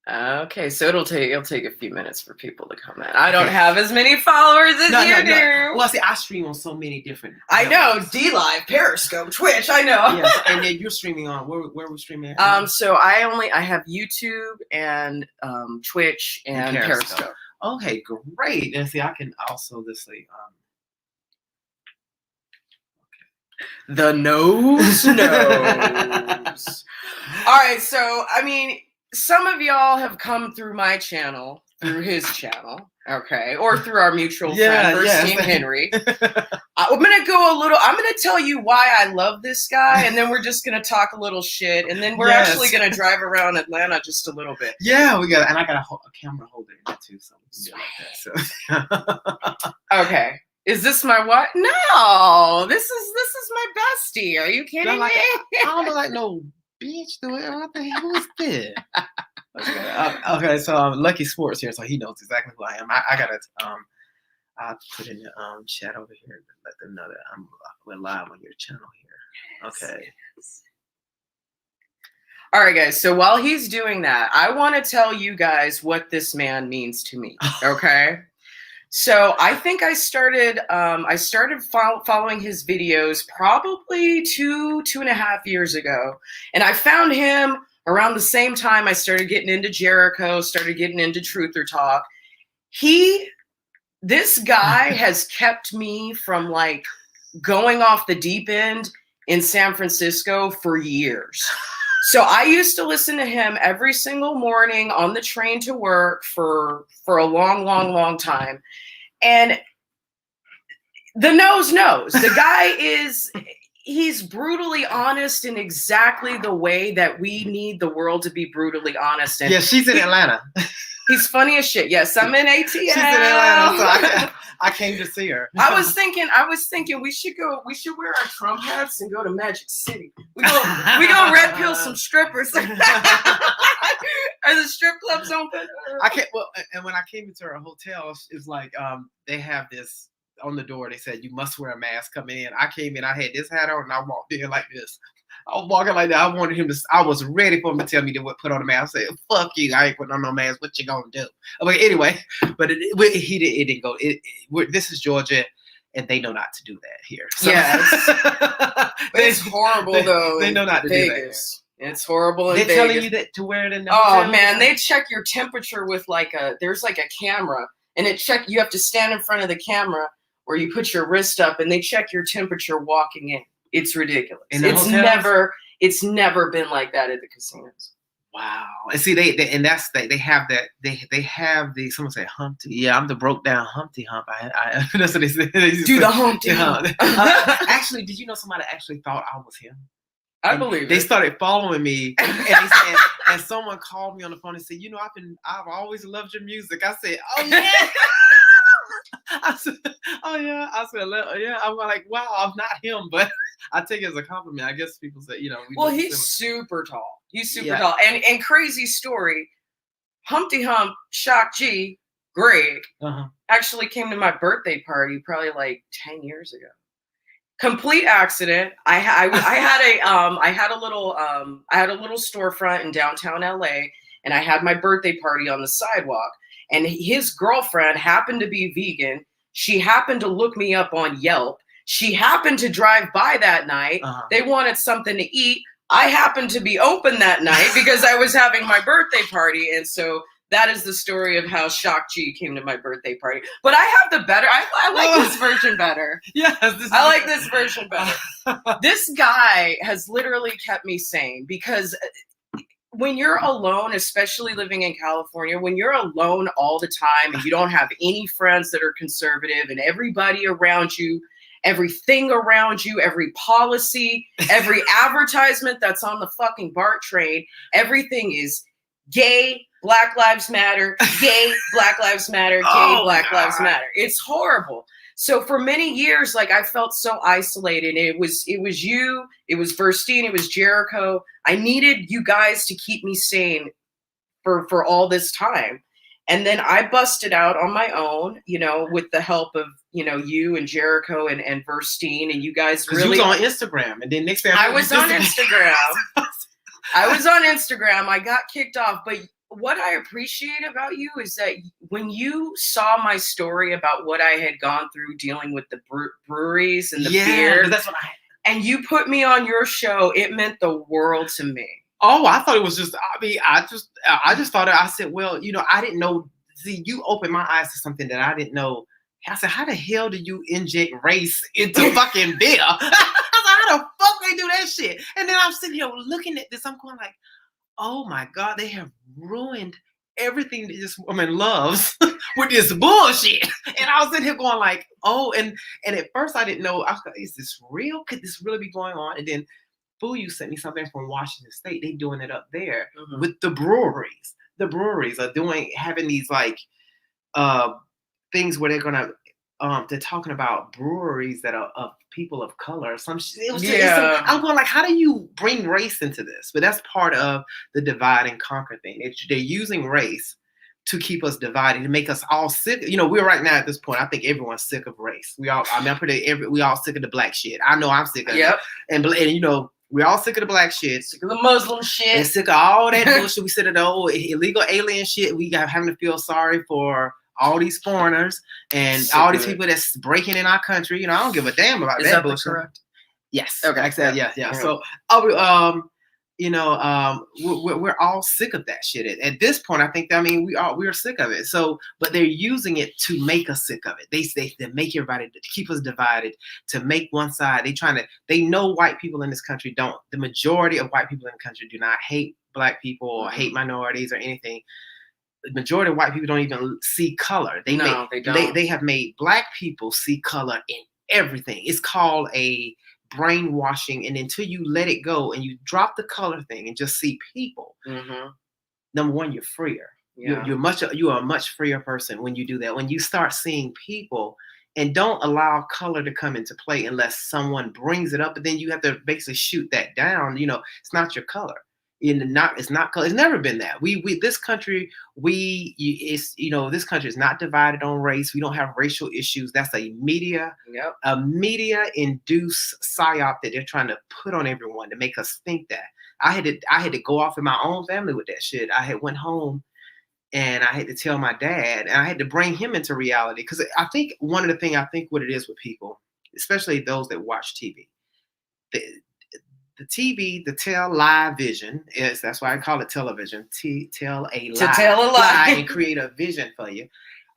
Okay, so it'll take a few minutes for people to come in. I don't have as many followers as you do. Well, see, I stream on so many different. I know DLive, Periscope, Twitch. I know. Yes, and then you're streaming on where are we streaming at? So I have YouTube and Twitch and Periscope. Okay, great. And see, I can also okay. The nose knows. All right, so I mean, some of y'all have come through my channel, through his channel, okay, or through our mutual friend, Verstine Henry. I'm gonna tell you why I love this guy, and then we're just gonna talk a little shit, and then we're actually gonna drive around Atlanta just a little bit. Yeah, and I got a camera holder in there too, so like that. So. Okay. Is this my what? No, this is my bestie. Are you kidding me? I don't know, like no bitch. What the hell is this? Okay, so Lucky Sports here, so he knows exactly who I am. I gotta I'll put in the chat over here to let them know that we're live on your channel here. Okay. Yes. All right, guys. So while he's doing that, I want to tell you guys what this man means to me. Okay. So I think I started following his videos probably 2.5 years ago. And I found him around the same time I started getting into Jericho, started getting into Truth or Talk. This guy has kept me from like going off the deep end in San Francisco for years. So I used to listen to him every single morning on the train to work for a long time. And the nose knows. The guy he's brutally honest in exactly the way that we need the world to be brutally honest. And yeah, she's in Atlanta. He's funny as shit. Yes, I'm in ATL. She's in Atlanta, so I came to see her. I was thinking we should wear our Trump hats and go to Magic City. We go red pill some strippers. Are the strip clubs open? And when I came into her hotel, it's like they have this on the door. They said you must wear a mask coming in. I came in, I had this hat on, and I walked in like this. I was walking like that. I wanted him to. I was ready for him to tell me to put on a mask. I said, "Fuck you! I ain't putting on no mask. What you gonna do?" Okay, anyway, but it didn't go. This is Georgia, and they know not to do that here. So. Yes, it's horrible though. They know not to do that. It's horrible. They're telling you that to wear it in the hotel? Man, they check your temperature with there's like a camera, and you have to stand in front of the camera where you put your wrist up, and they check your temperature walking in. It's ridiculous. It's never been like that at the casinos. Wow. And see, they have that. They have the someone say Humpty. Yeah, I'm the broke down Humpty Hump. That's what they say. Do the Humpty Hump. Actually, did you know somebody actually thought I was him? I believe they started following me, and someone called me on the phone and said, "You know, I've always loved your music." I said, "Oh yeah." I said, "Oh yeah." I said, "Yeah." I'm like, "Wow, I'm not him," but I take it as a compliment. I guess people say, you know. Well, he's super tall. He's super tall, and crazy story. Humpty Hump, Shock G, Greg actually came to my birthday party probably like 10 years ago. Complete accident. I had a little storefront in downtown LA, and I had my birthday party on the sidewalk. And his girlfriend happened to be vegan. She happened to look me up on Yelp. She happened to drive by that night. They wanted something to eat. I happened to be open that night because I was having my birthday party. And so that is the story of how Shock G came to my birthday party. But I have the better. I like this version better. Yes. I like this version better. This guy has literally kept me sane because when you're alone, especially living in California, when you're alone all the time and you don't have any friends that are conservative and everybody around you, everything around you, every policy, every advertisement that's on the fucking BART train, everything is gay, Black Lives Matter, gay, Black Lives Matter, gay, Black Lives Matter. It's horrible. So for many years, like I felt so isolated. It was you, it was Verstine, it was Jericho. I needed you guys to keep me sane for all this time. And then I busted out on my own, you know, with the help of, you know, you and Jericho and Verstine, and you guys really. You was on Instagram, and then next thing I was on Instagram. I was on Instagram. I got kicked off, but what I appreciate about you is that when you saw my story about what I had gone through dealing with the breweries and the beer, that's what and you put me on your show, it meant the world to me. Oh, I thought it was just. I mean, I just thought. I said, well, I didn't know. See, you opened my eyes to something that I didn't know. I said, how the hell do you inject race into fucking beer? I was like, how the fuck they do that shit? And then I'm sitting here looking at this. I'm going like, oh my God, they have ruined everything that this woman loves with this bullshit. And I was sitting here going like, oh, and at first I didn't know. I was like, is this real? Could this really be going on? And then you sent me something from Washington State. They doing it up there with the breweries. The breweries are having these like things where they're talking about breweries that are of people of color. I'm going like, how do you bring race into this? But that's part of the divide and conquer thing. They're using race to keep us divided, to make us all sick. We're right now at this point. I think everyone's sick of race. We all sick of the black shit. I know I'm sick of it. And we're all sick of the black shit. Sick of the Muslim shit. And sick of all that bullshit. We sick of the old illegal alien shit. We got having to feel sorry for all these foreigners and all these people that's breaking in our country. I don't give a damn about that bullshit. Correct? Yes. Okay. Exactly. Yeah. So, we're all sick of that shit. At this point, I think we are sick of it. So, but they're using it to make us sick of it. They make everybody, to keep us divided, to make one side. They know white people in this country don't. The majority of white people in the country do not hate black people or hate minorities or anything. The majority of white people don't even see color. They don't. They have made black people see color in everything. It's called a brainwashing, and until you let it go and you drop the color thing and just see people, number one, you're freer. You're a much freer person when you do that. When you start seeing people and don't allow color to come into play unless someone brings it up, but then you have to basically shoot that down. It's not your color. It's not color. It's never been that. This country, this country is not divided on race. We don't have racial issues. That's a media induced psyop that they're trying to put on everyone to make us think that. I had to go off in my own family with that shit. I had went home and I had to tell my dad, and I had to bring him into reality, because I think one of the things, what it is with people, especially those that watch TV, the TV, the live vision that's why I call it television. Tell a lie and create a vision for you.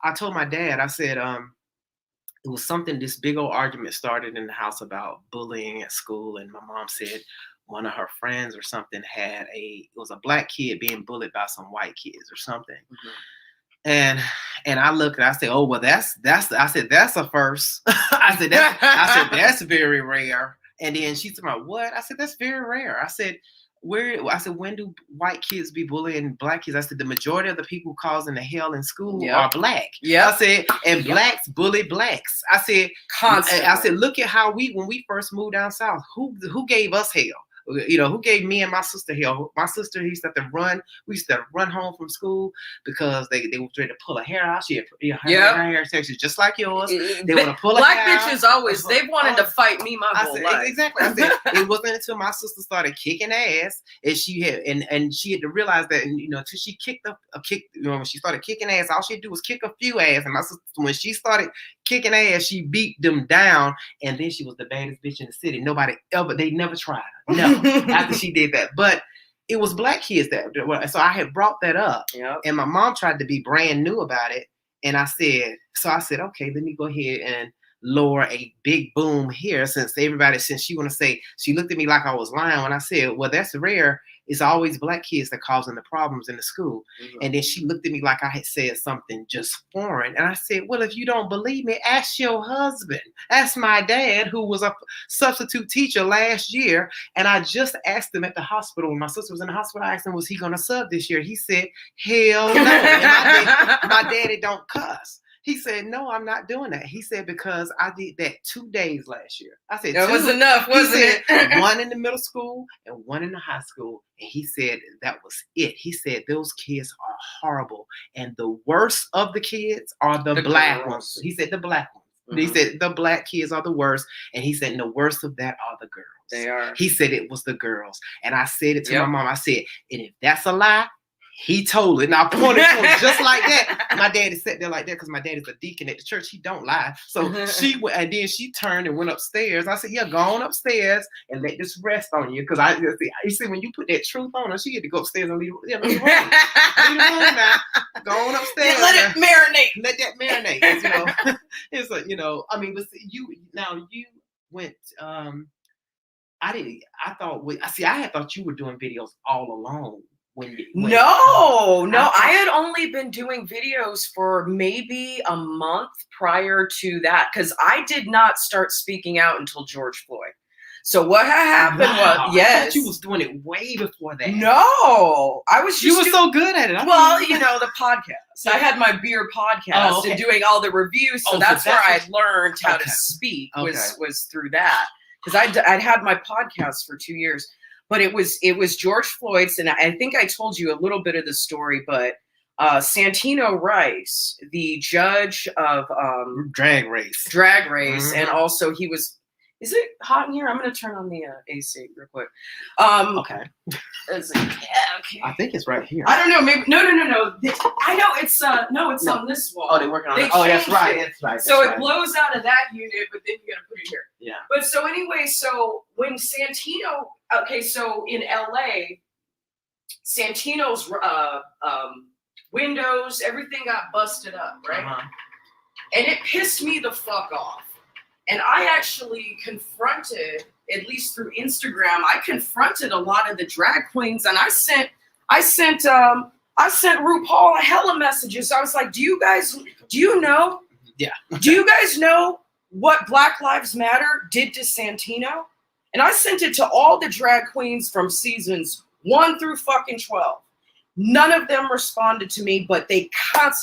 I told my dad, I said, it was something, this big old argument started in the house about bullying at school. And my mom said one of her friends or something it was a black kid being bullied by some white kids or something. And I looked and I said, oh, well, that's a first. I said, that's very rare. And then she said, what? I said, that's very rare. I said, when do white kids be bullying black kids? I said, the majority of the people causing the hell in school are black. I said, and blacks bully blacks. I said, constantly. I said, look at how when we first moved down south, who gave us hell? Who gave me and my sister hell? My sister, we used to run home from school because they were trying to pull her hair out. She had her hair textures just like yours. They want to pull her hair out. Black bitches always, they've wanted to fight me my whole life. Exactly. I said, it wasn't until my sister started kicking ass, and she had to realize that, until she when she started kicking ass, all she had to do was kick a few ass. And my sister, when she started kicking ass, she beat them down, and then she was the baddest bitch in the city. They never tried her. No. After she did that, but it was black kids so I had brought that up, and my mom tried to be brand new about it, and I said, okay, let me go ahead and lower a big boom here, since she looked at me like I was lying when I said, well, that's rare. It's always black kids that causing the problems in the school. And then she looked at me like I had said something just foreign. And I said, well, if you don't believe me, ask your husband. Ask my dad, who was a substitute teacher last year. And I just asked him at the hospital, when my sister was in the hospital, I asked him, was he going to sub this year? He said, hell no. And my daddy don't cuss. He said, no, I'm not doing that. He said, because I did that 2 days last year. I said, that was enough, wasn't it? One in the middle school and one in the high school. And he said, that was it. He said, those kids are horrible. And the worst of the kids are the black ones. He said, the black ones. He said, the black kids are the worst. And he said, and the worst of that are the girls. They are. He said it was the girls. And I said it to my mom. I said, and if that's a lie, He told it. And I pointed to him just like that. My daddy sat there like that because my daddy's a deacon at the church. He don't lie. So she went, and then she turned and went upstairs. I said, yeah, go on upstairs and let this rest on you. Because you see, when you put that truth on her, she had to go upstairs and leave the room. Leave the room now. Go on upstairs. Let it marinate. Let that marinate. 'Cause, you know, it's like, you know, I mean, but see, you went, I had thought you were doing videos all alone. No, I had only been doing videos for maybe a month prior to that because I did not start speaking out until George Floyd. So what had happened was, yes, I thought you was doing it way before that. No, I was. You were so good at it. Well, you know, the podcast. I had my beer podcast and doing all the reviews, so that's where I learned how to speak. Was through that because I'd had my podcast for 2 years. But it was George Floyd's, and I think I told you a little bit of the story, but Santino Rice, the judge of Drag Race, and also he was. Is it hot in here? I'm going to turn on the AC real quick. Okay. Okay. I think it's right here. I don't know. Maybe no. I know it's it's on this wall. Oh, they're working on it. Oh, that's right. That's right. So it blows out of that unit, but then you got to put it here. Yeah. But so anyway, so when Santino, so in LA, Santino's windows, everything got busted up, right? Uh-huh. And it pissed me the fuck off. And I actually confronted, at least through Instagram, I confronted a lot of the drag queens, and I sent RuPaul a hella messages. I was like, do you know? Yeah. Do you guys know what Black Lives Matter did to Santino? And I sent it to all the drag queens from seasons 1 through fucking 12. None of them responded to me, but they kept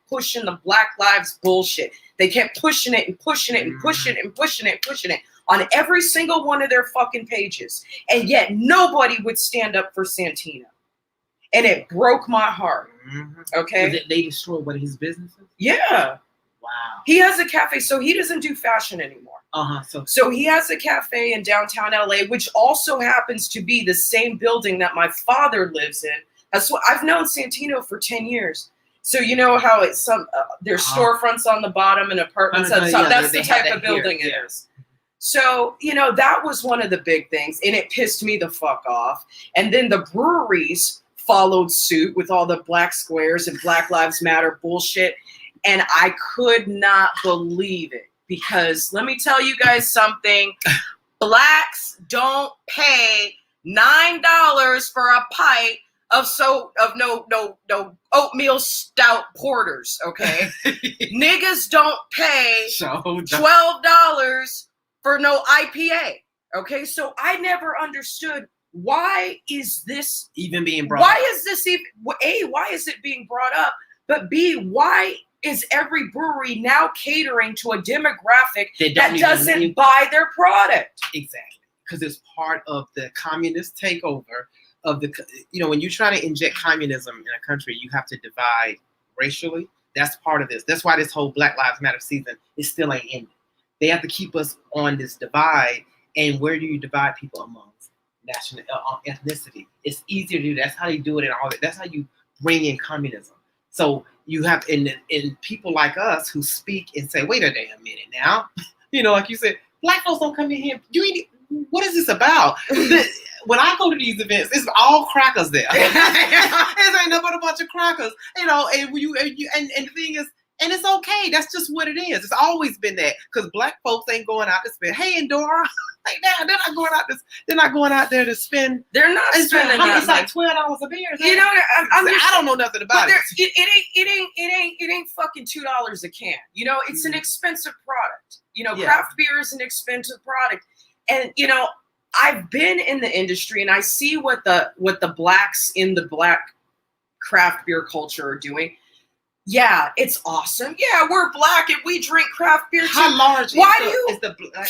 pushing the Black Lives bullshit. They kept pushing it and pushing it and pushing it and pushing it and pushing it on every single one of their fucking pages. And yet nobody would stand up for Santino. And it broke my heart. Mm-hmm. Okay? They destroyed one of his businesses? Yeah. Wow. He has a cafe, so he doesn't do fashion anymore. So he has a cafe in downtown LA, which also happens to be the same building that my father lives in. I've known Santino for 10 years. So you know how it's there's storefronts on the bottom and apartments on the top. That's the type of building it is. So, you know, that was one of the big things, and it pissed me the fuck off. And then the breweries followed suit with all the black squares and Black Lives Matter bullshit. And I could not believe it because let me tell you guys something. Blacks don't pay $9 for a pint of no oatmeal stout porters, okay? Niggas don't pay $12 for no IPA, okay? So I never understood why is this even being brought up? Why is this even A, why is it being brought up? But B, why is every brewery now catering to a demographic that doesn't buy their product? Exactly. Because it's part of the communist takeover of the, you know, when you try to inject communism in a country, you have to divide racially. That's part of this. That's why this whole Black Lives Matter season is still ain't ended. They have to keep us on this divide. And where do you divide people amongst national ethnicity? It's easier to do. That's how they do it, and all that. That's how you bring in communism. So you have in people like us who speak and say, "Wait a damn minute now," you know, like you said, black folks don't come in here. What is this about? When I go to these events, it's all crackers there. It ain't nothing but a bunch of crackers, you know. And the thing is, and it's okay. That's just what it is. It's always been that because black folks ain't going out to spend. Hey, Endora, like that. They're not going out there to spend. They're not spending. It's like $12 a beer. You know, I don't know nothing about it. It ain't fucking $2 a can. You know, it's an expensive product. You know, craft beer is an expensive product, and you know. I've been in the industry and I see what the blacks in the black craft beer culture are doing. Yeah, it's awesome. Yeah, we're black and we drink craft beer too. How large is the black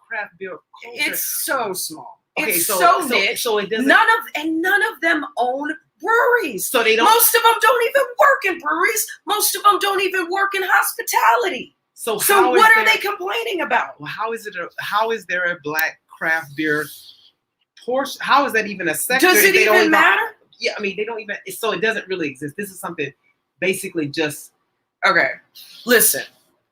craft beer culture? It's so small. Okay, it's so niche. So it doesn't. None of them own breweries. So they don't. Most of them don't even work in breweries. Most of them don't even work in hospitality. So what are they complaining about? Well, how is there a black craft beer portion? How is that even a sector? Does it even matter? Yeah, I mean, they don't even. So it doesn't really exist. This is something basically just. Okay, listen,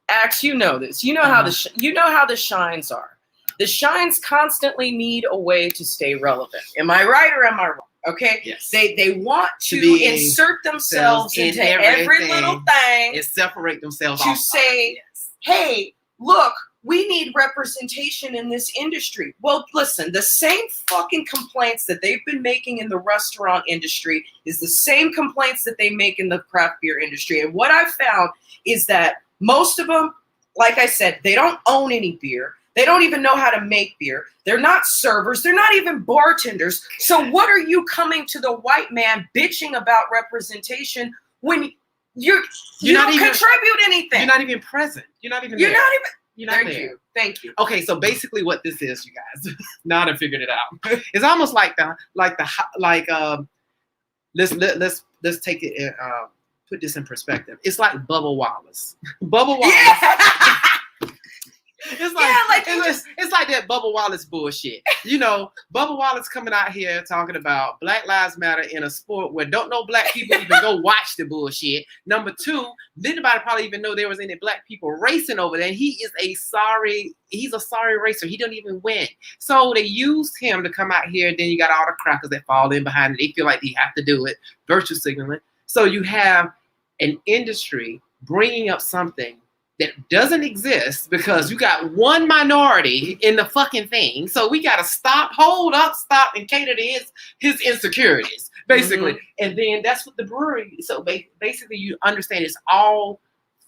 Axe, you know this. You know how the shines are. The shines constantly need a way to stay relevant. Am I right or am I wrong? Okay. Yes. They want to be insert themselves into every little thing and separate themselves to off say, hey, look, we need representation in this industry. Well, listen, the same fucking complaints that they've been making in the restaurant industry is the same complaints that they make in the craft beer industry. And what I've found is that most of them, like I said, they don't own any beer. They don't even know how to make beer. They're not servers. They're not even bartenders. So what are you coming to the white man bitching about representation when you don't contribute anything? You're not even present. You're not even there. Thank you. Okay, so basically what this is, you guys, now I figured it out. It's almost like let's take it and put this in perspective. It's like Bubba Wallace. Bubba Wallace. Yeah. It's like that Bubba Wallace bullshit. You know, Bubba Wallace coming out here talking about Black Lives Matter in a sport where don't know black people even go watch the bullshit. Number two, didn't nobody probably even know there was any black people racing over there. And he's a sorry racer. He don't even win. So they used him to come out here. Then you got all the crackers that fall in behind it. They feel like they have to do it. Virtue signaling. So you have an industry bringing up something that doesn't exist because you got one minority in the fucking thing. So we got to stop, and cater to his insecurities, basically. Mm-hmm. And then that's what the brewery, so basically you understand it's all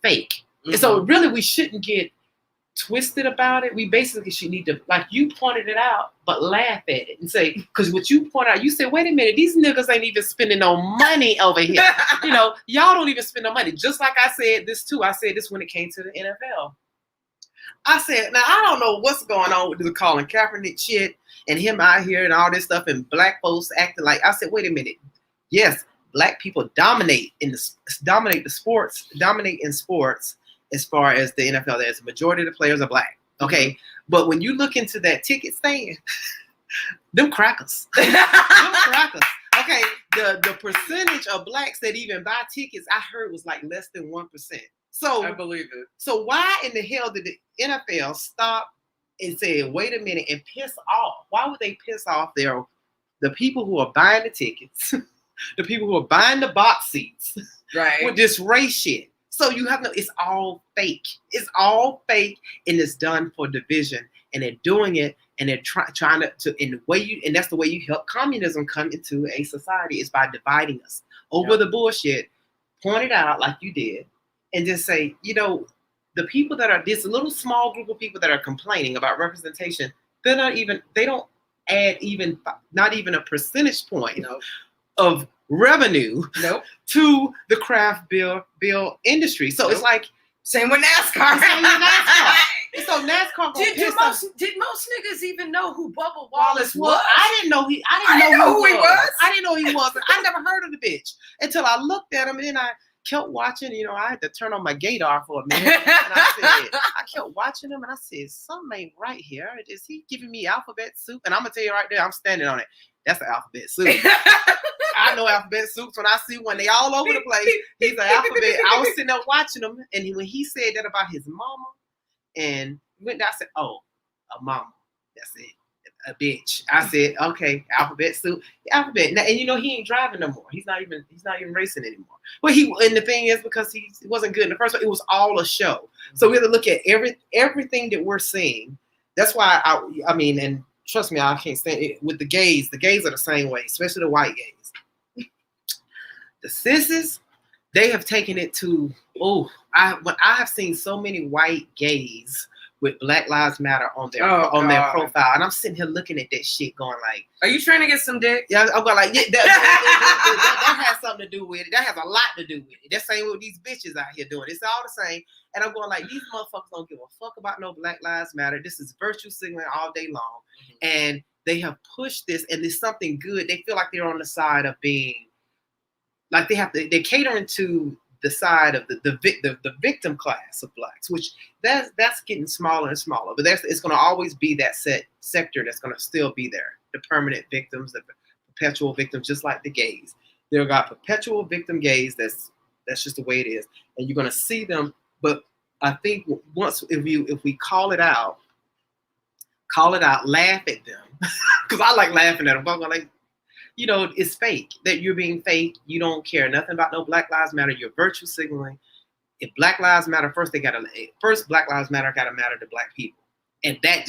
fake. Mm-hmm. And so really we shouldn't get twisted about it. We basically should need to, like you pointed it out, but laugh at it and say, because what you point out, you said, wait a minute, these niggas ain't even spending no money over here. You know, y'all don't even spend no money. Just like I said this too. I said this when it came to the NFL. I said, now I don't know what's going on with the Colin Kaepernick shit and him out here and all this stuff and black folks acting like, I said, wait a minute. Yes, black people dominate in sports as far as the NFL. There's a majority of the players are black. Okay. But when you look into that ticket stand, them crackers. Okay. The percentage of blacks that even buy tickets, I heard was like less than 1%. So I believe it. So why in the hell did the NFL stop and say, wait a minute, and piss off? Why would they piss off the people who are buying the tickets, the people who are buying the box seats, right? With this race shit. So you have it's all fake. It's all fake, and it's done for division. And they're doing it, and they're trying to in the way and that's the way you help communism come into a society is by dividing us over the bullshit. Point it out like you did, and just say, you know, the people that are this little small group of people that are complaining about representation, they don't add not even a percentage point of revenue to the craft beer industry. So it's like same with NASCAR. So NASCAR did most niggas even know who Bubba Wallace was? I didn't know who he was. I didn't know he was. I never heard of the bitch until I looked at him, and then I kept watching. You know, I had to turn on my gator for a minute. And I kept watching him, and I said, something ain't right here. Is he giving me alphabet soup? And I'm gonna tell you right there, I'm standing on it. That's an alphabet soup. I know alphabet soups when I see one. They all over the place. He's an alphabet. I was sitting there watching him, and when he said that about his mama, and went down, I said, "Oh, a mama. That's it. A bitch." I said, "Okay, alphabet soup, alphabet." Now, and you know he ain't driving no more. He's not even racing anymore. But and the thing is because he wasn't good in the first place. It was all a show. So we have to look at everything that we're seeing. That's why I mean, and trust me, I can't stand it with the gays. The gays are the same way, especially the white gays. The sissies, they have taken it to I have seen so many white gays with Black Lives Matter on their profile, and I'm sitting here looking at that shit, going like, "Are you trying to get some dick?" Yeah, I'm going like, that has something to do with it. That has a lot to do with it. That's same what these bitches out here doing. It's all the same. And I'm going like, these motherfuckers don't give a fuck about no Black Lives Matter. This is virtue signaling all day long, and they have pushed this, and it's something good. They feel like they're on the side of being like they're catering to the side of the victim class of blacks, which that's getting smaller and smaller. But it's going to always be that sector that's going to still be there. The permanent victims, the perpetual victims, just like the gays. They've got perpetual victim gays. That's just the way it is, and you're gonna see them. But I think once if we call it out, laugh at them, because I like laughing at them. I'm like, you know, it's fake. That you're being fake. You don't care nothing about no Black Lives Matter. You're virtue signaling. If Black Lives Matter, first Black Lives Matter gotta matter to Black people. And that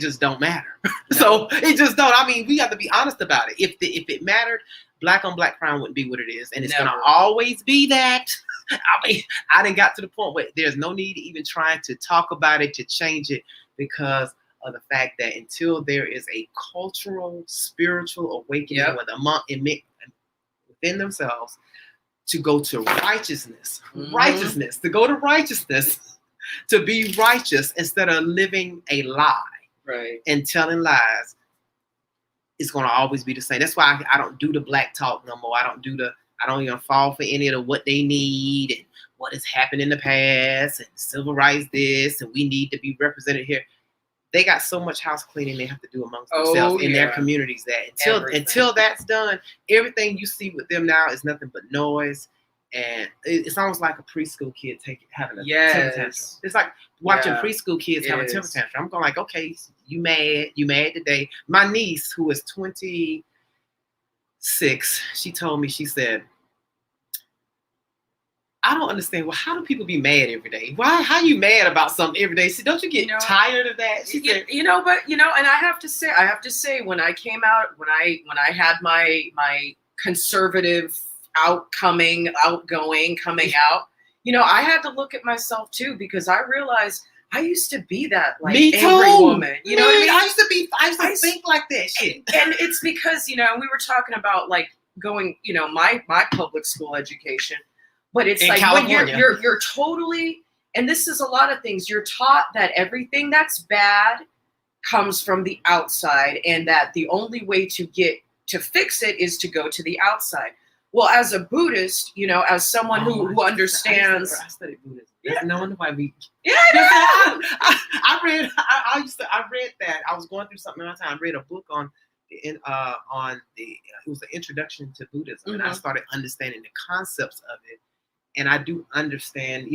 just don't matter. No. So it just don't. I mean, we have to be honest about it. If it mattered, Black on Black crime wouldn't be what it is, and it's gonna always be that. I mean, I done got to the point where there's no need to even try to talk about it to change it, because of the fact that until there is a cultural, spiritual awakening within themselves to go to righteousness, to go to righteousness. To be righteous instead of living a lie, right, and telling lies, it's gonna always be the same. That's why I don't do the Black talk no more. I don't even fall for any of the what they need and what has happened in the past and civil rights this and we need to be represented here. They got so much house cleaning they have to do amongst themselves in their communities that until that's done, everything you see with them now is nothing but noise. And it's almost like a preschool kid having a temper tantrum. It's like watching preschool kids have a temper tantrum. I'm going like, okay, you mad today. My niece, who is 26, she told me, she said, I don't understand. Well, how do people be mad every day? How you mad about something every day? See, don't you get tired of that? She said, and I have to say, when I came out, when I had my conservative outgoing coming out, I had to look at myself too, because I realized I used to be that like me angry too. woman. You know what I mean? I used to think like that shit. And it's because, we were talking about like going, my public school education, but it's in like California. when you're totally, and this is a lot of things, you're taught that everything that's bad comes from the outside, and that the only way to fix it is to go to the outside. Well, as a Buddhist, as someone who understands, I studied Buddhism. Yeah, no wonder why we. Yeah, I read that. I was going through something one time. I read a book on it was an introduction to Buddhism, and I started understanding the concepts of it. And I do understand,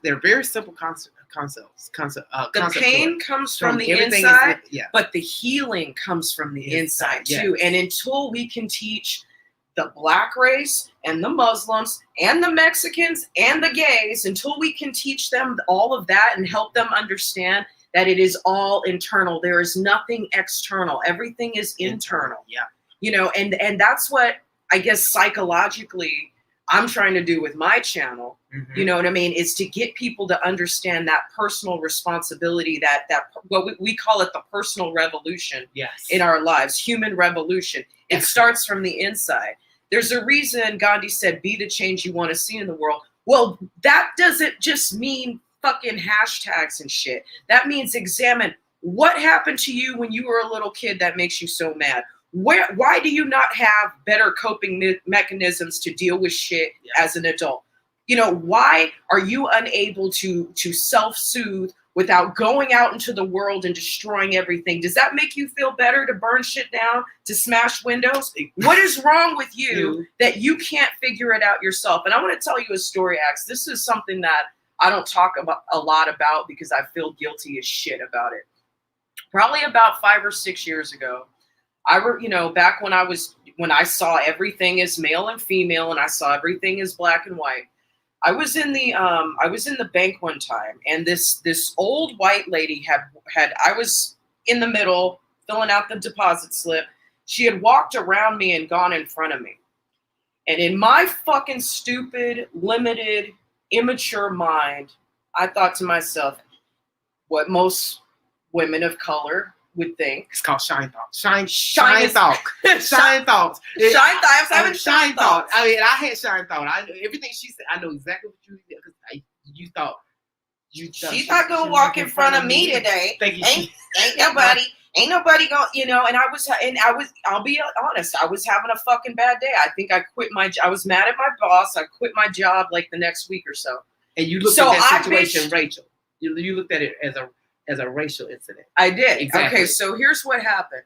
they're very simple concepts. The pain comes from the inside, but the healing comes from the inside too. And until we can teach the Black race and the Muslims and the Mexicans and the gays, until we can teach them all of that and help them understand that it is all internal. There is nothing external. Everything is internal. Yeah. And that's what I guess psychologically I'm trying to do with my channel. You know what I mean? Is to get people to understand that personal responsibility, that what we call it, the personal revolution in our lives, human revolution. It starts from the inside. There's a reason Gandhi said, be the change you want to see in the world. Well, that doesn't just mean fucking hashtags and shit. That means examine what happened to you when you were a little kid that makes you so mad. Why do you not have better coping mechanisms to deal with shit as an adult? Why are you unable to self-soothe without going out into the world and destroying everything? Does that make you feel better to burn shit down, to smash windows? What is wrong with you that you can't figure it out yourself? And I want to tell you a story, Axe. This is something that I don't talk about a lot about because I feel guilty as shit about it. Probably about 5 or 6 years ago, back when I saw everything as male and female and I saw everything as black and white, I was in the bank one time, and this old white lady I was in the middle filling out the deposit slip. She had walked around me and gone in front of me. And in my fucking stupid, limited, immature mind, I thought to myself, what most women of color would think. It's called shine thoughts. Shine thoughts. Shine thoughts. Shine thoughts. I was having shine thoughts. I mean, I had shine thought. Everything she said, I know exactly what you did because you thought. She's not gonna walk in front of me today. Ain't nobody gonna, and I'll be honest, I was having a fucking bad day. I think I was mad at my boss. I quit my job like the next week or so. And you looked at that situation, Rachel. You looked at it as a racial incident. I did. Exactly. Okay, so here's what happened.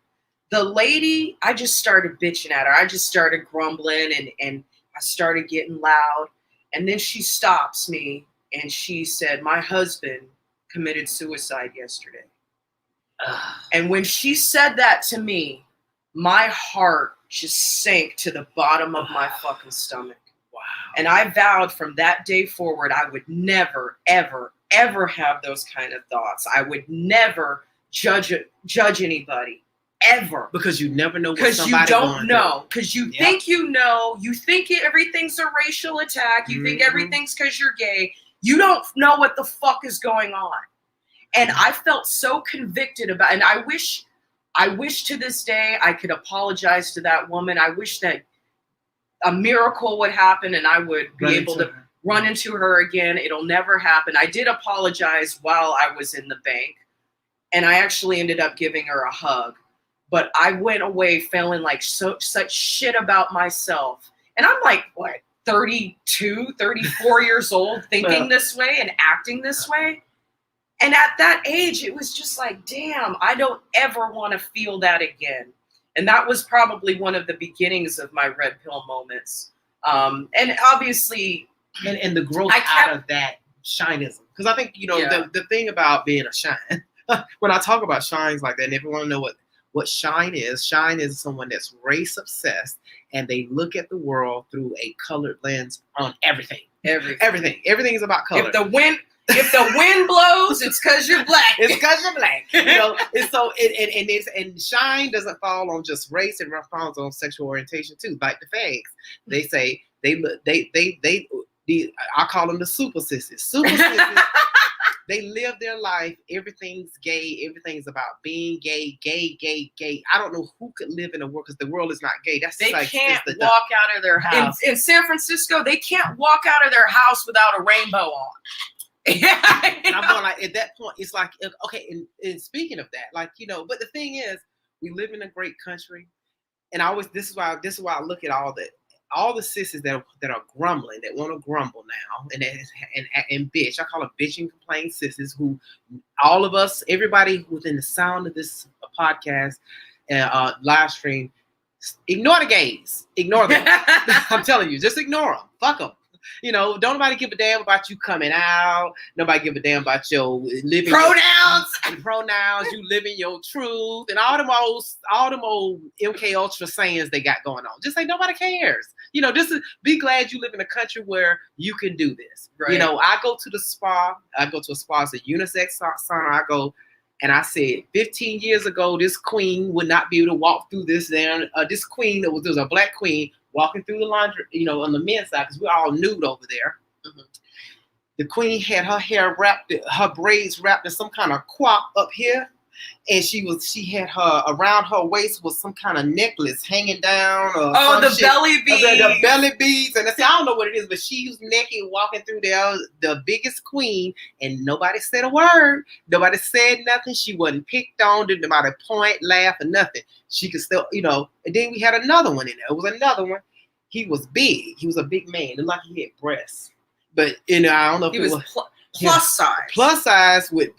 The lady, I just started bitching at her. I just started grumbling and I started getting loud. And then she stops me and she said, my husband committed suicide yesterday. And when she said that to me, my heart just sank to the bottom of my fucking stomach. Wow. And I vowed from that day forward, I would never, ever, ever have those kind of thoughts. I would never judge anybody, ever. Because you never know what Because you somebody don't know. Because you Yep. think you know. You think everything's a racial attack. You think Mhm. everything's because you're gay. You don't know what the fuck is going on. And I felt so convicted about, and I wish to this day I could apologize to that woman. I wish that a miracle would happen and I would be able to run into her again. It'll never happen. I did apologize while I was in the bank, and I actually ended up giving her a hug. But I went away feeling like such shit about myself. And I'm like, what, 32, 34 years old, thinking this way and acting this way? And at that age, it was just like, damn, I don't ever want to feel that again. And that was probably one of the beginnings of my red pill moments. And obviously, and the growth out of that shineism. Because I think, the thing about being a shine, when I talk about shines like that, and if you want to know what shine is someone that's race obsessed and they look at the world through a colored lens on everything. Everything is about color. If the wind blows, it's because you're black. It's because you're black. And shine doesn't fall on just race, it falls on sexual orientation too. Like the fags, they say I call them the super sissies. Super sissies. They live their life. Everything's gay. Everything's about being gay. I don't know who could live in a world because the world is not gay. They can't walk out of their house. In San Francisco, they can't walk out of their house without a rainbow on. And I'm going like, at that point, it's like, okay, and speaking of that, like, but the thing is, we live in a great country. And this is why I look at all the sissies that are grumbling, that want to grumble now, and bitch. I call them bitch and complain sissies. Who, all of us, everybody within the sound of this podcast, live stream, ignore the gays, ignore them. I'm telling you, just ignore them. Fuck them. Don't nobody give a damn about you coming out. Nobody give a damn about your living pronouns. You living your truth, and all them old MK Ultra sayings they got going on. Just like nobody cares. Just be glad you live in a country where you can do this. Right. I go to the spa. I go to a spa. It's a unisex sauna. I go, and I said, 15 years ago, this queen would not be able to walk through this. This queen, there was a black queen walking through the laundry, on the men's side, because we're all nude over there. Mm-hmm. The queen had her hair wrapped, her braids wrapped in some kind of quap up here, and she had her around her waist was some kind of necklace hanging down. The belly beads. The belly beads, and I don't know what it is, but she was naked walking through there, the biggest queen, and nobody said a word. Nobody said nothing. She wasn't picked on. Didn't nobody point, laugh, or nothing. She could still, And then we had another one in there. It was another one. He was big. He was a big man. It looked like he had breasts, but I don't know if he was plus size. Plus size with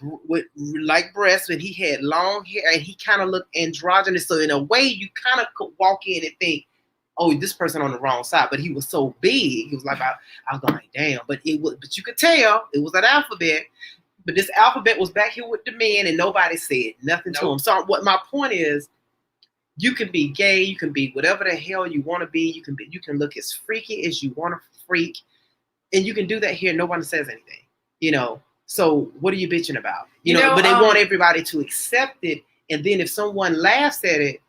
like breasts, and he had long hair, and he kind of looked androgynous. So in a way, you kind of could walk in and think, "Oh, this person on the wrong side." But he was so big, he was like, I was going, "Damn!" But you could tell it was an alphabet. But this alphabet was back here with the men, and nobody said nothing to him. So what my point is, you can be gay, you can be whatever the hell you want to be. You can look as freaky as you want to freak, and you can do that here. No one says anything. So what are you bitching about? But they want everybody to accept it. And then if someone laughs at it,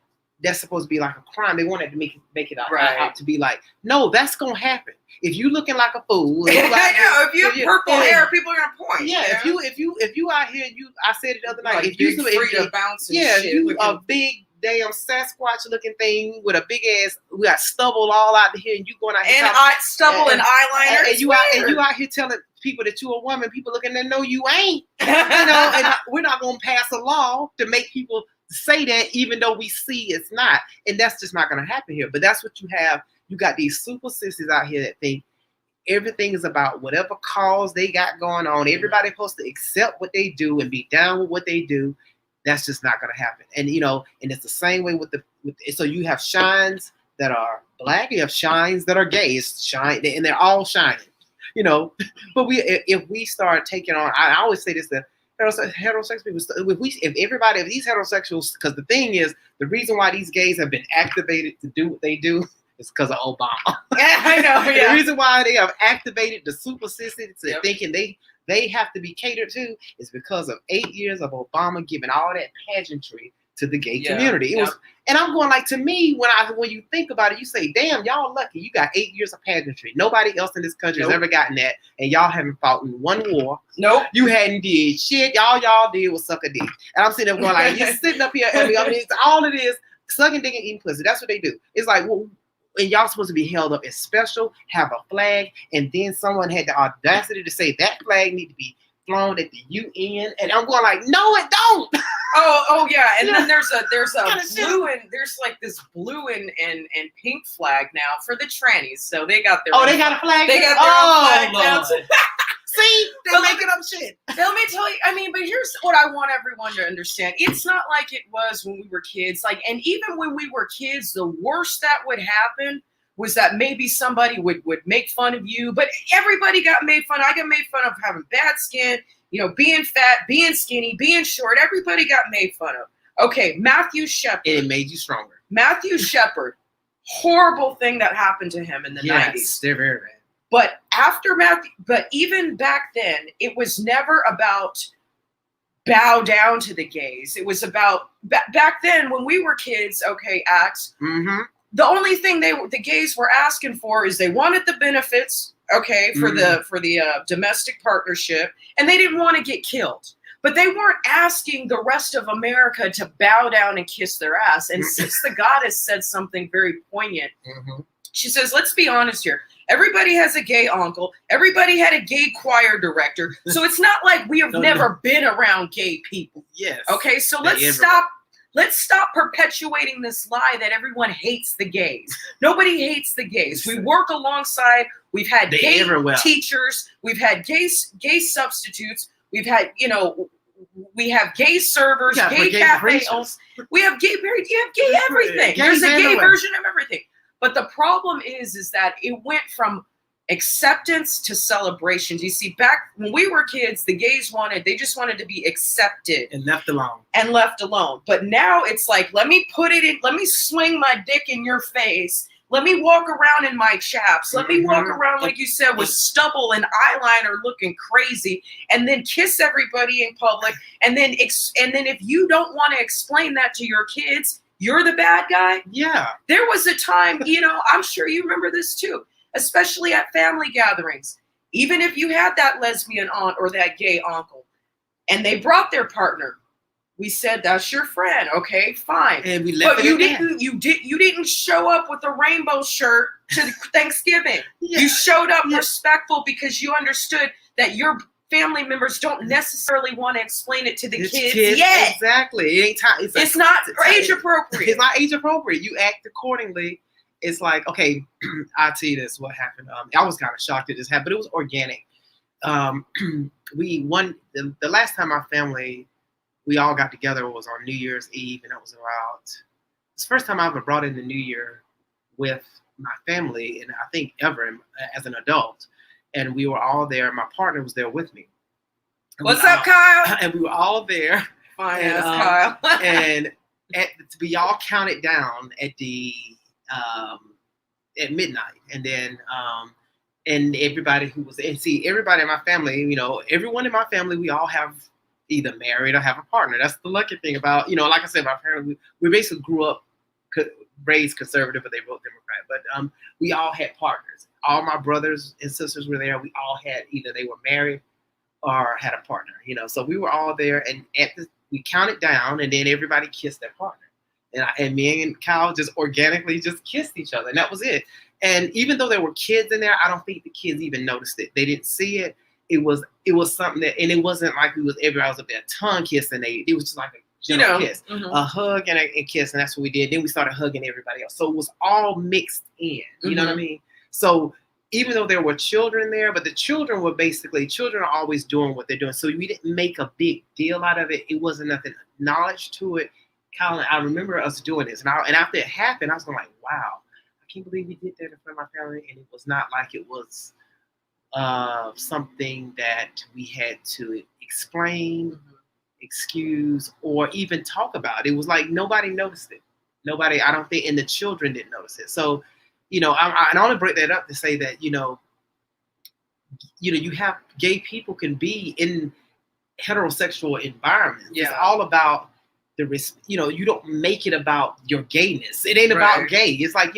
that's supposed to be like a crime. They want it to make it out to be like, no, that's going to happen. If you looking like a fool. If you have purple hair, people are going to point. Yeah. If you out here, I said it the other night. If you bounce and shit. If you a big damn Sasquatch looking thing with a big ass, we got stubble all out here, and you going out here and stubble and eyeliner, and you out here telling people that you a woman. People looking at no, you ain't. And we're not gonna pass a law to make people say that, even though we see it's not, and that's just not gonna happen here. But that's what you have. You got these super sissies out here that think everything is about whatever cause they got going on. Everybody's supposed to accept what they do and be down with what they do. That's just not going to happen. And and it's the same way with so you have shines that are black, you have shines that are gay. It's shine, and they're all shining. But if we start taking on, I always say this to heterosexual people, if these heterosexuals, because the thing is, the reason why these gays have been activated to do what they do is because of Obama. Yeah, I know. Yeah. The reason why they have activated the super sissies to thinking they have to be catered to is because of 8 years of Obama giving all that pageantry to the gay community. It was, and I'm going like, to me, when you think about it, you say, damn, y'all lucky. You got 8 years of pageantry. Nobody else in this country has ever gotten that, and y'all haven't fought in one war. Nope. You hadn't did shit. Y'all did was suck a dick. And I'm sitting there going like, you're sitting up here. It's all it is, sucking dick and eating pussy. That's what they do. It's like, well, and y'all supposed to be held up as special, have a flag, and then someone had the audacity to say that flag need to be flown at the UN, and I'm going like, no, it don't. Oh yeah, and then there's a blue and there's like this blue and pink flag now for the trannies, so they got their they got a flag. They got their own flag now. See, they're making up shit. Let me tell you, but here's what I want everyone to understand. It's not like it was when we were kids. Like, and even when we were kids, the worst that would happen was that maybe somebody would make fun of you, but everybody got made fun. I got made fun of having bad skin, being fat, being skinny, being short. Everybody got made fun of. Okay, Matthew Shepard. And it made you stronger. Matthew Shepard, horrible thing that happened to him in the 90s. They're very bad. But even back then, it was never about bow down to the gays. It was about back then when we were kids. Okay, Axe. Mm-hmm. The only thing the gays were asking for is they wanted the benefits. Okay, for the domestic partnership, and they didn't want to get killed. But they weren't asking the rest of America to bow down and kiss their ass. And Sister Goddess said something very poignant. Mm-hmm. She says, let's be honest here. Everybody has a gay uncle. Everybody had a gay choir director. So it's not like we have never been around gay people. Yes. Okay, so let's stop perpetuating this lie that everyone hates the gays. Nobody hates the gays. We work alongside. We've had gay teachers. We've had gay substitutes. We've had, we have gay servers, gay cafe owners. We have gay everything. There's a gay version of everything. But the problem is that it went from acceptance to celebrations. You see, back when we were kids, the gays they just wanted to be accepted. And left alone. But now it's like, let me swing my dick in your face. Let me walk around in my chaps. Let me walk around, like you said, with stubble and eyeliner looking crazy, and then kiss everybody in public. And then if you don't want to explain that to your kids, you're the bad guy. Yeah. There was a time, I'm sure you remember this too, especially at family gatherings. Even if you had that lesbian aunt or that gay uncle, and they brought their partner, we said, that's your friend. Okay, fine. And we left but you didn't show up with a rainbow shirt to Thanksgiving. Yeah. You showed up respectful because you understood that your family members don't necessarily want to explain it to the kids yet. Exactly. It ain't time. It's not age appropriate. It's not age appropriate. You act accordingly. It's like, okay, I'll tell you this, what happened. I was kind of shocked that this happened, but it was organic. The last time our family, we all got together was on New Year's Eve, and that was it's the first time I ever brought in the New Year with my family, and I think ever as an adult. And we were all there. My partner was there with me. What's up, Kyle? And we were all there. Fine ass Kyle. And we all counted down at midnight, and then and everybody who was everybody in my family, everyone in my family, we all have either married or have a partner. That's the lucky thing about, like I said, my parents, we basically grew up raised conservative, but they vote Democrat. But we all had partners. All my brothers and sisters were there. We all had either they were married or had a partner, So we were all there, and we counted down, and then everybody kissed their partner. And me and Kyle just organically just kissed each other, and that was it. And even though there were kids in there, I don't think the kids even noticed it. They didn't see it. It was something that, and it wasn't like everybody was up there tongue kissing. It was just like a general kiss, a hug and a kiss, and that's what we did. Then we started hugging everybody else. So it was all mixed in. You know what I mean? So even though there were children there, but the children were basically, children are always doing what they're doing. So we didn't make a big deal out of it. It wasn't nothing knowledge to it. Colin, I remember us doing this, and after it happened, I was going like, wow, I can't believe we did that in front of my family. And it was not like it was something that we had to explain, excuse, or even talk about. It was like nobody noticed it. Nobody, I don't think, and the children didn't notice it. So, and I want to break that up to say that, you have gay people can be in heterosexual environments. Yeah. It's all about you don't make it about your gayness. It ain't about gay. It's like,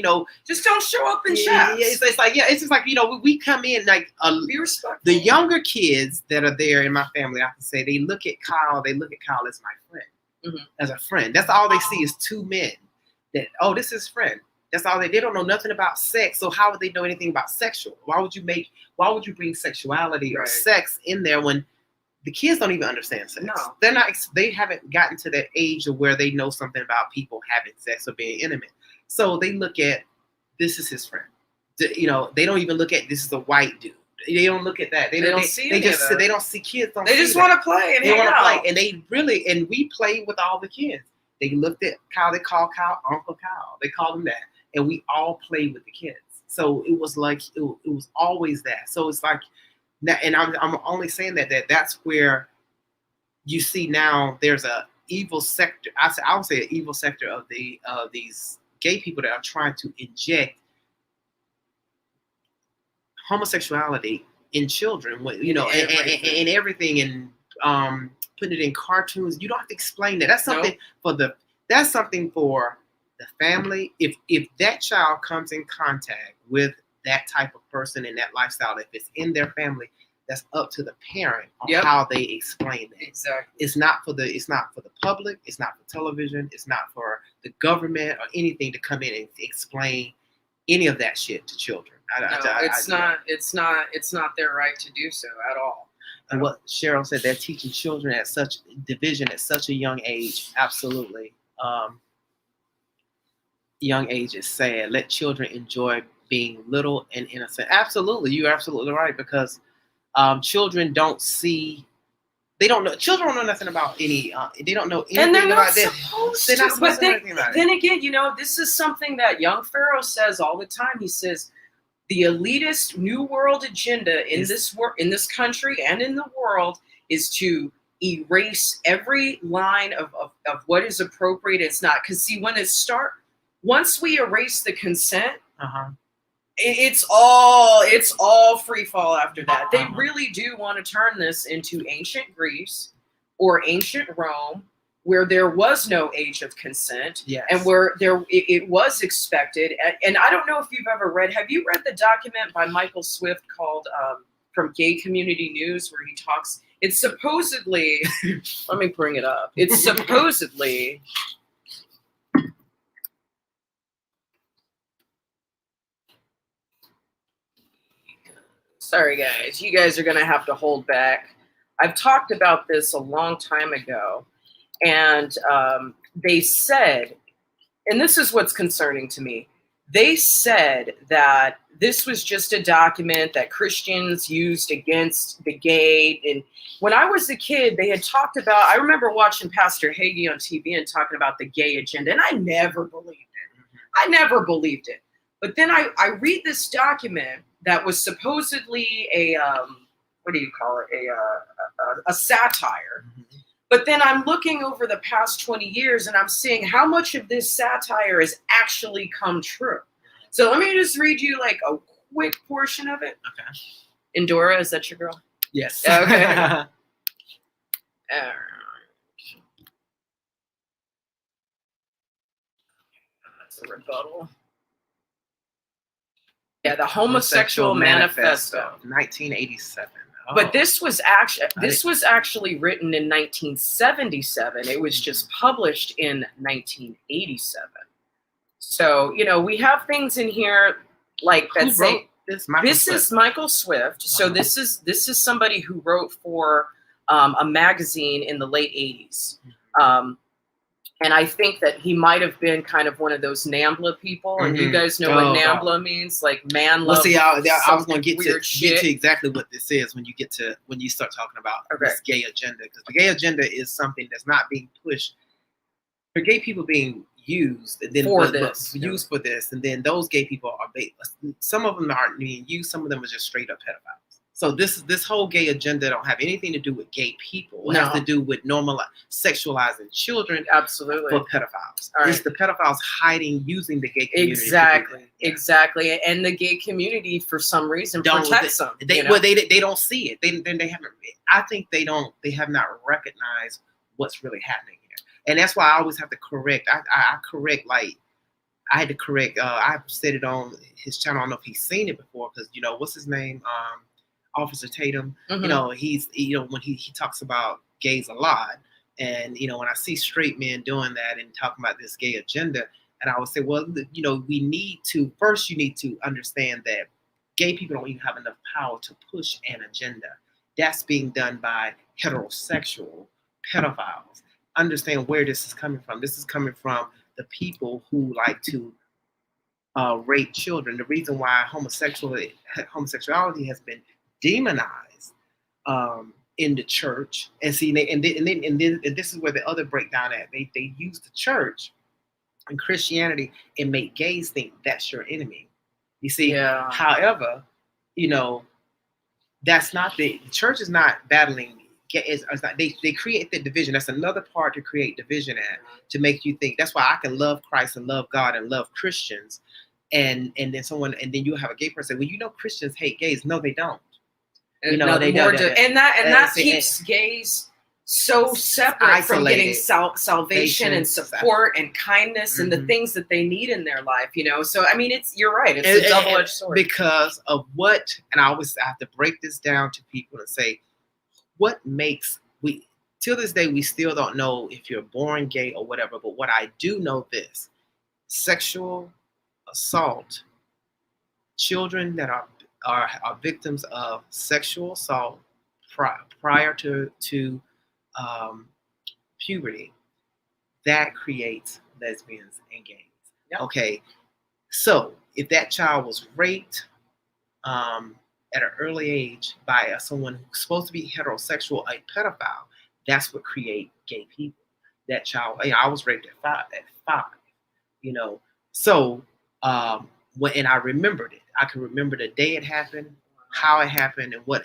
just don't show up in chaps. Yeah, it's like, it's just like, we come in like be respectful. The younger kids that are there in my family, I have to say, they look at Kyle as my friend, as a friend. That's all they see is two men that, oh, this is friend. That's all they don't know nothing about sex. So how would they know anything about sexual? Why would you bring sexuality or sex in there when the kids don't even understand sex? No. They haven't gotten to that age of where they know something about people having sex or being intimate. So they look at, this is his friend. They don't even look at, this is a white dude. They don't look at that. They don't see kids. They just want to play and they want to play, and we play with all the kids. They looked at Kyle. They called Kyle Uncle Kyle. They called him that, and we all played with the kids. So it was like it was always that. So it's like, and I'm only saying that's where you see now there's a evil sector. I would say an evil sector of these gay people that are trying to inject homosexuality in children, and everything, and putting it in cartoons. You don't have to explain that. That's something for the family. If that child comes in contact with that type of person and that lifestyle, if it's in their family, that's up to the parent on how they explain that. Exactly. It's not for the public. It's not for television. It's not for the government or anything to come in and explain any of that shit to children. It's not their right to do so at all. And what Cheryl said, they're teaching children at such division at such a young age. Absolutely. Young age is sad. Let children enjoy being little and innocent. Absolutely. You're absolutely right, because children don't see, children don't know nothing about any, they don't know anything about this. They're not supposed to know anything about it. Then again, this is something that young Pharaoh says all the time. He says, the elitist New World agenda in this country and in the world is to erase every line of what is appropriate. It's not, because see, once we erase the consent, it's all free fall after that. They really do want to turn this into ancient Greece or ancient Rome, where there was no age of consent, and where it was expected. And I don't know if you've ever have you read the document by Michael Swift called From Gay Community News, where he talks, it's supposedly, let me bring it up. It's supposedly, sorry guys, you guys are gonna have to hold back. I've talked about this a long time ago. And they said, and this is what's concerning to me, they said that this was just a document that Christians used against the gay. And when I was a kid, they had talked about, I remember watching Pastor Hagee on TV and talking about the gay agenda, and I never believed it. But then I read this document that was supposedly a, what do you call it, a satire. But then I'm looking over the past 20 years and I'm seeing how much of this satire has actually come true. So let me just read you like a quick portion of it. Okay. Endora, is that your girl? Yes. Okay. All right. That's a rebuttal. Yeah, the Homosexual Manifesto. 1987. But this was actually written in 1977. It was just published in 1987. So, we have things in here like that say this is Michael Swift. So this is somebody who wrote for a magazine in the late 80s. And I think that he might have been kind of one of those NAMBLA people. And you guys know what NAMBLA means, like man love. Well, see, I was going to weird get to exactly what this is when you start talking about this gay agenda, because the gay agenda is something that's not being pushed for gay people being used and then used for this, and then those gay people are some of them aren't being used, some of them are just straight up pedophiles. So this whole gay agenda don't have anything to do with gay people. It has to do with sexualizing children. Absolutely. For pedophiles. Right. It's the pedophiles using the gay community. Exactly. And the gay community, for some reason, protects them. They don't see it. They haven't. I think they have not recognized what's really happening here. And that's why I always have to correct. I correct, like, I had to correct. I said it on his channel. I don't know if he's seen it before, because what's his name? Officer Tatum, he's when he talks about gays a lot, and when I see straight men doing that and talking about this gay agenda, and I would say, well, we need to first, you need to understand that gay people don't even have enough power to push an agenda. That's being done by heterosexual pedophiles. Understand where this is coming from. This is coming from the people who like to rape children. The reason why homosexuality has been demonized in the church, and see, and this is where the other breakdown at. They use the church and Christianity and make gays think that's your enemy. You see, however, that's not the church is not battling. It's not, they create that division. That's another part to create division to make you think. That's why I can love Christ and love God and love Christians, and then you have a gay person. Well, Christians hate gays. No, they don't. They don't. And that keeps gays so separate, isolated from getting salvation and support and kindness and the things that they need in their life. So I mean, you're right. It's a double-edged sword because of what. And I have to break this down to people and say, what makes till this day we still don't know if you're born gay or whatever. But what I do know this: sexual assault, children that are victims of sexual assault prior to puberty, that creates lesbians and gays. Yep. Okay, so if that child was raped at an early age by someone who's supposed to be heterosexual, a pedophile, that's what create gay people. That child, I was raped at five, so and I remembered it. I can remember the day it happened, how it happened, and what,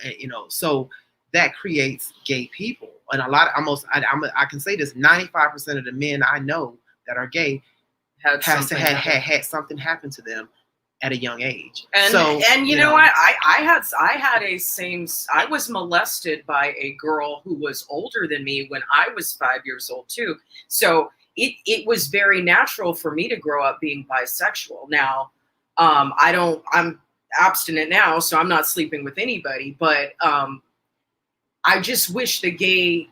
so that creates gay people. And a lot, I can say this, 95% of the men I know that are gay had something happen to them at a young age. And you know what? I was molested by a girl who was older than me when I was 5 years old too. So it was very natural for me to grow up being bisexual. Now, I'm abstinent now, so I'm not sleeping with anybody, but I just wish the gay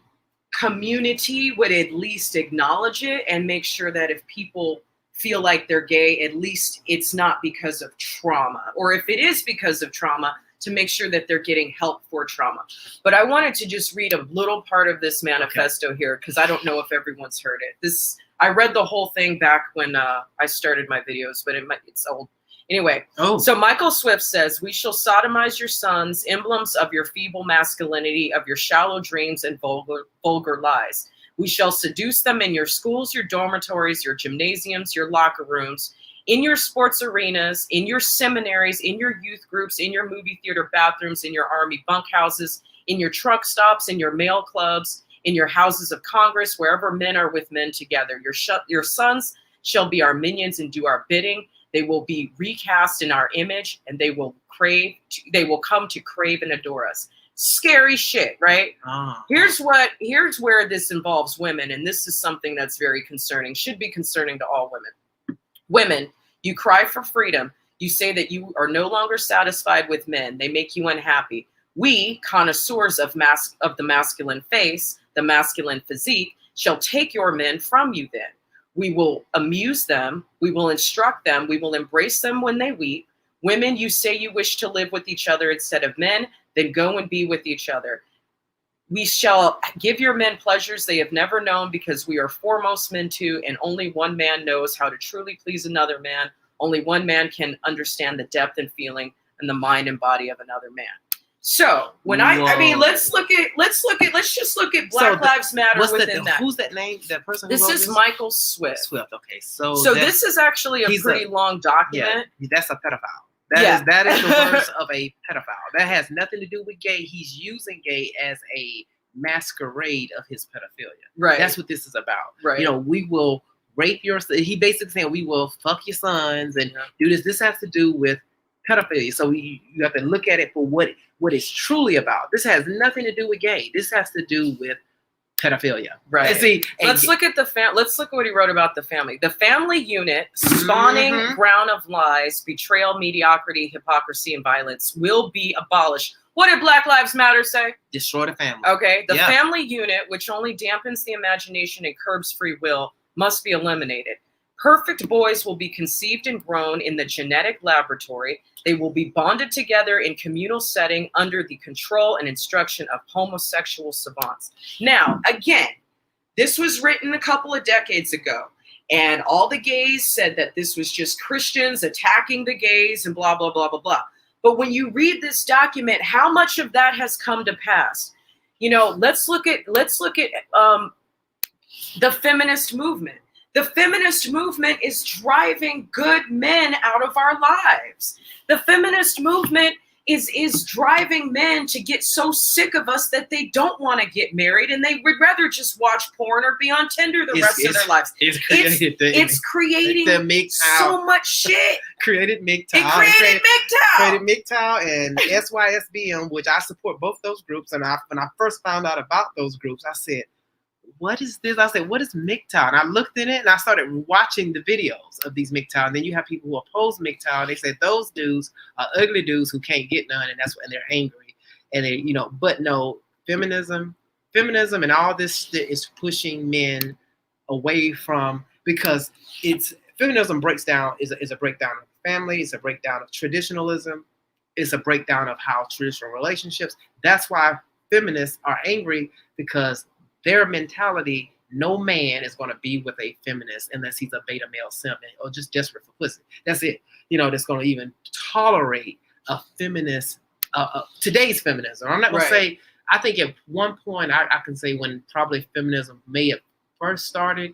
community would at least acknowledge it and make sure that if people feel like they're gay, at least it's not because of trauma, or if it is because of trauma, to make sure that they're getting help for trauma. But I wanted to just read a little part of this manifesto here, because I don't know if everyone's heard it. I read the whole thing back when I started my videos, but it's old. Anyway, So Michael Swift says, "We shall sodomize your sons, emblems of your feeble masculinity, of your shallow dreams and vulgar lies. We shall seduce them in your schools, your dormitories, your gymnasiums, your locker rooms, in your sports arenas, in your seminaries, in your youth groups, in your movie theater bathrooms, in your army bunkhouses, in your truck stops, in your mail clubs, in your houses of Congress, wherever men are with men together. Your sons shall be our minions and do our bidding. They will be recast in our image, and they will come to crave and adore us." Scary shit, right? Here's where this involves women, and this is something that's very concerning, should be concerning to all women. Women, you cry for freedom. You say that you are no longer satisfied with men. They make you unhappy. We, connoisseurs of the masculine face, the masculine physique, shall take your men from you then. We will amuse them. We will instruct them. We will embrace them when they weep. Women, you say you wish to live with each other instead of men, then go and be with each other. We shall give your men pleasures they have never known, because we are foremost men too, and only one man knows how to truly please another man. Only one man can understand the depth and feeling and the mind and body of another man. So when I mean, let's just look at Black Lives Matter within that. Who's that name? That person? This is Michael Swift. Swift. Okay, so this is actually a pretty long document. Yeah, that's a pedophile. That is the words of a pedophile. That has nothing to do with gay. He's using gay as a masquerade of his pedophilia. Right. That's what this is about. Right. You know, we will rape your. He basically saying we will fuck your sons and do this. This has to do with pedophilia. So you have to look at it for what it's truly about. This has nothing to do with gay. This has to do with pedophilia. Right. And see, let's look at let's look at what he wrote about the family. The family unit, spawning ground of lies, betrayal, mediocrity, hypocrisy, and violence, will be abolished. What did Black Lives Matter say? Destroy the family. Okay. The family unit, which only dampens the imagination and curbs free will, must be eliminated. Perfect boys will be conceived and grown in the genetic laboratory. They will be bonded together in communal setting under the control and instruction of homosexual savants. Now, again, this was written a couple of decades ago, and all the gays said that this was just Christians attacking the gays and blah, blah, blah, blah, blah. But when you read this document, how much of that has come to pass? You know, let's look at the feminist movement. The feminist movement is driving good men out of our lives. The feminist movement is driving men to get so sick of us that they don't want to get married and they would rather just watch porn or be on Tinder the rest of their lives. It's creating so much shit. Created MGTOW. It created MGTOW. Created MGTOW and SYSBM, which I support both those groups. And when I first found out about those groups, I said, what is this? I said, what is MGTOW? And I looked in it and I started watching the videos of these MGTOW. And then you have people who oppose MGTOW. And they say those dudes are ugly dudes who can't get none. And that's when they're angry. And they, but no, feminism and all this is pushing men away from, because feminism breaks down, is a breakdown of family. It's a breakdown of traditionalism. It's a breakdown of how traditional relationships. That's why feminists are angry, because their mentality, no man is going to be with a feminist unless he's a beta male simp or just desperate for pussy. That's it. That's going to even tolerate a feminist, today's feminism. I'm not going to say, I think at one point I can say when probably feminism may have first started,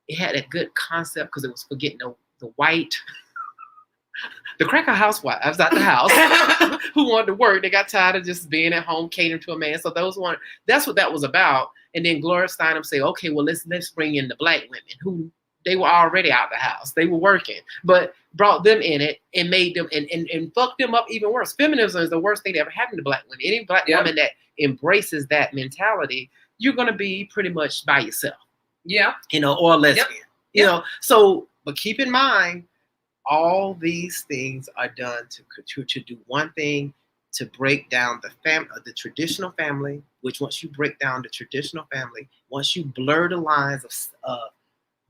it had a good concept because it was forgetting the white, the cracker housewives out the house who wanted to work. They got tired of just being at home catering to a man. So that's what that was about. And then Gloria Steinem say, okay, well, let's bring in the black women who they were already out the house. They were working, but brought them in it and made them and fucked them up even worse. Feminism is the worst thing that ever happened to black women. Any black woman that embraces that mentality, you're going to be pretty much by yourself. Yeah. Or a lesbian. So, but keep in mind, all these things are done to do one thing, to break down the traditional family, which once you break down the traditional family, once you blur the lines of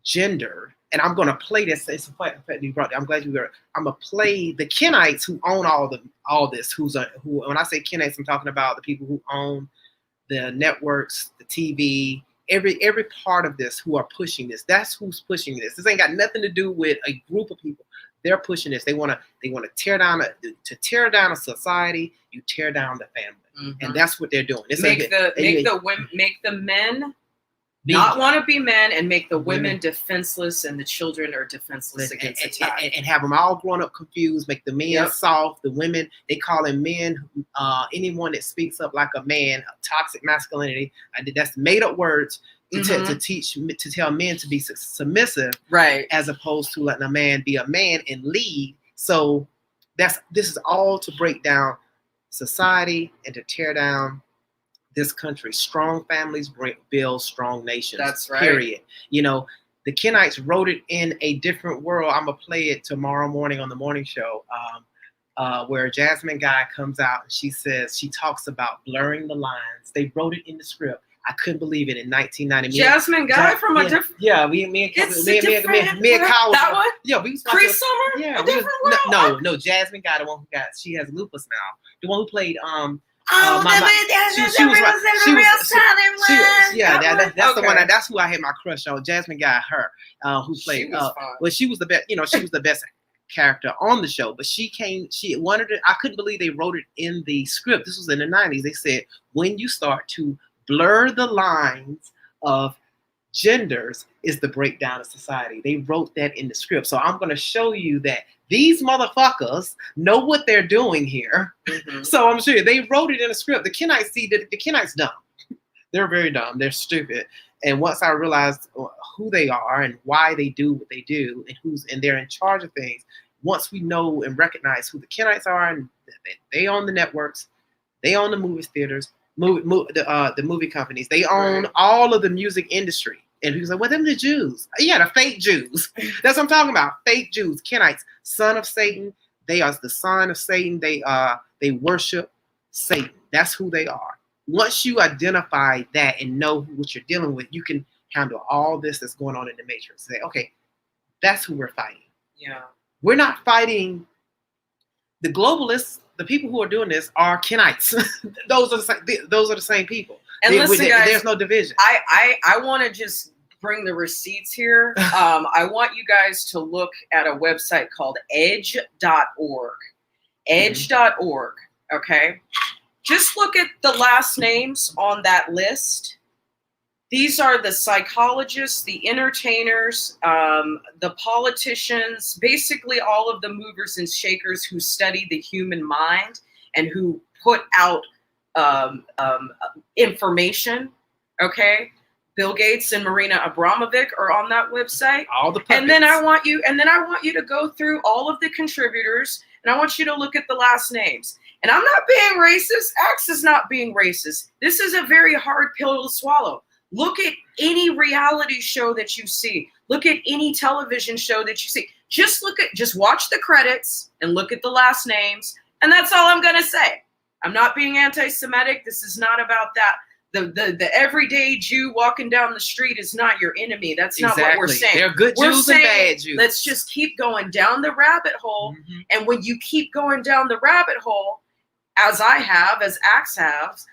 gender, and I'm going to play this. It's a fact you brought it. I'm glad you were. I'm going to play the Kenites who own all this. Who when I say Kenites, I'm talking about the people who own the networks, the TV, every part of this who are pushing this. That's who's pushing this. This ain't got nothing to do with a group of people. They're pushing this. They want to tear down a society. You tear down the family, and that's what they're doing. Make the men not want to be men, and make the women defenseless, and the children are defenseless against attack. And have them all grown up confused. Make the men soft. The women, they call them men. Anyone that speaks up like a man, toxic masculinity. That's made up words. To tell men to be submissive, right, as opposed to letting a man be a man and lead. So this is all to break down society and to tear down this country. Strong families build strong nations. That's right. Period. The Kenites wrote it in a different world. I'm gonna play it tomorrow morning on the morning show, where Jasmine Guy comes out and she talks about blurring the lines. They wrote it in the script. I couldn't believe it in 1990. Jasmine Guy from a different. Yeah, me and Kyle. That one. Yeah, we was Cree Summer. Yeah, no, Jasmine Guy, the one who she has lupus now. The one who played Oh, she was right. Yeah, that's the one. Okay. That's who I had my crush on. Jasmine Guy, her, who played. She was fun. Well, she was the best. You know, she was the best character on the show. But she wanted it. I couldn't believe they wrote it in the script. This was in the 90s. They said when you start to blur the lines of genders is the breakdown of society. They wrote that in the script. So I'm going to show you that these motherfuckers know what they're doing here. Mhm. So I'm sure they wrote it in the script. The Kenites the Kenites dumb. They're very dumb. They're stupid. And once I realized who they are and why they do what they do and they're in charge of things, once we know and recognize who the Kenites are and they own the networks, they own the movie theaters, the movie companies, they own all of the music industry. And people say, well, them the Jews. Yeah, the fake Jews. That's what I'm talking about. Fake Jews, Kenites, son of Satan. They are the son of Satan. They worship Satan. That's who they are. Once you identify that and know what you're dealing with, you can handle all this that's going on in the matrix. Say, okay, that's who we're fighting. Yeah. We're not fighting the globalists. The people who are doing this are Kenites. Those are the same people. And listen, guys, there's no division. I want to just bring the receipts here. I want you guys to look at a website called edge.org. Edge.org. Okay. Just look at the last names on that list. These are the psychologists, the entertainers, the politicians, basically all of the movers and shakers who study the human mind and who put out information. Okay. Bill Gates and Marina Abramovic are on that website. All the puppets. And then I want you to go through all of the contributors, and I want you to look at the last names. And I'm not being racist. Axe is not being racist. This is a very hard pill to swallow. Look at any reality show that you see. Look at any television show that you see. Just watch the credits and look at the last names. And that's all I'm going to say. I'm not being anti-Semitic. This is not about that. The everyday Jew walking down the street is not your enemy. That's not what we're saying. They're good Jews and bad Jews. Let's just keep going down the rabbit hole. Mm-hmm. And when you keep going down the rabbit hole, as I have, as Axe has,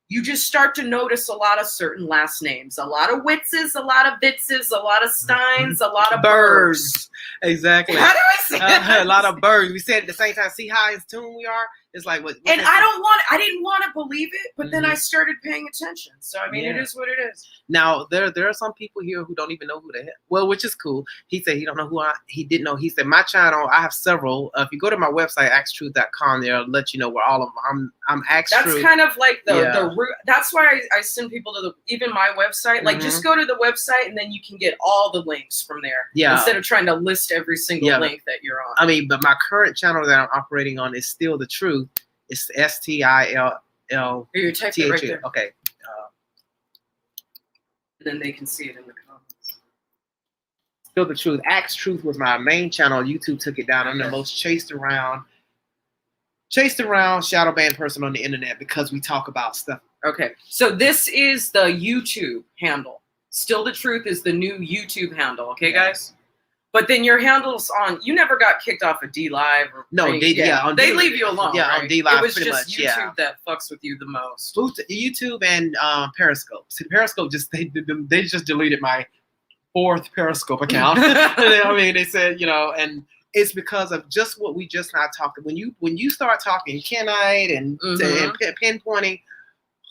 you just start to notice a lot of certain last names. A lot of Witzes, a lot of Bitzes, a lot of Steins, a lot of Birds. Exactly. How do I say that? A lot of Birds. We said at the same time, see how in tune we are? It's like what and I didn't want to believe it, but then I started paying attention. So I mean, it is what it is. Now there are some people here who don't even know who the hell. Well, which is cool. He said he don't know he didn't know. He said my channel. I have several. If you go to my website axetruth.com, they'll let you know where all of them. I'm Axe Truth. That's kind of like the root. That's why I send people to even my website. Like just go to the website and then you can get all the links from there. Yeah. Instead of trying to list every single link that you're on. I mean, but my current channel that I'm operating on is Still the Truth. It's STILL. You're typing right there. Okay. And then they can see it in the comments. Still the Truth. Axe Truth was my main channel. YouTube took it down. I'm the most chased around shadow banned person on the internet because we talk about stuff. Okay. So this is the YouTube handle. Still the Truth is the new YouTube handle. Okay, guys? But then your handles you never got kicked off of DLive or no, they leave you alone. Yeah, right? on DLive. It was pretty just much, YouTube that fucks with you the most. YouTube and Periscope. See, Periscope they just deleted my 4th Periscope account. I mean, they said, and it's because of just what we just not talking. When you start talking Kenite and pinpointing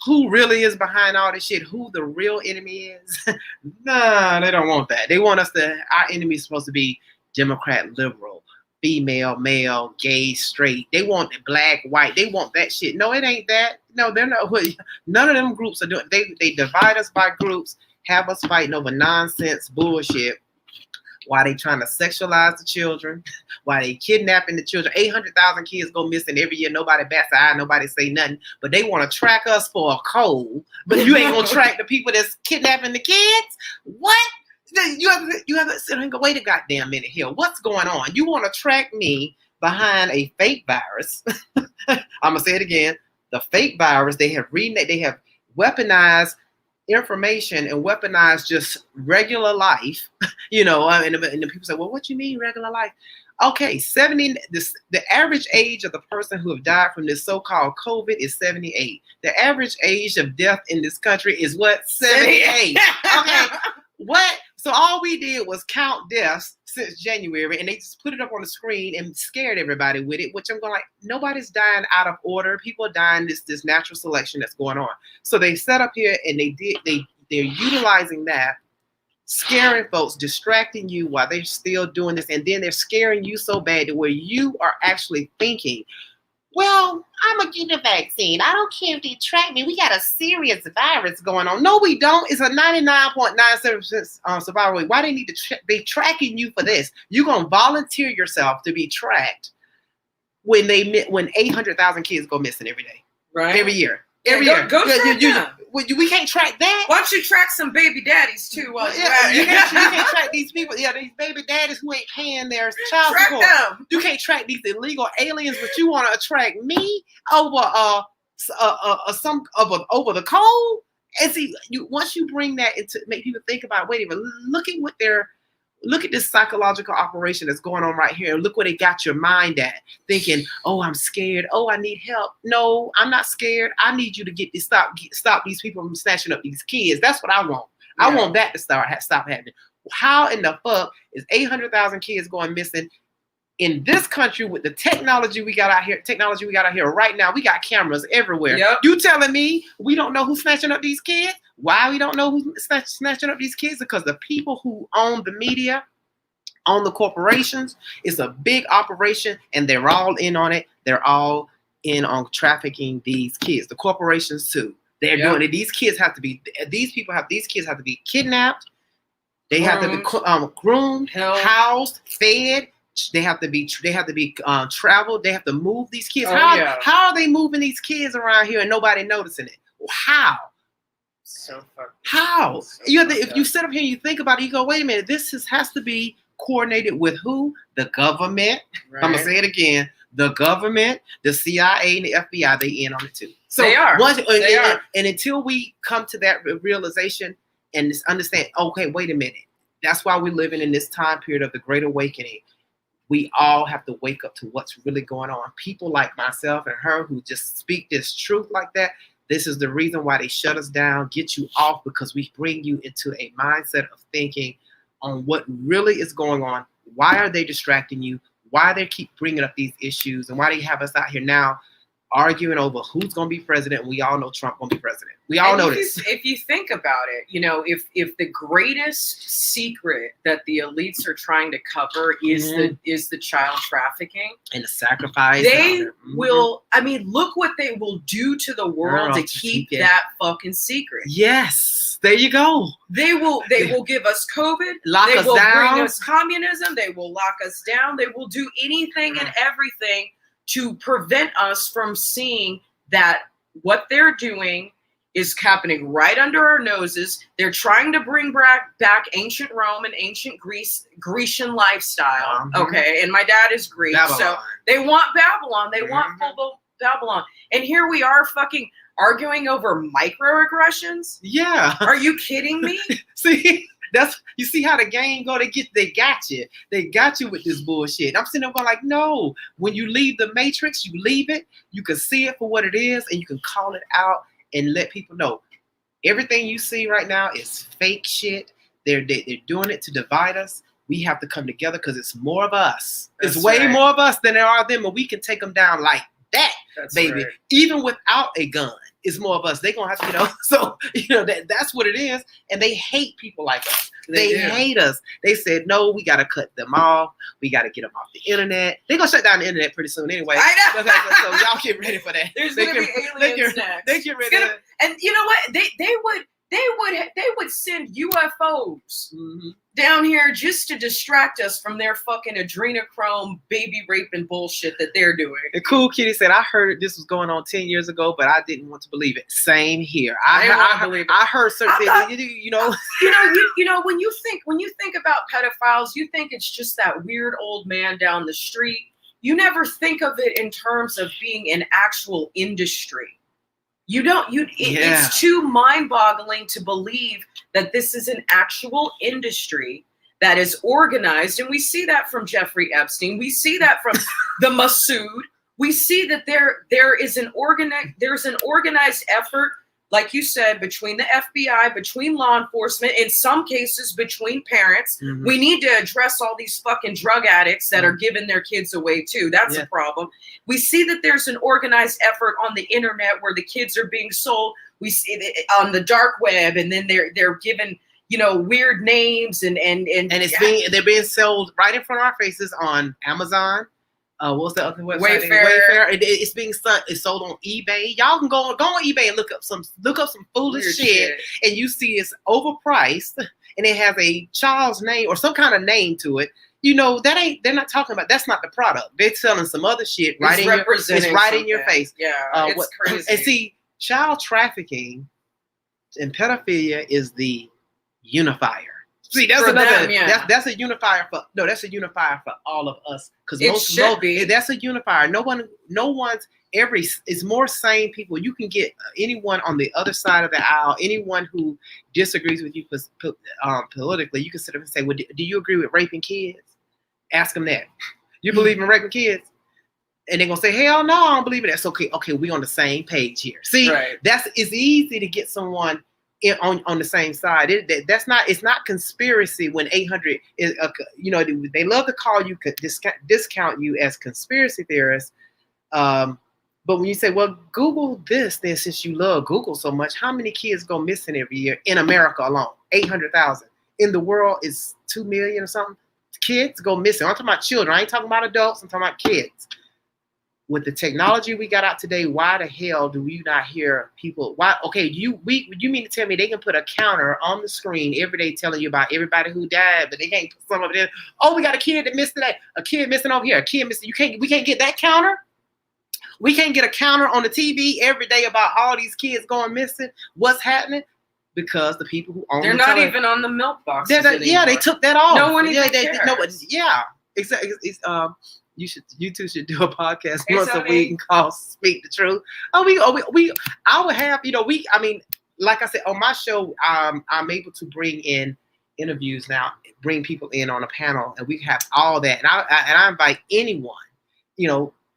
who really is behind all this shit, who the real enemy is. Nah, they don't want that. They want our enemy is supposed to be Democrat, liberal, female, male, gay, straight. They want black, white. They want that shit. No, it ain't that. No, they're not. None of them groups are doing. They divide us by groups, have us fighting over nonsense bullshit. Why they trying to sexualize the children? Why they kidnapping the children? 800,000 kids go missing every year. Nobody bats an eye. Nobody say nothing. But they want to track us for a cold. But you ain't gonna track the people that's kidnapping the kids. What? You have to sit and go, wait a goddamn minute here. What's going on? You want to track me behind a fake virus? I'm gonna say it again. The fake virus. They have weaponized information and weaponize just regular life, and the people say, well, what you mean regular life? Okay, 70. The average age of the person who have died from this so-called COVID is 78. The average age of death in this country is what? 78. Okay, what? So all we did was count deaths since January, and they just put it up on the screen and scared everybody with it. Which I'm going like, nobody's dying out of order. People are dying this natural selection that's going on. So they set up here and they're utilizing that, scaring folks, distracting you while they're still doing this, and then they're scaring you so bad to where you are actually thinking, well, I'm gonna get the vaccine. I don't care if they track me. We got a serious virus going on. No, we don't. It's a 99.97% survival rate. Why they need to be tracking you for this? You're gonna volunteer yourself to be tracked when 800,000 kids go missing every day, right? Every year. Yeah, Every year. Go track them. We can't track that. Why don't you track some baby daddies too? You can't track these people. Yeah, these baby daddies who ain't paying their child track support. them. You can't track these illegal aliens, but you want to attract me over over the cold. And see, once you bring that into make people think about, wait a minute, look at this psychological operation that's going on right here. And look where they got your mind at. Thinking, oh, I'm scared. Oh, I need help. No, I'm not scared. I need you to stop these people from snatching up these kids. That's what I want. Yeah. I want that to stop happening. How in the fuck is 800,000 kids going missing in this country with the technology we got out here right now? We got cameras everywhere. Yep. You telling me we don't know who's snatching up these kids? Why we don't know who's snatching up these kids? Because the people who own the media, own the corporations, it's a big operation, and they're all in on it. They're all in on trafficking these kids. The corporations too. They're doing it. These kids have to be kidnapped. They have to be groomed, housed, fed. They have to be traveled. They have to move these kids. How are they moving these kids around here and nobody noticing it? How? So fucking. How? If you sit up here and you think about it, you go, wait a minute. This has to be coordinated with who? The government. Right. I'm gonna say it again. The government, the CIA, and the FBI. They in on it too. So they are. And until we come to that realization and understand, okay, wait a minute. That's why we're living in this time period of the Great Awakening. We all have to wake up to what's really going on. People like myself and her who just speak this truth like that. This is the reason why they shut us down, get you off, because we bring you into a mindset of thinking on what really is going on. Why are they distracting you? Why they keep bringing up these issues, and why they have us out here now arguing over who's going to be president? And we all know Trump going to be president. We all know this. If you think about it, if the greatest secret that the elites are trying to cover is the child trafficking and the sacrifice, they will. I mean, look what they will do to the world to keep that fucking secret. Yes, there you go. They will give us COVID. They will bring us communism. They will lock us down. They will do anything and everything to prevent us from seeing that what they're doing is happening right under our noses. They're trying to bring back ancient Rome and ancient Grecian lifestyle. Okay, and my dad is Greek, so they want Babylon. They want full Babylon. And here we are fucking arguing over microaggressions. Yeah. Are you kidding me? See? You see how the game go? They got you. They got you with this bullshit. I'm sitting there going like, no. When you leave the matrix, you leave it. You can see it for what it is, and you can call it out and let people know. Everything you see right now is fake shit. They're doing it to divide us. We have to come together because it's more of us. It's way more of us than there are them, and we can take them down like that, baby. Right. Even without a gun. It's more of us. They're going to have to, so, that's what it is. And they hate people like us. They hate us. They said, no, we got to cut them off. We got to get them off the internet. They're going to shut down the internet pretty soon anyway. I know. So y'all get ready for that. There's going to be aliens next. They get ready. And you know what? They would send UFOs down here just to distract us from their fucking adrenochrome baby raping bullshit that they're doing. And Cool Kitty said, I heard this was going on 10 years ago, but I didn't want to believe it. Same here. I heard certain things. When you think about pedophiles, you think it's just that weird old man down the street. You never think of it in terms of being an actual industry. It's too mind-boggling to believe that this is an actual industry that is organized. And we see that from Jeffrey Epstein. We see that from the Masood. We see that there is an organized effort, like you said, between the FBI, between law enforcement, in some cases between parents. Mhm. We need to address all these fucking drug addicts that are giving their kids away too. That's a problem. We see that there's an organized effort on the internet where the kids are being sold. We see it on the dark web, and then they're given, you know, weird names and they're being sold right in front of our faces on Amazon. What's the other website? Wayfair. It's being sold on eBay. Y'all can go on eBay and look up some foolish shit, and you see it's overpriced, and it has a child's name or some kind of name to it. You know, they're not talking about, that's not the product. They're selling some other shit right in your face. Yeah, it's crazy. And see, child trafficking and pedophilia is the unifier. See, that's that's a unifier for all of us, because that's a unifier. It's more sane people. You can get anyone on the other side of the aisle, anyone who disagrees with you politically. You can sit up and say, "Well, do you agree with raping kids?" Ask them that. You believe in raping kids? And they're gonna say, "Hell no, I don't believe in that." So okay, we on the same page here. See, it's easy to get someone on the same side. It's not conspiracy when 800 is they love to call you discount you as conspiracy theorists, but when you say, well, Google this, then since you love Google so much, how many kids go missing every year in America alone? 800,000. In the world is 2 million or something. Kids go missing. I'm talking about children. I ain't talking about adults. I'm talking about kids. With the technology we got out today, why the hell do you not hear people? Why? Okay, you mean to tell me they can put a counter on the screen every day telling you about everybody who died, but they can't put some of it in? Oh, we got a kid that missed today. A kid missing over here. A kid missing. We can't get that counter. We can't get a counter on the TV every day about all these kids going missing. What's happening? Because the people who own they're not even on the milk boxes anymore. Yeah, they took that off. No one even cares. Exactly. You two should do a podcast once a week called "Speak the Truth." I would have, like I said, on my show, I'm able to bring in interviews now, bring people in on a panel, and we have all that. And I invite anyone,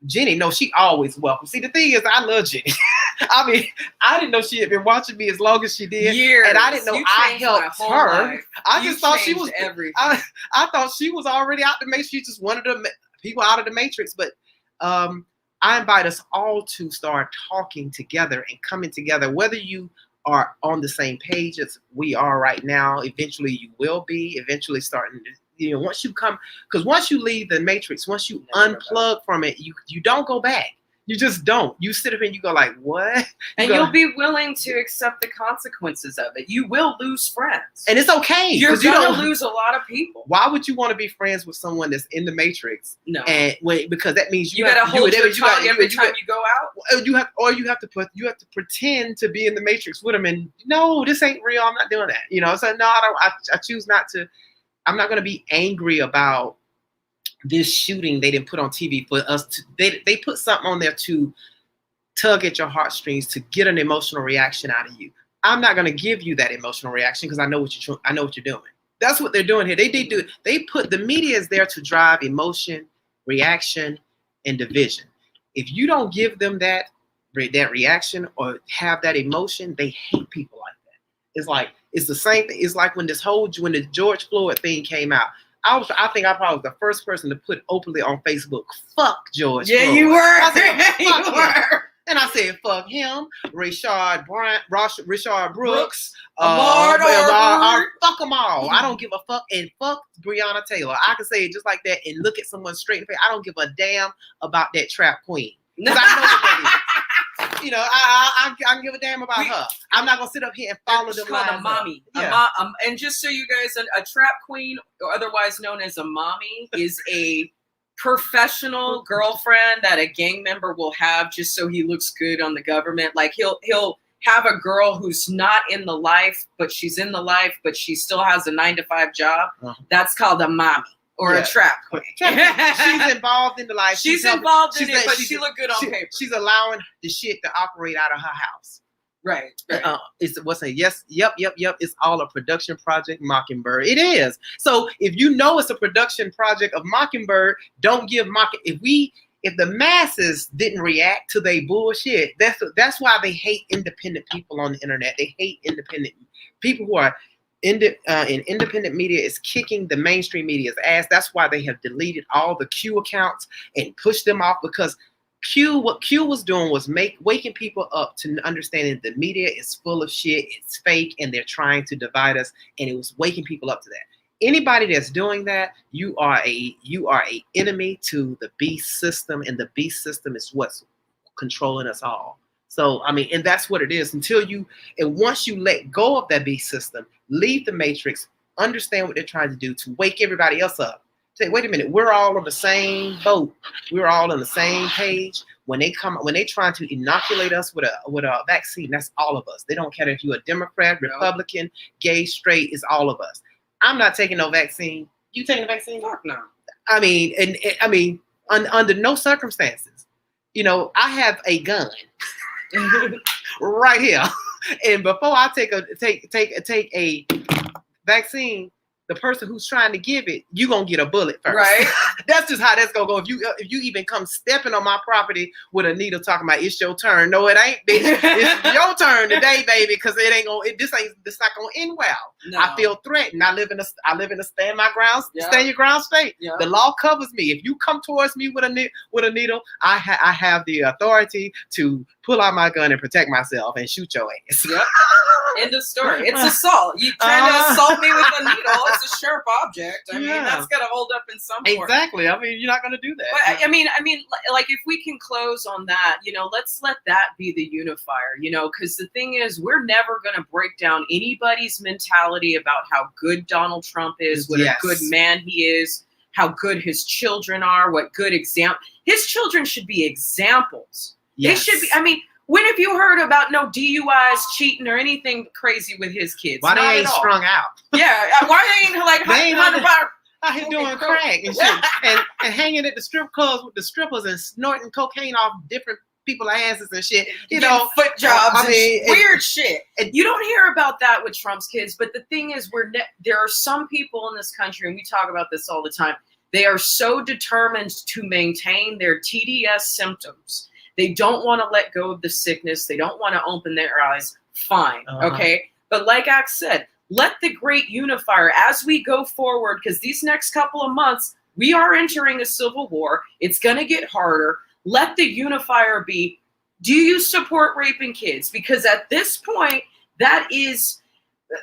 Jenny, no, she always welcome. See, the thing is, I love Jenny. I mean, I didn't know she had been watching me as long as she did. Years. And I didn't know I helped her. Life. I just thought she was everything. I thought she was already out the matrix. She just wanted people out of the matrix. But I invite us all to start talking together and coming together, whether you are on the same page as we are right now. Eventually you will be, starting to, once you come, because once you leave the matrix, once you unplug from it, you don't go back. You just don't. You sit up and you go like, what? You'll be willing to accept the consequences of it. You will lose friends. And it's okay. You're going to lose a lot of people. Why would you want to be friends with someone that's in the matrix? No. Because that means you got to hold your tongue every time you go out? You have to pretend to be in the matrix with them. And no, this ain't real. I'm not doing that. So no, I choose not to. I'm not going to be angry about this shooting they didn't put on TV for us to. They put something on there to tug at your heartstrings, to get an emotional reaction out of you. I'm not going to give you that emotional reaction because I know what you're doing. That's what they're doing here. They put the media is there to drive emotion, reaction, and division. If you don't give them that reaction or have that emotion, they hate people like that. It's the same thing. It's like when the George Floyd thing came out. I think I probably was the first person to put openly on Facebook, "Fuck George Floyd." Yeah, you were. I said, you were. And I said, "Fuck him, Rayshard Brooks, fuck them all. I don't give a fuck, and fuck Breonna Taylor." I can say it just like that and look at someone straight in the face. I don't give a damn about that trap queen. Because I know what that is. I can give a damn about her. I'm not gonna sit up here and follow them like a mommy. Yeah. And just so you guys, a trap queen, or otherwise known as a mommy, is a professional girlfriend that a gang member will have just so he looks good on the government. Like he'll have a girl who's not in the life, but she's in the life, but she still has a 9-to-5 job. That's called a mommy. Or a trap queen. She's involved in the life. She's involved in it, but she look good on paper. She's allowing the shit to operate out of her house. Right. It's what's a yes, yep. It's all a production project, Mockingbird. It is. So if you know it's a production project of Mockingbird, don't give if the masses didn't react to their bullshit, that's why they hate independent people on the internet. They hate independent people who are in independent media is kicking the mainstream media's ass. That's why they have deleted all the Q accounts and pushed them off, because what Q was doing was waking people up to understanding the media is full of shit, it's fake, and they're trying to divide us, and it was waking people up to that. Anybody that's doing that, you are a enemy to the beast system, and the beast system is what's controlling us all. So I mean, and that's what it is. Once you let go of that beast system, leave the matrix, understand what they're trying to do to wake everybody else up. Say, wait a minute, we're all on the same boat. We're all on the same page. When they trying to inoculate us with a vaccine, that's all of us. They don't care if you're a Democrat, Republican, gay, straight, it's all of us. I'm not taking no vaccine. You taking a vaccine? Fuck no. I mean, under no circumstances. I have a gun right here, and before I take a vaccine, the person who's trying to give it, you gonna get a bullet first. Right. That's just how that's gonna go. If you even come stepping on my property with a needle talking about it's your turn. No, it ain't, bitch. It's your turn today, baby, because this not gonna end well. No. I feel threatened. I live in a stand your ground state. Yeah. The law covers me. If you come towards me with a needle, I have the authority to pull out my gun and protect myself and shoot your ass. Yep. End of story. It's assault. You trying to assault me with a needle. It's a sharp object. I mean, that's got to hold up in some form. Exactly. I mean, you're not going to do that. But I mean, like if we can close on that, let's let that be the unifier, because the thing is, we're never going to break down anybody's mentality about how good Donald Trump is, what a good man he is, how good his children are, what good example. His children should be examples. Yes. They should be. I mean, when have you heard about no DUIs, cheating, or anything crazy with his kids? Why they ain't strung out? Yeah, why they ain't like out here doing crack and shit, and hanging at the strip clubs with the strippers and snorting cocaine off different people's asses and shit. Foot jobs. Weird shit. You don't hear about that with Trump's kids, but the thing is, there are some people in this country, and we talk about this all the time. They are so determined to maintain their TDS symptoms. They don't want to let go of the sickness. They don't want to open their eyes. Fine. Okay. But like Axe said, let the great unifier, as we go forward, because these next couple of months, we are entering a civil war. It's going to get harder. Let the unifier be, do you support raping kids? Because at this point, that is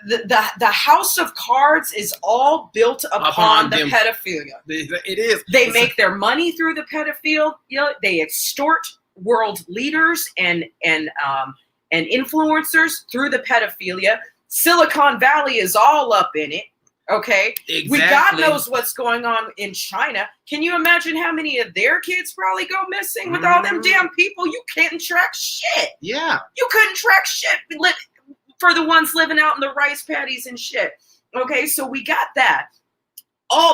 the house of cards is all built upon the pedophilia. It is. They make their money through the pedophilia. They extort world leaders and influencers through the pedophilia. Silicon Valley is all up in it. Okay. Exactly. God knows what's going on in China. Can you imagine how many of their kids probably go missing with all them damn people? You can't track shit. Yeah. You couldn't track shit for the ones living out in the rice paddies and shit. Okay. So we got that.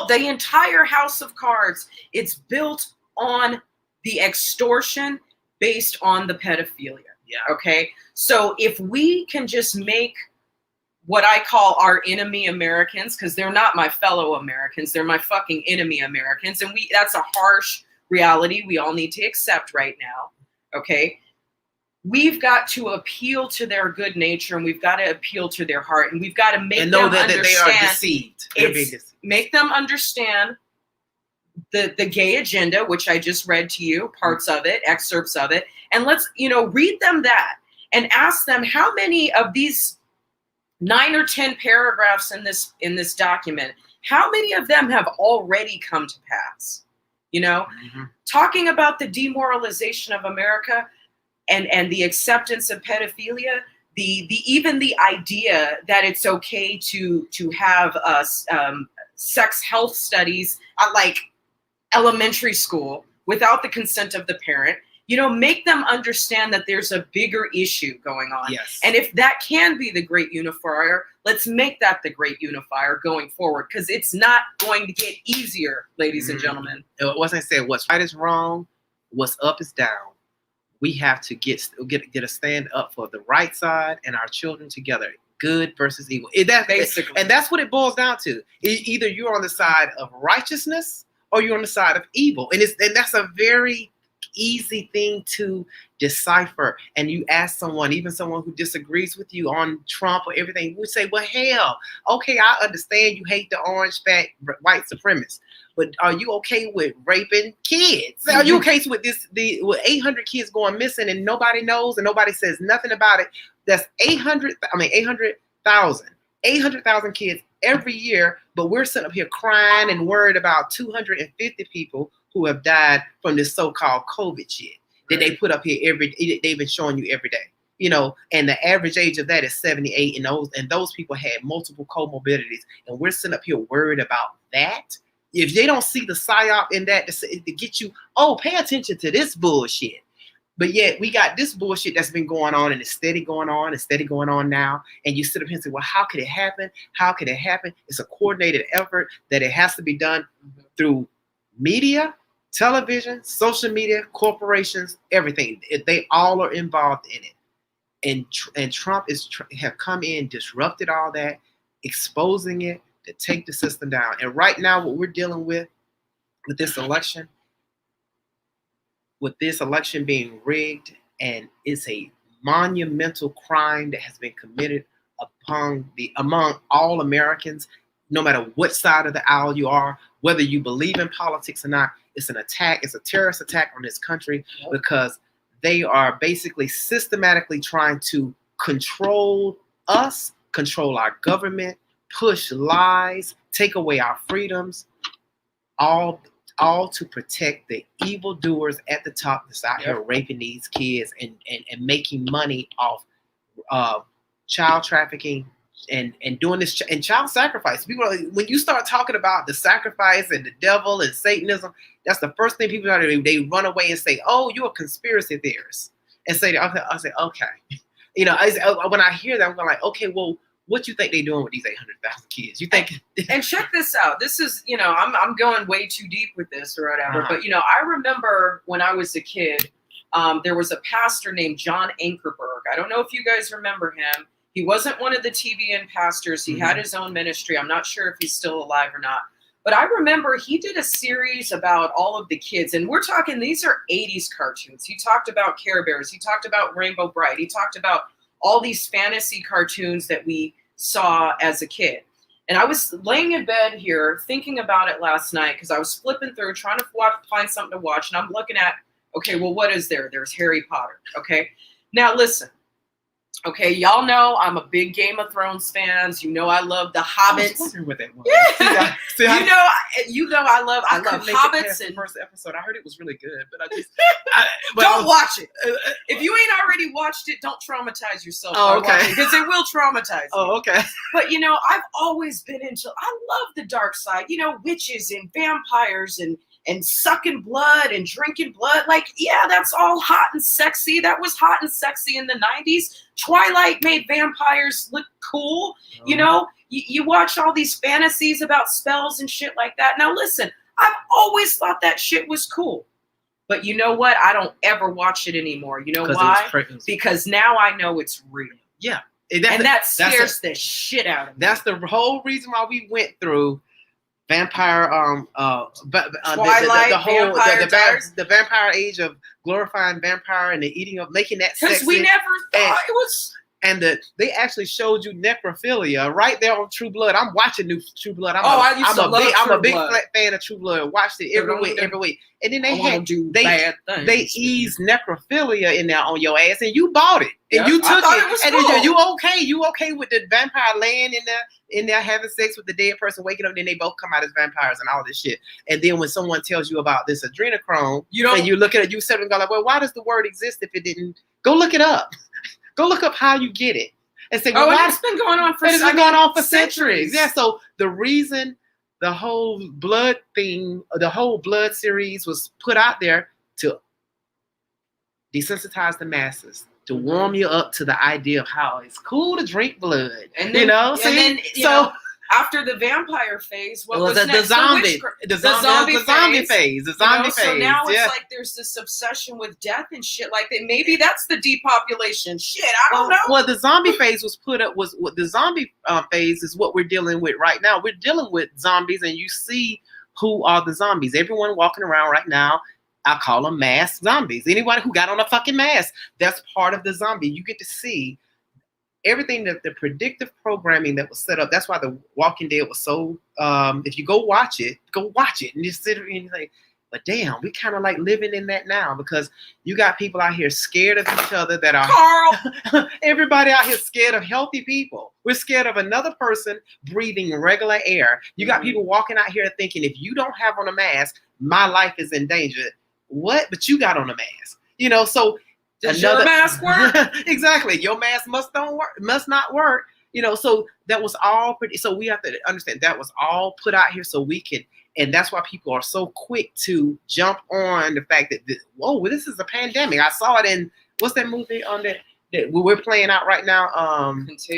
The entire house of cards, it's built on the extortion based on the pedophilia. Yeah. Okay. So if we can just make what I call our enemy Americans, because they're not my fellow Americans, they're my fucking enemy Americans. And that's a harsh reality we all need to accept right now. Okay. We've got to appeal to their good nature, and we've got to appeal to their heart, and we've got to make them understand. That they are deceived. They're being deceived. Make them understand the gay agenda, which I just read to you, parts of it, excerpts of it. And let's, read them that and ask them how many of these 9 or 10 paragraphs in this document, how many of them have already come to pass? Talking about the demoralization of America and the acceptance of pedophilia, even the idea that it's okay to have sex health studies at like elementary school without the consent of the parent. Make them understand that there's a bigger issue going on. Yes. And if that can be the great unifier, let's make that the great unifier going forward, because it's not going to get easier, ladies and gentlemen. It wasn't said what's right is wrong, what's up is down. we have to get a stand up for the right side and our children together. Good versus evil. Basically. And that's what it boils down to. Either you're on the side of righteousness or you're on the side of evil. And that's a very easy thing to decipher. And you ask someone, even someone who disagrees with you on Trump or everything, we say, well, hell, okay, I understand you hate the orange fat white supremacists, but are you okay with raping kids? Are you okay with with 800 kids going missing and nobody knows and nobody says nothing about it? That's 800,000 kids every year, but we're sitting up here crying and worried about 250 people who have died from this so-called COVID shit that they put up here they've been showing you every day. You know, and the average age of that is 78, and those people had multiple comorbidities, and we're sitting up here worried about that. If they don't see the psyop in that to get you, oh, pay attention to this bullshit. But yet we got this bullshit that's been going on and it's steady going on now. And you sit up here and say, well, how could it happen? How could it happen? It's a coordinated effort that it has to be done through media, television, social media, corporations, everything. They all are involved in it. And Trump have come in, disrupted all that, exposing it to take the system down. And right now what we're dealing with this election, being rigged, and it's a monumental crime that has been committed among all Americans, no matter what side of the aisle you are, whether you believe in politics or not. It's an attack. It's a terrorist attack on this country because they are basically systematically trying to control us, control our government, push lies, take away our freedoms, all to protect the evildoers at the top that's out here raping these kids and making money off child trafficking and doing this and child sacrifice. People, when you start talking about the sacrifice and the devil and Satanism, that's the first thing people do. They run away and say, "Oh, you're a conspiracy theorist," and say, "Okay." I say, "Okay." You know, when I hear that, I'm going like, "Okay, well, what you think they're doing with these 800,000 kids? You think?" And check this out. This is, you know, I'm going way too deep with this or whatever. But, you know, I remember when I was a kid, there was a pastor named John Ankerberg. I don't know if you guys remember him. He wasn't one of the TBN pastors. He had his own ministry. I'm not sure if he's still alive or not. But I remember he did a series about all of the kids. And we're talking, these are 80s cartoons. He talked about Care Bears. He talked about Rainbow Bright. He talked about all these fantasy cartoons that we saw as a kid. And I was laying in bed here thinking about it last night because I was flipping through trying to find something to watch. And I'm looking at, okay, well, what is there? There's Harry Potter. Okay. Now listen. Okay, y'all know I'm a big Game of Thrones fans. You know I love the Hobbits. I was wondering what that was. Yeah. You know I love Hobbits. And the first episode, I heard it was really good, but I just don't watch it. If you ain't already watched it, don't traumatize yourself. Oh, okay. Because it will traumatize you. Oh, okay. But you know, I've always been into. I love the dark side. You know, witches and vampires and sucking blood and drinking blood. Like, yeah, that's all hot and sexy. That was hot and sexy in the 90s. Twilight made vampires look cool. Oh. You know, you watch all these fantasies about spells and shit like that. Now, listen, I've always thought that shit was cool. But you know what? I don't ever watch it anymore. You know why? Because now I know it's real. Yeah. And that scares the shit out of me. That's the whole reason why we went through vampire Twilight, the vampire age of glorifying vampire and the eating of making that sexy. Because we never thought it was. And they actually showed you necrophilia right there on True Blood. I'm watching new True Blood. I'm a big fan of True Blood. Watched it every week. And then they eased necrophilia in there on your ass, and you bought it, and you took it, and cool. You okay with the vampire laying in there having sex with the dead person, waking up, and then they both come out as vampires and all this shit. And then when someone tells you about this adrenochrome, and you look at it, you sit and go like, well, why does the word exist if it didn't? Go look it up. Go look up how you get it and say, well, it's been going on for centuries. Yeah. So the reason the whole blood thing, the whole blood series was put out there to desensitize the masses, to warm you up to the idea of how it's cool to drink blood. And then, After the vampire phase, what It was was next? the zombie phase. The zombie phase. So now it's yeah. like there's this obsession with death and shit like that. Maybe that's the depopulation. Shit, I don't know. Well, the zombie phase was put up. Was what the zombie phase is what we're dealing with right now. We're dealing with zombies, and you see who are the zombies. Everyone walking around right now, I call them masked zombies. Anybody who got on a fucking mask, that's part of the zombie. You get to see everything that the predictive programming that was set up. That's why The Walking Dead was so. If you go watch it, and just sit and like, but damn, we kind of like living in that now because you got people out here scared of each other that are. Carl, everybody out here scared of healthy people. We're scared of another person breathing regular air. You got people walking out here thinking if you don't have on a mask, my life is in danger. What? But you got on a mask. So. Does your mask work? Exactly. Your mask must not work. So that was all pretty. So we have to understand that was all put out here so we could, and that's why people are so quick to jump on the fact that, this is a pandemic. I saw it in, what's that movie on that we're playing out right now?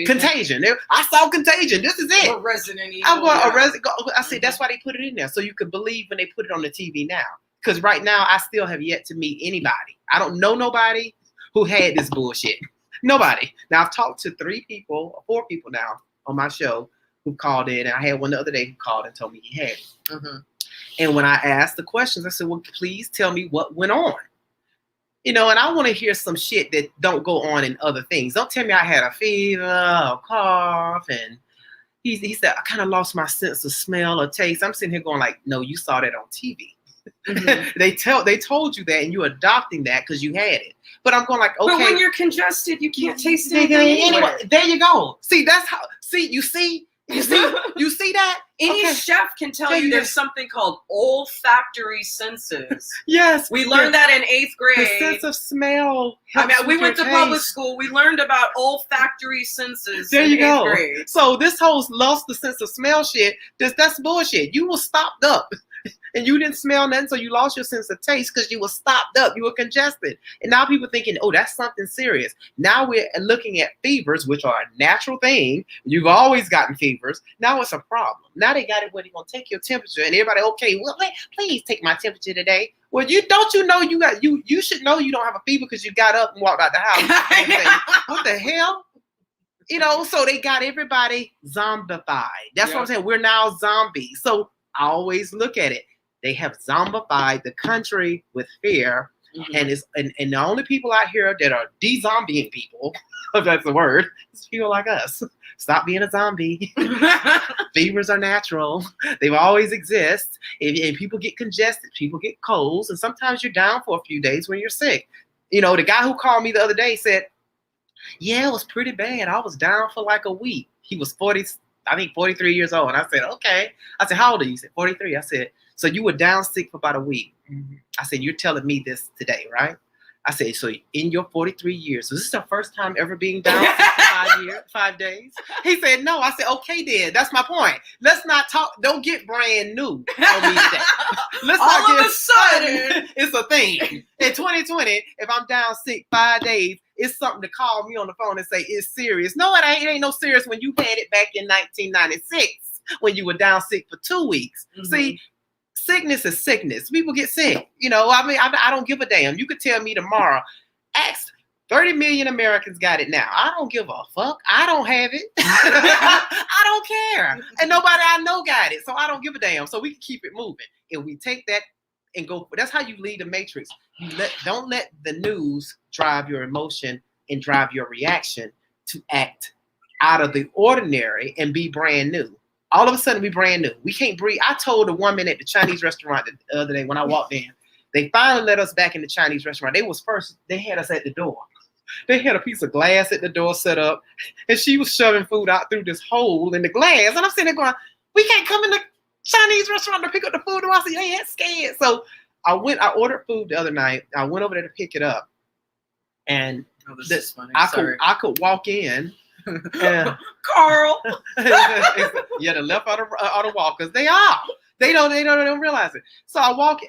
Contagion. I saw Contagion. This is it. Or Resident Evil. I said that's why they put it in there. So you could believe when they put it on the TV now. Because right now, I still have yet to meet anybody. I don't know nobody who had this bullshit. Nobody. Now, I've talked to 4 people now on my show who called in. And I had one the other day who called and told me he had it. Mm-hmm. And when I asked the questions, I said, well, please tell me what went on. And I want to hear some shit that don't go on in other things. Don't tell me I had a fever or cough. And he said, I kind of lost my sense of smell or taste. I'm sitting here going like, no, you saw that on TV. Mm-hmm. They told you that and you're adopting that because you had it. But I'm going like, okay. But when you're congested, you can't taste anything anyway. There you go. See, that's how. You see that? Any chef can tell you there's something called olfactory senses. Yes. We learned that in 8th grade. The sense of smell. We went to public school. We learned about olfactory senses there you in go. 8th grade. So this whole lost the sense of smell shit, that's bullshit. You were stopped up. And you didn't smell nothing, so you lost your sense of taste because you were stopped up. You were congested. And now people thinking, oh, that's something serious. Now we're looking at fevers, which are a natural thing. You've always gotten fevers. Now it's a problem. Now they got it where they're going to take your temperature. And everybody, okay, well, please take my temperature today. Well, you should know you don't have a fever because you got up and walked out the house. What the hell? So they got everybody zombified. That's what I'm saying. We're now zombies. So I always look at it. They have zombified the country with fear, and the only people out here that are de-zombieing people, if that's the word, is people like us. Stop being a zombie. Fevers are natural. They've always exist. And people get congested. People get colds, and sometimes you're down for a few days when you're sick. The guy who called me the other day said, "Yeah, it was pretty bad. I was down for like a week." He was 43 years old. And I said, okay. I said, how old are you? He said, 43. I said, so you were down sick for about a week. Mm-hmm. I said, you're telling me this today, right? I said, so in your 43 years, so this is the first time ever being down for 5 days? He said, no. I said, okay, then. That's my point. Let's not talk. Don't get brand new on me today. Let's all of a sudden, it's a thing. In 2020, if I'm down sick 5 days, it's something to call me on the phone and say, it's serious. No, it ain't. It ain't no serious when you had it back in 1996 when you were down sick for 2 weeks. Mm-hmm. See, sickness is sickness. People get sick. I don't give a damn. You could tell me tomorrow, 30 million Americans got it now. I don't give a fuck. I don't have it. I don't care. And nobody I know got it. So I don't give a damn. So we can keep it moving. If we take that and go, that's how you lead the matrix. Don't let the news drive your emotion and drive your reaction to act out of the ordinary and be brand new. All of a sudden, we brand new. We can't breathe. I told a woman at the Chinese restaurant the other day when I walked in, they finally let us back in the Chinese restaurant. They had us at the door. They had a piece of glass at the door set up, and she was shoving food out through this hole in the glass. And I'm sitting there going, we can't come in the Chinese restaurant to pick up the food. And I said, they ain't scared. So I ordered food the other night. I went over there to pick it up. And this is funny. I could walk in. Carl. Yeah, the left are the walkers. They are. They don't realize it. So I walk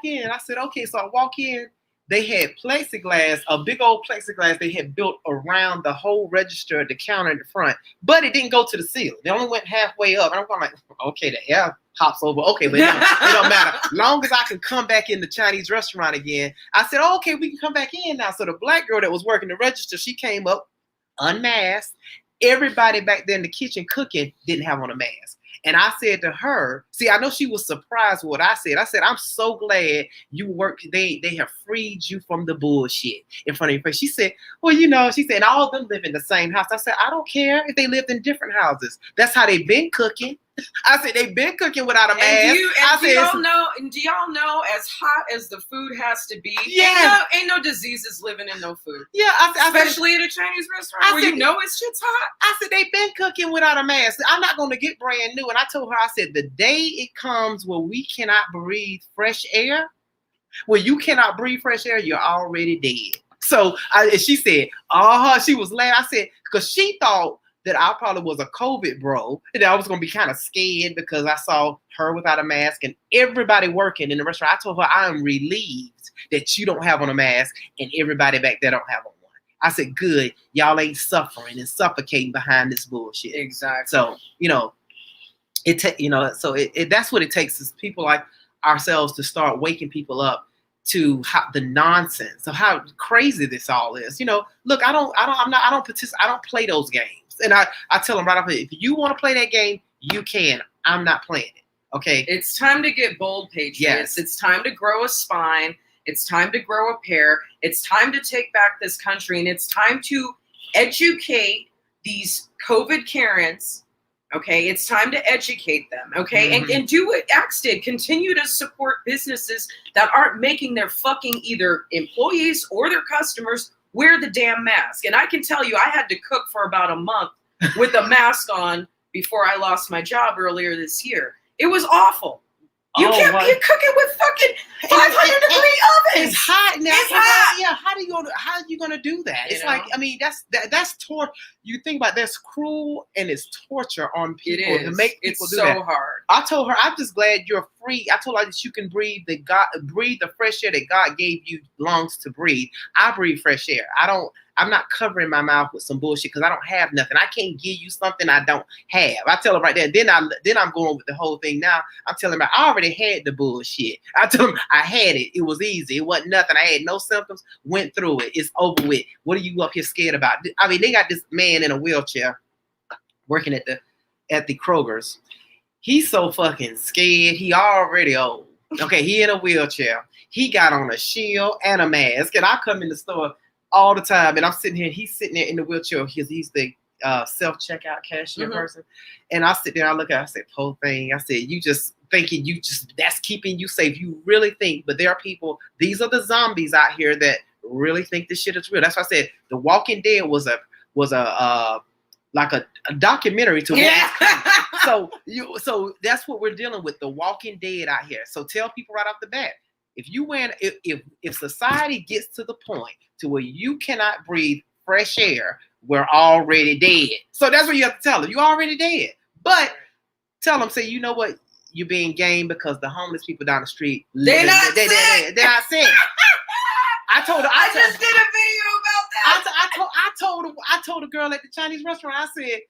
in. I said, okay. So I walk in. they had plexiglass, a big old plexiglass they had built around the whole register, the counter in the front, but it didn't go to the ceiling. They only went halfway up. And I'm going like, okay, the air hops over. Okay, but it don't matter. Long as I can come back in the Chinese restaurant again. I said, oh, okay, we can come back in now. So the black girl that was working the register, she came up unmasked. Everybody back there in the kitchen cooking didn't have on a mask. And I said to her, see, I know she was surprised with what I said. I said, I'm so glad you work. They have freed you from the bullshit in front of your face. She said, well, you know, she said, and all of them live in the same house. I said, I don't care if they lived in different houses. That's how they've been cooking. I said, they've been cooking without a mask. Do y'all know as hot as the food has to be, ain't no diseases living in no food. Yeah. Especially at a Chinese restaurant where you know it's shit's hot. I said, they've been cooking without a mask. I'm not going to get brand new. And I told her, I said, the day it comes where we cannot breathe fresh air, where you cannot breathe fresh air, you're already dead. So she said, she was laughing. I said, because she thought that I probably was a COVID bro, and I was going to be kind of scared because I saw her without a mask and everybody working in the restaurant. I told her, I am relieved that you don't have on a mask and everybody back there don't have on one. I said, good, y'all ain't suffering and suffocating behind this bullshit. Exactly. So, that's what it takes is people like ourselves to start waking people up to the nonsense of how crazy this all is. Look, I don't play those games. And I tell them right off, if you want to play that game, you can. I'm not playing it. Okay. It's time to get bold, Patriots. Yes. It's time to grow a spine. It's time to grow a pair. It's time to take back this country. And it's time to educate these COVID Karens. Okay. It's time to educate them. Okay. Mm-hmm. And do what Axe did. Continue to support businesses that aren't making their fucking either employees or their customers wear the damn mask. And I can tell you, I had to cook for about a month with a mask on before I lost my job earlier this year. It was awful. You can't be cooking with fucking 500-degree ovens. It's hot now. It's hot. Yeah, how are you gonna do that? It's like, I mean, that's torture. You think about that's cruel and it's torture on people to make people do that. It's so hard. I told her, I'm just glad you're free. I told her that you can breathe the fresh air that God gave you lungs to breathe. I breathe fresh air. I'm not covering my mouth with some bullshit because I don't have nothing. I can't give you something I don't have. I tell her right there. Then I'm going with the whole thing. Now I'm telling her I already had the bullshit. I told them I had it. It was easy. It wasn't nothing. I had no symptoms. Went through it. It's over with. What are you up here scared about? I mean, they got this man in a wheelchair working at the Kroger's. He's so fucking scared. He already old. Okay, he in a wheelchair. He got on a shield and a mask. And I come in the store all the time, and I'm sitting here, and he's sitting there in the wheelchair. He's the self-checkout cashier person. And I sit there, I look at it, I said, poor thing. I said, you just thinking that's keeping you safe. You really think, but there are people, these are the zombies out here that really think this shit is real. That's why I said The Walking Dead was a like a documentary to So that's what we're dealing with, The Walking Dead out here. So tell people right off the bat, if society gets to the point to where you cannot breathe fresh air, we're already dead. So that's what you have to tell them. You're already dead. But tell them, say, you know what? You're being game because the homeless people down the street, they're not sick. They're not sick. I told her. I just did a video about that. I told a girl at the Chinese restaurant. I said,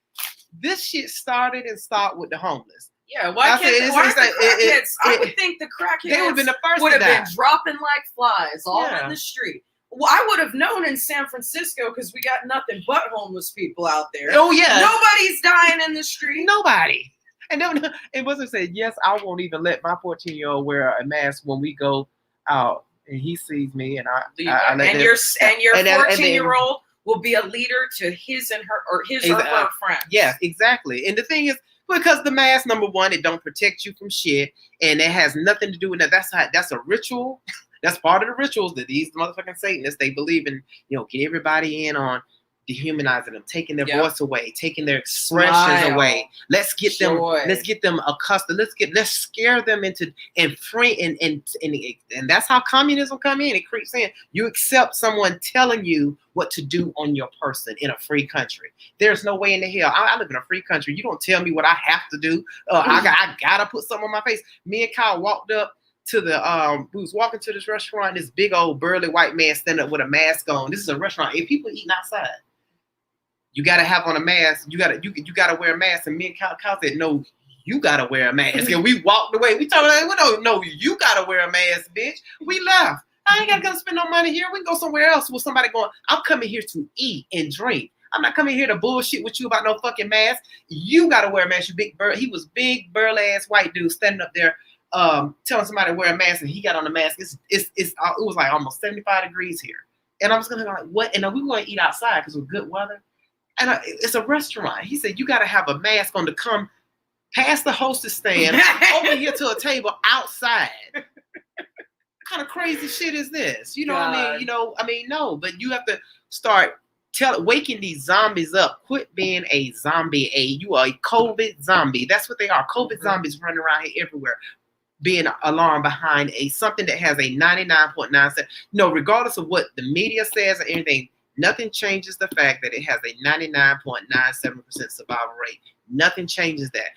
this shit started and start with the homeless. Yeah, why the crackheads? I would think the crackheads they would have been the first would have been die. dropping like flies all in the street. Well, I would have known in San Francisco because we got nothing but homeless people out there. Oh yeah, nobody's dying in the street. Nobody. And it wasn't said. Yes, I won't even let my 14-year-old wear a mask when we go out, and he sees me, and I let and your 14-year-old will be a leader to his or her friends. Yeah, exactly. And the thing is, because the mask, number one, it don't protect you from shit, and it has nothing to do with that. That's a ritual. That's part of the rituals that these motherfucking Satanists, they believe in, get everybody in on dehumanizing them, taking their voice away, taking their expressions away. Let's get them accustomed. Let's scare them into and that's how communism come in. It creeps in. You accept someone telling you what to do on your person in a free country. There's no way in the hell. I live in a free country. You don't tell me what I have to do. I gotta put something on my face. Me and Kyle walked up to the we was walking to this restaurant. This big old burly white man standing up with a mask on. This is a restaurant. If people eating outside, you gotta have on a mask. You gotta wear a mask. And me and Kyle said, no, you gotta wear a mask. And we walked away. We told her, we don't know, you gotta wear a mask, bitch. We left. I ain't gotta go spend no money here. We can go somewhere else with somebody going, I'm coming here to eat and drink. I'm not coming here to bullshit with you about no fucking mask. You gotta wear a mask, you big bird. He was big, burly ass white dude standing up there telling somebody to wear a mask, and he got on the mask. It was like almost 75 degrees here. And I was gonna be like, what? And we want to eat outside because with good weather. And it's a restaurant. He said, you gotta have a mask on to come past the hostess stand over here to a table outside. What kind of crazy shit is this? You know what I mean? No, but you have to start waking these zombies up. Quit being a zombie. You are a COVID zombie. That's what they are. COVID zombies running around here everywhere, being alarmed behind something that has a 99.9%. No, regardless of what the media says or anything, nothing changes the fact that it has a 99.97% survival rate. Nothing changes that.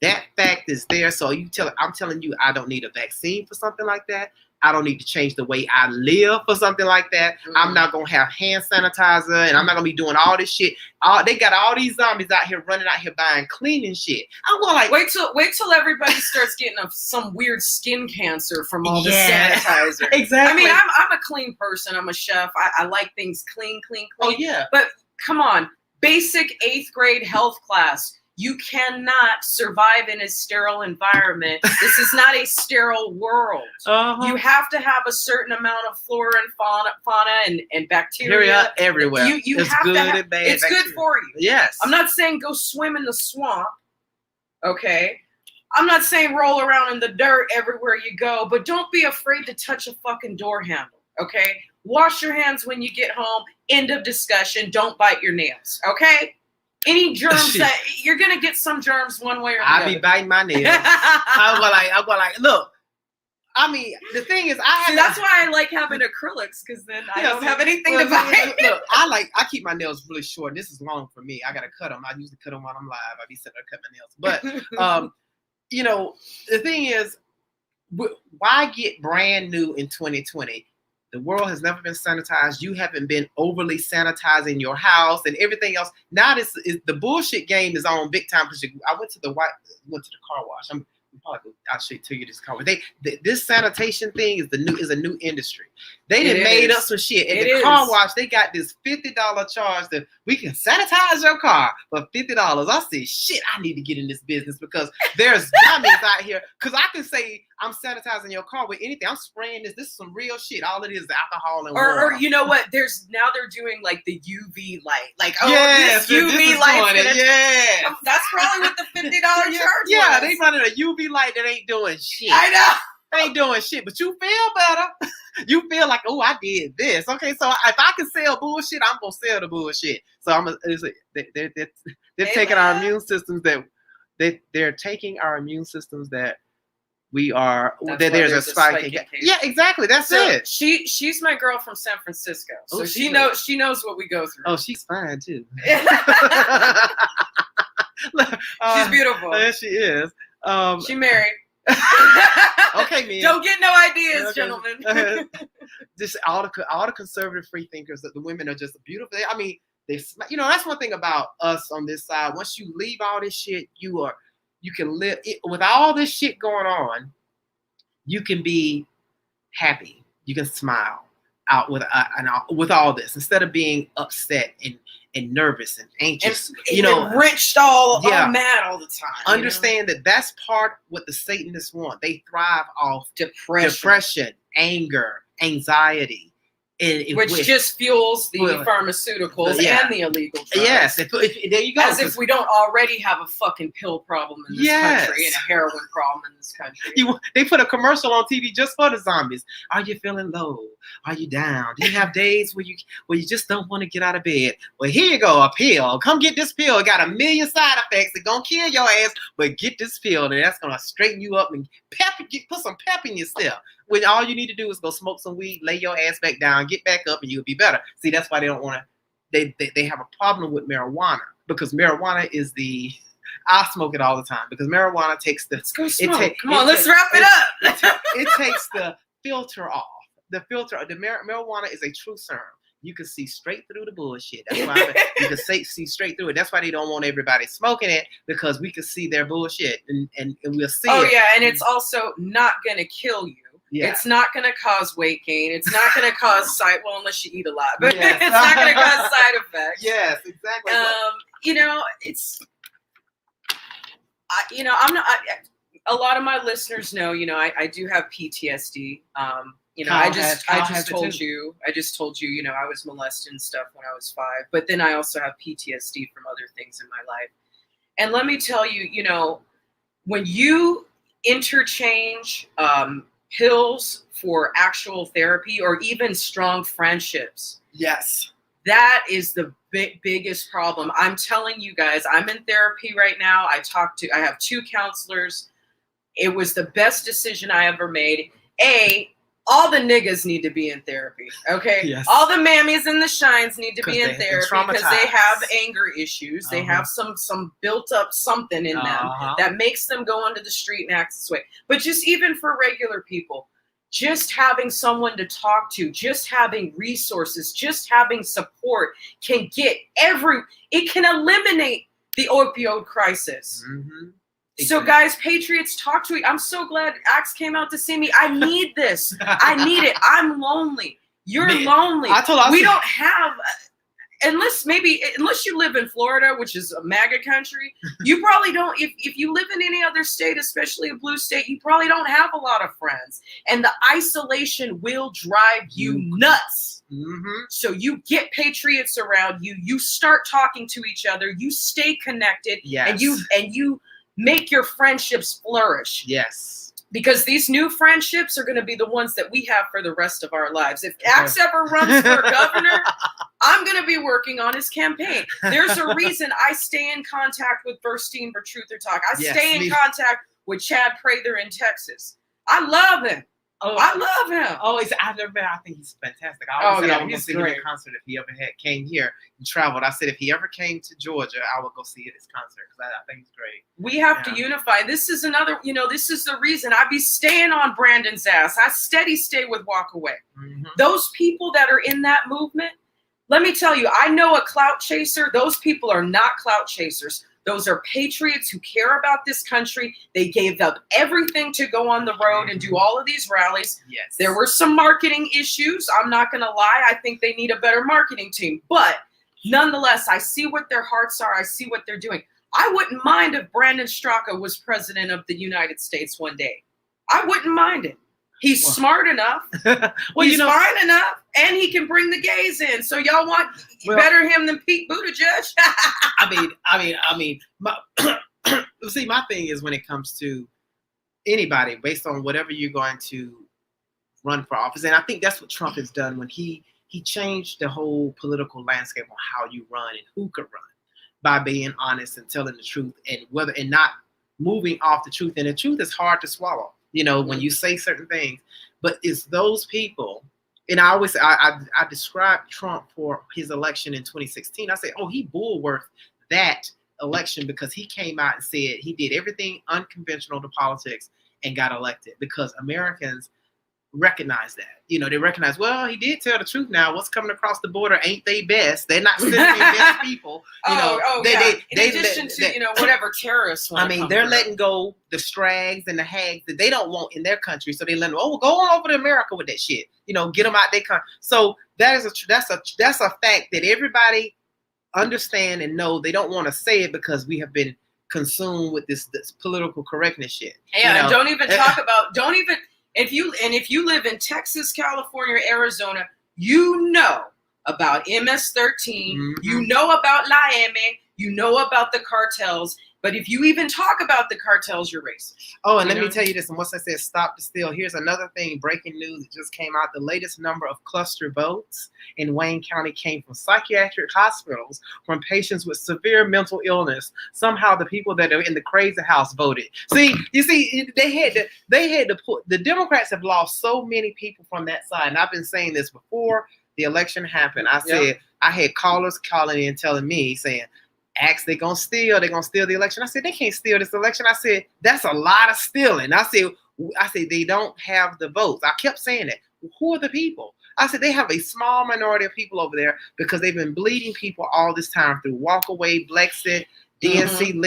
That fact is there. So I'm telling you, I don't need a vaccine for something like that. I don't need to change the way I live for something like that. I'm not going to have hand sanitizer, and I'm not going to be doing all this shit. They got all these zombies out here running out here buying cleaning shit. I'm going like, wait till everybody starts getting some weird skin cancer from all this sanitizer. Exactly. I mean, I'm a clean person. I'm a chef. I like things clean. Oh, yeah. But come on, basic 8th grade health class. You cannot survive in a sterile environment. This is not a sterile world. You have to have a certain amount of flora and fauna and bacteria everywhere. You it's have good to have, and bad. it's bacteria. good for you. Yes. I'm not saying go swim in the swamp. Okay. I'm not saying roll around in the dirt everywhere you go, but don't be afraid to touch a fucking door handle. Okay. Wash your hands when you get home. End of discussion. Don't bite your nails. Okay. Any germs that you're gonna get some germs one way or the other. I be biting my nails. I'm like, look. I mean, the thing is, that's why I like having acrylics, because then I don't have anything to bite. Look, I keep my nails really short. This is long for me. I gotta cut them. I usually cut them while I'm live. I be sitting there cutting my nails. But the thing is, why get brand new in 2020? The world has never been sanitized. You haven't been overly sanitizing your house and everything else. Now the bullshit game is on big time because I went to the car wash. I'll show you this car wash. This sanitation thing is a new industry. They done made up some shit. At the car wash, they got this $50 charge that we can sanitize your car for $50. I said, shit, I need to get in this business because there's dummies out here. Because I can say I'm sanitizing your car with anything. I'm spraying this. This is some real shit. All it is alcohol and water. Or you know what? They're doing like the UV light. Like, yes, this UV light. Yeah. That's probably what the $50 charge Yeah, was. they running a UV light that ain't doing shit. I know. Ain't doing shit, but you feel better. You feel like, oh, I did this. Okay, so if I can sell bullshit, I'm gonna sell the bullshit. So they're taking our immune systems they're taking our immune systems that we are. That there's a spike. Yeah, exactly. That's it. She's my girl from San Francisco, so she knows what we go through. Oh, she's fine too. She's beautiful. Yes, she is. She married. Okay, man. Don't get no ideas, gentlemen. Just all the conservative free thinkers, that the women are just beautiful. I mean, that's one thing about us on this side. Once you leave all this shit, you can live with all this shit going on. You can be happy. You can smile out with all this instead of being upset and nervous and anxious, wrenched all mad all the time. Understand that that's part what the Satanists want. They thrive off depression, anger, anxiety, which just fuels the pharmaceuticals and the illegal drugs. Yes, there you go. As if we don't already have a fucking pill problem in this country and a heroin problem in this country. They put a commercial on TV just for the zombies. Are you feeling low? Are you down? Do you have days where you just don't want to get out of bed? Well, here you go, a pill. Come get this pill. It got a million side effects. It's gonna kill your ass, but get this pill, and that's gonna straighten you up and put some pep in your step. When all you need to do is go smoke some weed, lay your ass back down, get back up, and you'll be better. See, that's why they don't want to. They have a problem with marijuana because marijuana is the I smoke it all the time because marijuana takes the. Let's go smoke. Come on, let's wrap it up. It takes the filter off. The marijuana is a truth serum. You can see straight through the bullshit. That's why you can see straight through it. That's why they don't want everybody smoking it, because we can see their bullshit and we'll see it. Oh yeah, and it's also not gonna kill you. Yeah. It's not gonna cause weight gain. It's not gonna cause unless you eat a lot, but yes. It's not gonna cause side effects. Yes, exactly. I'm not. A lot of my listeners know. I do have PTSD. I just told you, I was molested and stuff when I was 5, but then I also have PTSD from other things in my life. And let me tell you, when you interchange pills for actual therapy or even strong friendships, yes, that is the biggest problem. I'm telling you guys, I'm in therapy right now. I have 2 counselors. It was the best decision I ever made. All the niggas need to be in therapy, okay? Yes. All the mammies and the shines need to be in therapy because they have anger issues. They have some built up something in them that makes them go onto the street and act this way. But just even for regular people, just having someone to talk to, just having resources, just having support can it can eliminate the opioid crisis. Mm-hmm. So guys, patriots, talk to me. I'm so glad Axe came out to see me. I need this. I need it. I'm lonely. You're lonely. We don't have, unless you live in Florida, which is a MAGA country, you probably don't, if you live in any other state, especially a blue state, you probably don't have a lot of friends. And the isolation will drive you nuts. Mm-hmm. So you get patriots around you. You start talking to each other. You stay connected. Yes. And you make your friendships flourish. Yes. Because these new friendships are going to be the ones that we have for the rest of our lives. If Axe ever runs for governor, I'm going to be working on his campaign. There's a reason I stay in contact with Burstein for Truth or Talk. I stay in contact with Chad Prather in Texas. I love him. I love him. I've never been. I think he's fantastic. I always said I would go see him in concert if he ever came here and traveled. I said if he ever came to Georgia, I would go see his concert because I think he's great. We have to unify. This is another, this is the reason I be staying on Brandon's ass. I stay with Walk Away. Mm-hmm. Those people that are in that movement, let me tell you, I know a clout chaser. Those people are not clout chasers. Those are patriots who care about this country. They gave up everything to go on the road and do all of these rallies. Yes. There were some marketing issues. I'm not going to lie. I think they need a better marketing team. But nonetheless, I see what their hearts are. I see what they're doing. I wouldn't mind if Brandon Straka was president of the United States one day. I wouldn't mind it. He's smart enough. He's fine enough, and he can bring the gays in. So y'all want better him than Pete Buttigieg? I mean, my thing is when it comes to anybody, based on whatever you're going to run for office, and I think that's what Trump has done when he changed the whole political landscape on how you run and who could run by being honest and telling the truth and not moving off the truth. And the truth is hard to swallow. When you say certain things, but it's those people. And I described Trump for his election in 2016. I said, he bulwarked that election because he came out and said he did everything unconventional to politics and got elected because Americans recognize that. They recognize, he did tell the truth now. What's coming across the border ain't they best. They're not sending their best people. In addition to whatever terrorists want. They're letting go the strags and the hags that they don't want in their country. So they let them, go on over to America with that shit. Get them out their country. So that's a fact that everybody understand and know. They don't want to say it because we have been consumed with this political correctness shit. Yeah, don't even talk about, if you live in Texas, California, or Arizona, about MS-13, mm-hmm. About Miami, about the cartels. But if you even talk about the cartels, you're racist. And let me tell you this. And once I said stop the steal, here's another thing. Breaking news that just came out. The latest number of cluster votes in Wayne County came from psychiatric hospitals from patients with severe mental illness. Somehow the people that are in the crazy house voted. They had to put, the Democrats have lost so many people from that side. And I've been saying this before the election happened. I said, I had callers calling in telling me, saying, Acts they're gonna steal the election. I said, they can't steal this election. I said, that's a lot of stealing. I said, they don't have the votes. I kept saying that. Who are the people? I said, they have a small minority of people over there because they've been bleeding people all this time through walkaway, Blexit, DNC,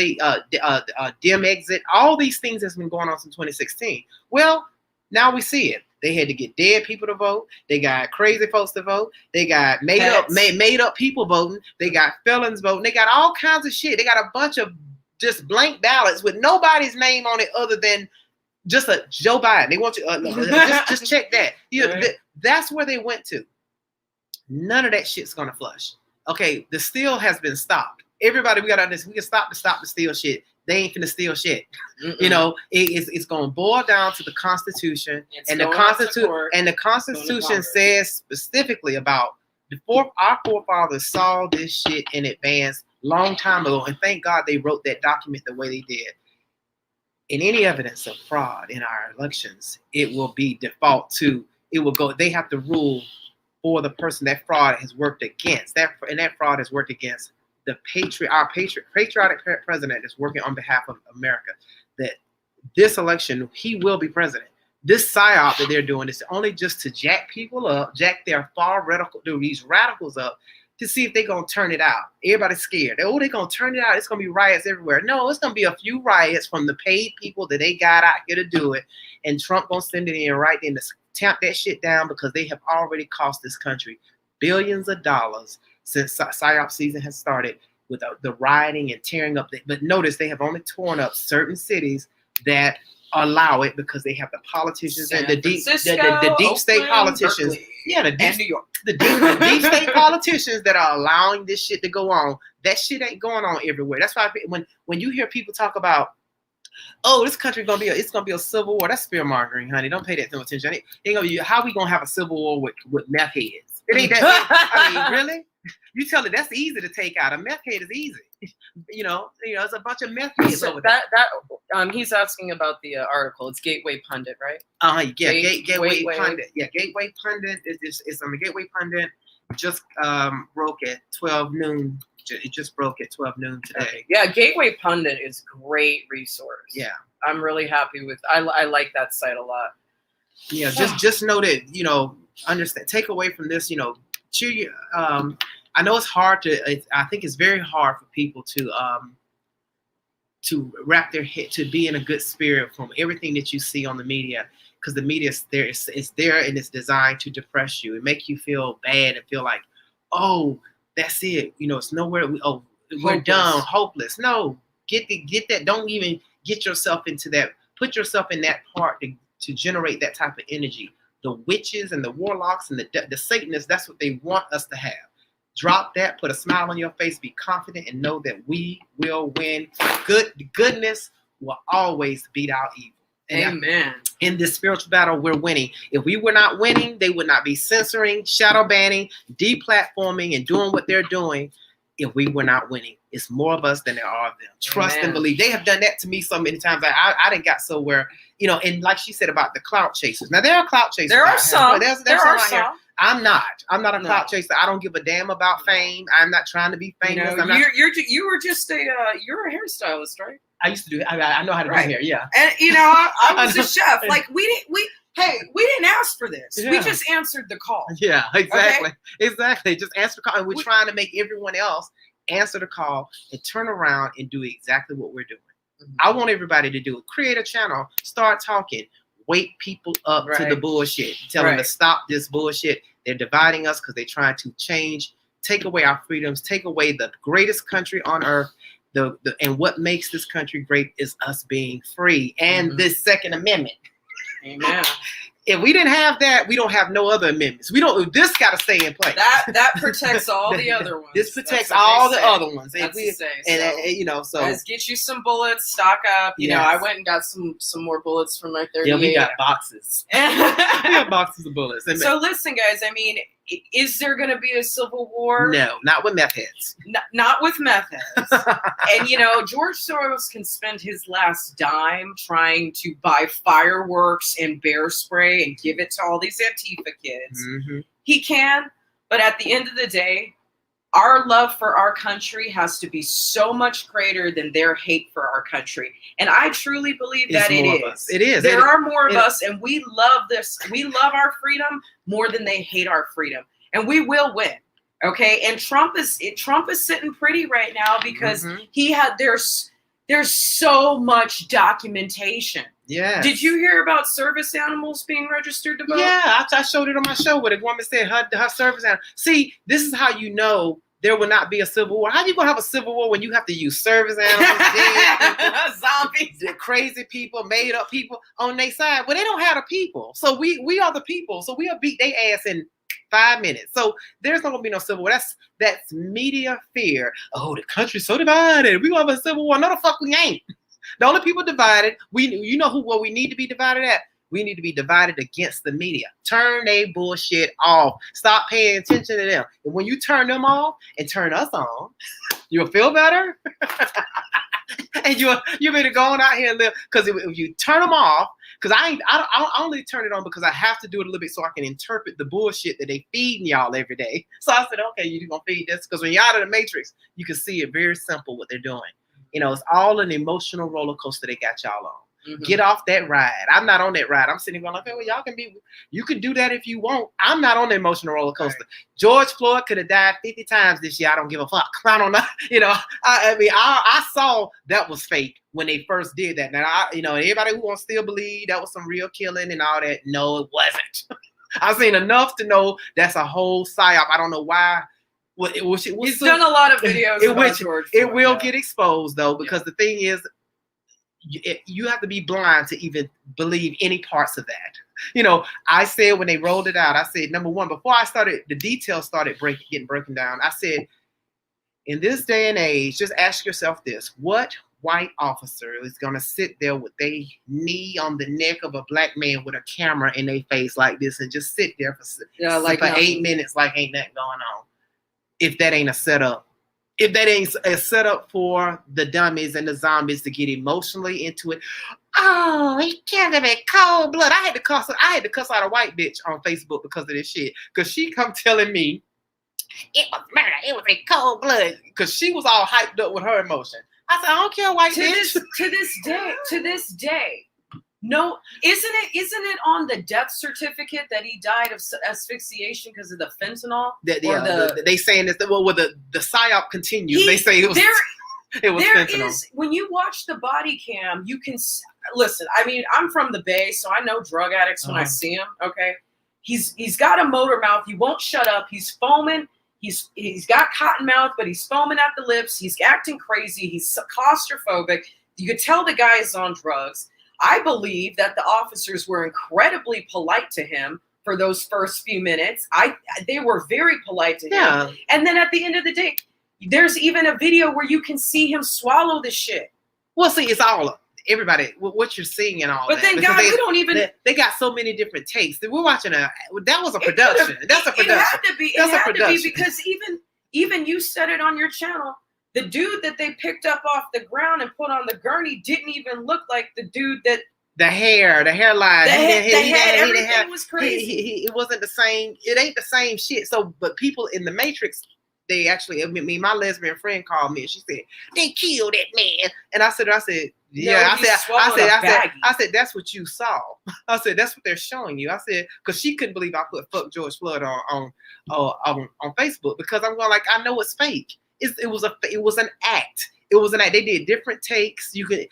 dim exit, all these things that's been going on since 2016. Well, now we see it. They had to get dead people to vote. They got crazy folks to vote. They got made up people voting. They got felons voting. They got all kinds of shit. They got a bunch of just blank ballots with nobody's name on it other than just a Joe Biden. They want you just check that. Right. That's where they went to. None of that shit's gonna flush. Okay, the steal has been stopped. Everybody, we got on this. We can stop the steal shit. They ain't finna steal shit. You know, it's gonna boil down to the Constitution, and the Constitution says specifically about our forefathers saw this shit in advance long time ago, and thank God they wrote that document the way they did. In any evidence of fraud in our elections, it will be default to. It will go. They have to rule for the person that fraud has worked against. That fraud has worked against. Our patriotic president is working on behalf of America. That this election, he will be president. This psyop that they're doing is only just to jack people up, jack their these radicals up, to see if they're gonna turn it out. Everybody's scared. Oh, they're gonna turn it out. It's gonna be riots everywhere. No, it's gonna be a few riots from the paid people that they got out here to do it, and Trump gonna send it in right then to tamp that shit down because they have already cost this country billions of dollars since psyop season has started with the rioting and tearing up. But notice they have only torn up certain cities that allow it because they have the politicians and the deep state politicians. Berkeley, yeah, and New York. The deep state politicians that are allowing this shit to go on. That shit ain't going on everywhere. That's why when you hear people talk about, oh, this country it's gonna be a civil war. That's fear mongering, honey. Don't pay that no attention. It ain't gonna be, how we gonna have a civil war with meth heads? It ain't that. I mean, really? You tell it that's easy to take out. A meth head is easy. You know, it's a bunch of meth heads over there. He's asking about the article. It's Gateway Pundit, right? Yeah, Gateway Pundit. Yeah, Gateway Pundit is on the Gateway Pundit. Just broke at 12 noon. It just broke at 12 noon today. Okay. Yeah, Gateway Pundit is great resource. Yeah, I'm really happy with. I like that site a lot. Yeah, just know that, understand. Take away from this, I know it's hard I think it's very hard for people to wrap their head, to be in a good spirit from everything that you see on the media, because the media is there. It's there and it's designed to depress you and make you feel bad and feel like, oh, that's it. It's nowhere. We're done, hopeless. No, get that. Don't even get yourself into that. Put yourself in that part to generate that type of energy. The witches and the warlocks and the Satanists, that's what they want us to have. Drop that, put a smile on your face, be confident, and know that we will win. Goodness will always beat out evil. And amen. In this spiritual battle, we're winning. If we were not winning, they would not be censoring, shadow banning, deplatforming, and doing what they're doing. If we were not winning, it's more of us than there are of them. Trust and believe. They have done that to me so many times. I didn't got so where, and like she said about the clout chasers. Now there are clout chasers. There are some. There are some. I'm not a clout chaser. I don't give a damn about fame. I'm not trying to be famous. You were just you're a hairstylist, right? I used to do. I know how to do hair. Yeah. And I was a chef. Like we didn't ask for this. Yeah. We just answered the call. Yeah, exactly. Okay? Exactly. Just answer the call. And we're trying to make everyone else answer the call and turn around and do exactly what we're doing. Mm-hmm. I want everybody to do it. Create a channel. Start talking. Wake people up to the bullshit. Tell them to stop this bullshit. They're dividing us because they're trying to take away our freedoms, take away the greatest country on earth. And what makes this country great is us being free and this Second Amendment. Amen. If we didn't have that, we don't have no other amendments. This got to stay in place. That protects all the other ones. This protects all the other ones. That's so let's get you some bullets, stock up. I went and got some more bullets from my 38. Yeah, we got boxes. We got boxes of bullets. So listen, guys. I mean, is there going to be a civil war? No, not with meth heads. Not with meth heads. And George Soros can spend his last dime trying to buy fireworks and bear spray and give it to all these Antifa kids. Mm-hmm. He can, but at the end of the day, our love for our country has to be so much greater than their hate for our country. And I truly believe that it is. It is. There are more of us, and we love this. We love our freedom more than they hate our freedom. And we will win. Okay. And Trump is sitting pretty right now because there's so much documentation. Yeah. Did you hear about service animals being registered to vote? Yeah, I showed it on my show where the woman said her service animal. See, this is how you know there will not be a civil war. How are you gonna have a civil war when you have to use service animals, dead people, zombies, crazy people, made up people on their side? Well, they don't have the people, so we are the people. So we'll beat their ass in 5 minutes. So there's not gonna be no civil war. That's media fear. Oh, the country's so divided. We gonna have a civil war. No, the fuck we ain't. The only people divided, what we need to be divided at? We need to be divided against the media. Turn they bullshit off. Stop paying attention to them. And when you turn them off and turn us on, you'll feel better. And you better go on out here and live. Because if you turn them off, because I only turn it on because I have to do it a little bit so I can interpret the bullshit that they feeding y'all every day. So I said, okay, you're gonna feed this because when you're out of the matrix, you can see it very simple what they're doing. It's all an emotional roller coaster they got y'all on. Mm-hmm. Get off that ride. I'm not on that ride. I'm sitting going like, okay, well, you can do that if you want. I'm not on the emotional roller coaster. Right. George Floyd could have died 50 times this year. I don't give a fuck. I don't know. I saw that was fake when they first did that. Now, everybody who wants to still believe that was some real killing and all that. No, it wasn't. I've seen enough to know that's a whole psyop. I don't know why. He's done a lot of videos about George Floyd. It will get exposed, though, because the thing is, you have to be blind to even believe any parts of that. I said when they rolled it out, I said, number one, before the details started getting broken down, I said, in this day and age, just ask yourself this: what white officer is going to sit there with their knee on the neck of a black man with a camera in their face like this and just sit there for 8 minutes like ain't nothing going on? If that ain't a setup. If that ain't a setup for the dummies and the zombies to get emotionally into it. Oh, he killed him in cold blood. I had to cuss out a white bitch on Facebook because of this shit. Because she come telling me it was murder. It was in cold blood. Because she was all hyped up with her emotion. I said, I don't care, white bitch. To this day. No, isn't it on the death certificate that he died of asphyxiation because of the fentanyl? They saying this. Well, the psyop continues. They say it was fentanyl. When you watch the body cam, you can listen. I mean, I'm from the Bay, so I know drug addicts when I see them. Okay, he's got a motor mouth. He won't shut up. He's foaming. He's got cotton mouth, but he's foaming at the lips. He's acting crazy. He's claustrophobic. You could tell the guy is on drugs. I believe that the officers were incredibly polite to him for those first few minutes. They were very polite to him. And then at the end of the day, there's even a video where you can see him swallow the shit. Well, see, it's all everybody what you're seeing and all but that. But then, God, we don't even. They got so many different takes. We're watching that was a production. That's a production. It had to be. It had to be because even you said it on your channel. The dude that they picked up off the ground and put on the gurney didn't even look like the dude that. The hairline. Everything was crazy. It wasn't the same. It ain't the same shit. So, but people in the Matrix, they actually, my lesbian friend called me and she said, they killed that man. And I said, yeah. I said, that's what you saw. I said, that's what they're showing you. I said, because she couldn't believe I put fuck George Floyd on Facebook because I'm going like, I know it's fake. It was an act. It was an act. They did different takes. It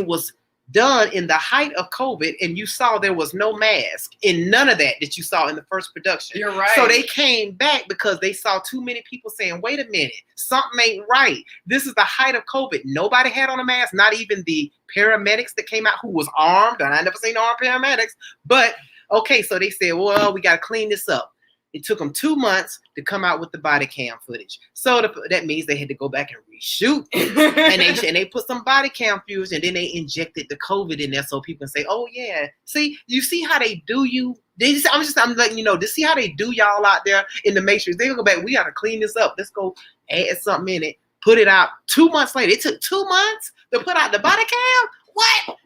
was done in the height of COVID, and you saw there was no mask in none of that you saw in the first production. You're right. So they came back because they saw too many people saying, wait a minute, something ain't right. This is the height of COVID. Nobody had on a mask, not even the paramedics that came out who was armed. And I never seen armed paramedics. But, okay, so they said, well, we got to clean this up. It took them 2 months to come out with the body cam footage. So that means they had to go back and reshoot. and they put some body cam footage and then they injected the COVID in there so people can say, oh, yeah. See, you see how they do you? I'm letting you know. See how they do y'all out there in the Matrix? They go back. We got to clean this up. Let's go add something in it. Put it out 2 months later. It took 2 months to put out the body cam? What?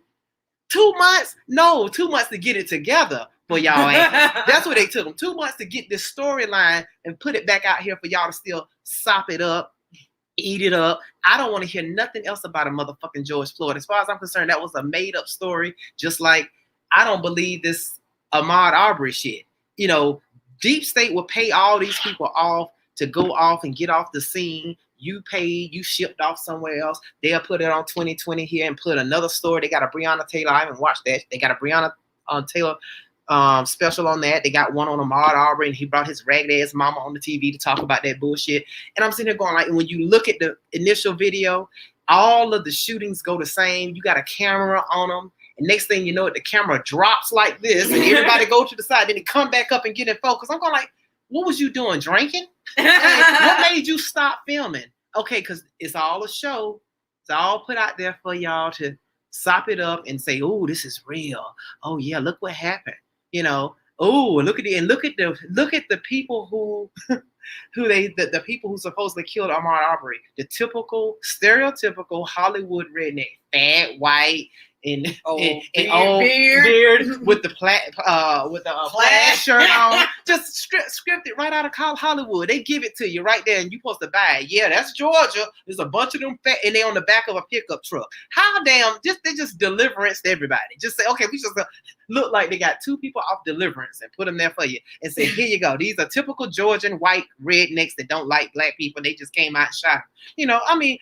2 months? No, 2 months to get it together. for y'all ass. That's what they took them 2 months to get this storyline and put it back out here for y'all to still sop it up, eat it up. I don't want to hear nothing else about a motherfucking George Floyd. As far as I'm concerned, that was a made up story. Just like I don't believe this Ahmaud Arbery shit. You know, Deep State will pay all these people off to go off and get off the scene. You paid, you shipped off somewhere else. They'll put it on 2020 here and put another story. They got a Breonna Taylor. I haven't watched that. They got a Breonna Taylor special on that. They got one on Ahmaud Arbery, and he brought his ragged ass mama on the TV to talk about that bullshit. And I'm sitting there going, like, when you look at the initial video, all of the shootings go the same. You got a camera on them. And next thing you know, the camera drops like this, and everybody go to the side. Then they come back up and get in focus. I'm going like, what was you doing? Drinking? What made you stop filming? Okay, because it's all a show. It's all put out there for y'all to sop it up and say, "Oh, this is real. Oh yeah, look what happened." You know, oh, look at the people who the people who supposedly killed Ahmaud Arbery, the typical stereotypical Hollywood redneck, fat, white, and old beard with the plaid shirt on, just scripted right out of Hollywood. They give it to you right there, and you supposed to buy it. Yeah, that's Georgia. There's a bunch of them fat, and they on the back of a pickup truck. How damn? They just deliverance to everybody. Just say, okay, we just look like they got 2 people off deliverance and put them there for you, and say, here you go. These are typical Georgian white rednecks that don't like black people. They just came out and shot them. You know, I mean.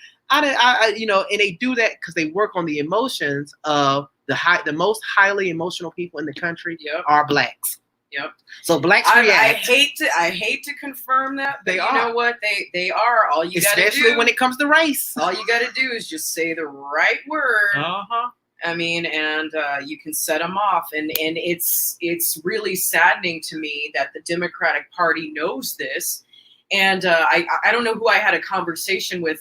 You know, and they do that because they work on the emotions of the most highly emotional people in the country are blacks. Yep. So blacks react. I hate to confirm that, but they you know what? They are. All you got to do, especially when it comes to race. All you got to do is just say the right word. I mean, and you can set them off, and it's really saddening to me that the Democratic Party knows this, and I don't know who I had a conversation with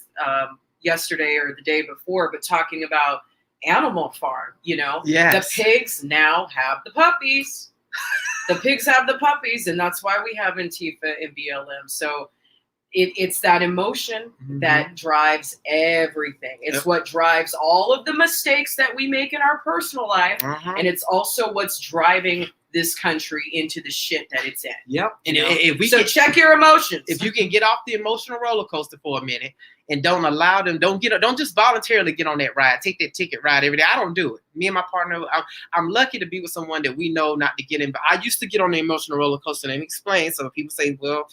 yesterday or the day before, but talking about Animal Farm, you know, the pigs now have the puppies. The pigs have the puppies, and that's why we have Antifa and BLM. So it's that emotion that drives everything. It's what drives all of the mistakes that we make in our personal life, and it's also what's driving this country into the shit that it's in. Yep. And if we check your emotions. If you can get off the emotional roller coaster for a minute and don't allow them, don't just voluntarily get on that ride. Take that ticket ride every day. I don't do it. Me and my partner, I'm lucky to be with someone that we know not to get in. But I used to get on the emotional roller coaster and explain. So people say, well,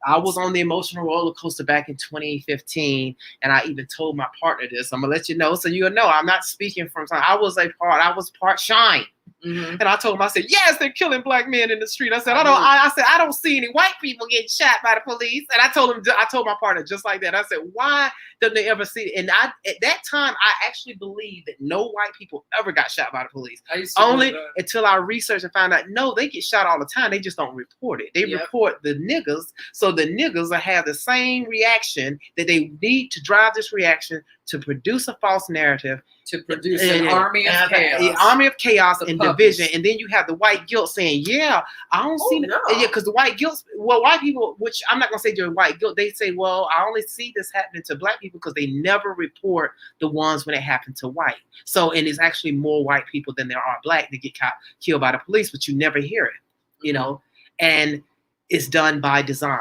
I was on the emotional roller coaster back in 2015, and I even told my partner this. I'm gonna let you know, so you'll know I'm not speaking from something. I was part Shine. And I told him, I said, yes, they're killing black men in the street. I said, I don't see any white people getting shot by the police. And I told my partner just like that. I said, why don't they ever see it? And at that time, I actually believed that no white people ever got shot by the police. Only until I researched and found out, no, they get shot all the time. They just don't report it. They report the niggas. So the niggas will have the same reaction that they need to drive this reaction to produce a false narrative, to produce an army of chaos. An army of chaos and division. And then you have the white guilt saying, yeah, I don't see that. Yeah, because the white guilt, well, white people, which I'm not going to say they're white guilt, they say, well, I only see this happening to black people because they never report the ones when it happened to white. So, and it's actually more white people than there are black that get killed by the police, but you never hear it, you know, and it's done by design,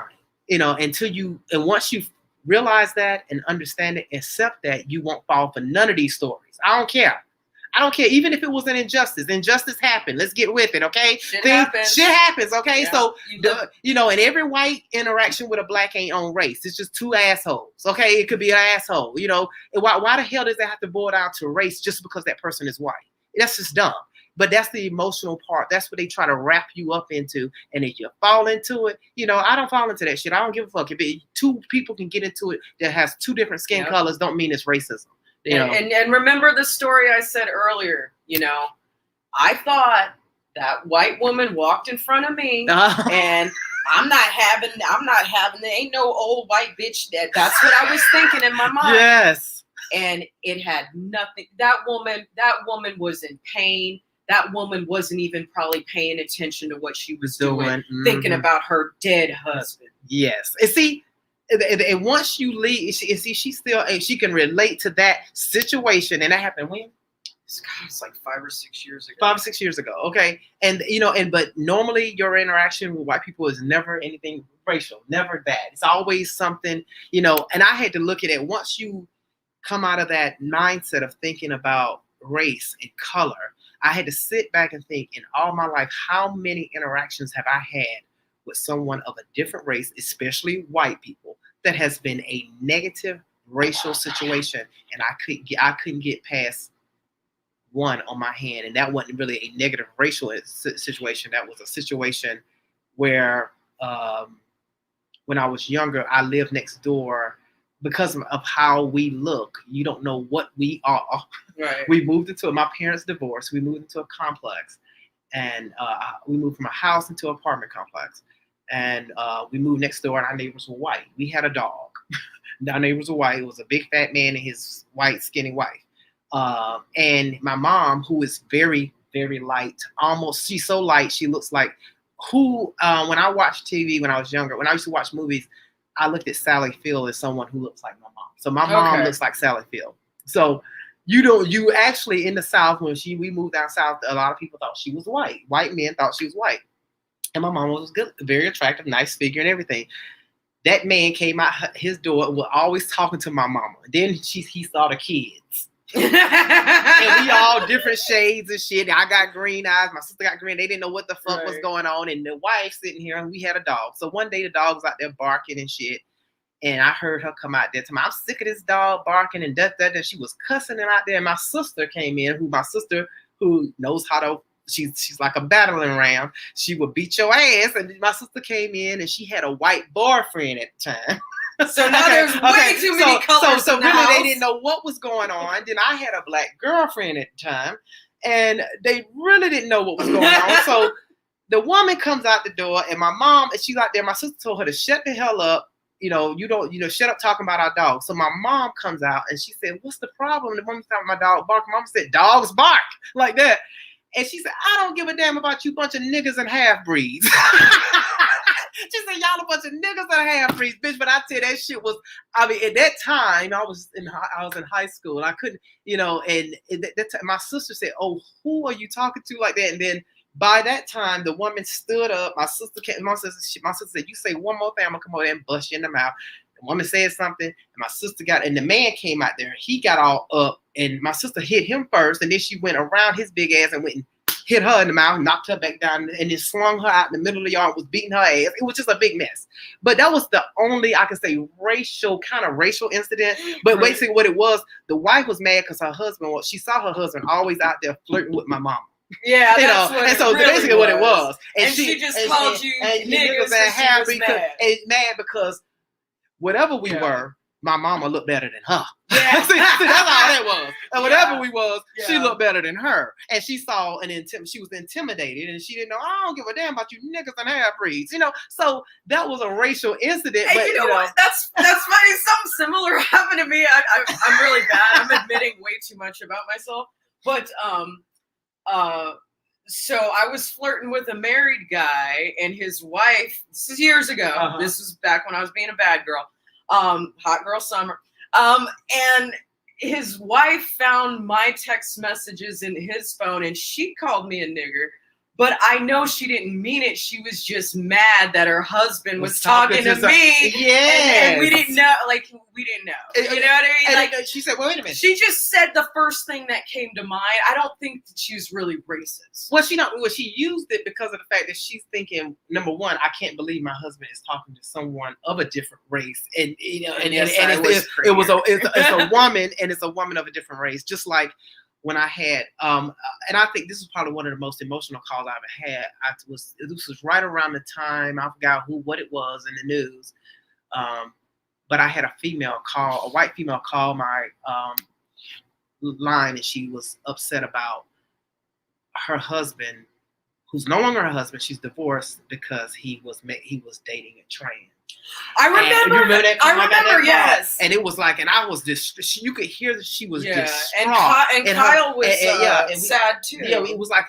you know, and once you realize that and understand it, accept that, you won't fall for none of these stories. I don't care. Even if it was an injustice. Injustice happened. Let's get with it, okay? Shit happens, okay? Yeah, so, and every white interaction with a black ain't on race. It's just 2 assholes, okay? It could be an asshole, you know? And why the hell does it have to boil down to race just because that person is white? That's just dumb. But that's the emotional part. That's what they try to wrap you up into. And if you fall into it, I don't fall into that shit. I don't give a fuck. If 2 people can get into it that has 2 different skin colors, don't mean it's racism. And remember the story I said earlier, I thought that white woman walked in front of me and I'm not having, there ain't no old white bitch. That's what I was thinking in my mind. Yes. And it had nothing. That woman was in pain. That woman wasn't even probably paying attention to what she was doing, thinking about her dead husband. Yes. And see, and once you leave, she can relate to that situation. And that happened when? It's like 5 or 6 years ago. 5 or 6 years ago. Okay. And but normally your interaction with white people is never anything racial, never that. It's always something, and I had to look at it once you come out of that mindset of thinking about race and color. I had to sit back and think in all my life, how many interactions have I had with someone of a different race, especially white people, that has been a negative racial situation, and I couldn't get past one on my hand, and that wasn't really a negative racial situation. That was a situation where when I was younger, I lived next door. Because of how we look, you don't know what we are. Right. We moved into my parents divorced. We moved into a complex, and we moved from a house into an apartment complex. And we moved next door, and our neighbors were white. We had a dog. Our neighbors were white. It was a big fat man and his white skinny wife. And my mom, who is very, very light, she's so light, she looks like when I watched TV when I was younger, when I used to watch movies, I looked at Sally Field as someone who looks like my mom. So my mom looks like Sally Field. So you actually in the South, when we moved down south, a lot of people thought she was white. White men thought she was white. And my mom was good, very attractive, nice figure and everything. That man came out his door and was always talking to my mama. Then he saw the kids. And we all different shades and shit. I got green eyes. My sister got green. They didn't know what the fuck was going on. And the wife sitting here, and we had a dog. So one day the dog was out there barking and shit. And I heard her come out there to me. I'm sick of this dog barking and that. She was cussing him out there. And my sister came in, who knows how to, she's like a battling ram. She would beat your ass. And my sister came in, and she had a white boyfriend at the time. So now there's way too many colors. So in the really, house. they didn't know what was going on. Then I had a black girlfriend at the time, and they really didn't know what was going on. So the woman comes out the door, and my mom, and she's out there. My sister told her to shut the hell up. Shut up talking about our dog. So my mom comes out, and she said, "What's the problem?" The woman's talking about my dog barking. Mom said, "Dogs bark," like that. And she said, "I don't give a damn about you bunch of niggas and half-breeds." She said, "Y'all a bunch of niggas and half-breeds, bitch." But I tell you, that shit was, at that time, I was in high school, and I couldn't, my sister said, "Oh, who are you talking to like that?" And then by that time, the woman stood up. My sister said, "You say one more thing, I'm gonna come over there and bust you in the mouth." The woman said something, and my sister and the man came out there. He got all up, and my sister hit him first, and then she went around his big ass and went and hit her in the mouth, knocked her back down, and then slung her out in the middle of the yard, was beating her ass. It was just a big mess. But that was the only, I could say, racial incident. But basically what it was, the wife was mad because she saw her husband always out there flirting with my mama. Yeah, that's what and so really basically what it was. And she just called you niggas and she was mad because whatever we were, my mama looked better than her. Yeah. see, that's all that was. And whatever we was, she looked better than her. And she saw she was intimidated, and she didn't know, I don't give a damn about you niggas and half-breeds. So that was a racial incident. Hey, but you know what? That's funny. Something similar happened to me. I'm really bad. I'm admitting way too much about myself. But so I was flirting with a married guy and his wife. This is years ago. Uh-huh. This was back when I was being a bad girl. Hot girl summer. And his wife found my text messages in his phone, and she called me a nigger. But I know she didn't mean it. She was just mad that her husband was talking to me. Yeah. And we didn't know. We didn't know. You know what I mean? She said, well, wait a minute. She just said the first thing that came to mind. I don't think that she was really racist. Well, she used it because of the fact that she's thinking, number one, I can't believe my husband is talking to someone of a different race. And it's a woman, and it's a woman of a different race. Just like when I had, and I think this is probably one of the most emotional calls I ever had. This was right around the time, I forgot what it was in the news, but I had a white female call my line, and she was upset about her husband, who's no longer her husband. She's divorced because he was dating a trans. I remember that. I remember, yes. And it was like, and I was just, you could hear that she was distraught. And Kyle was sad too. Yeah, it was like,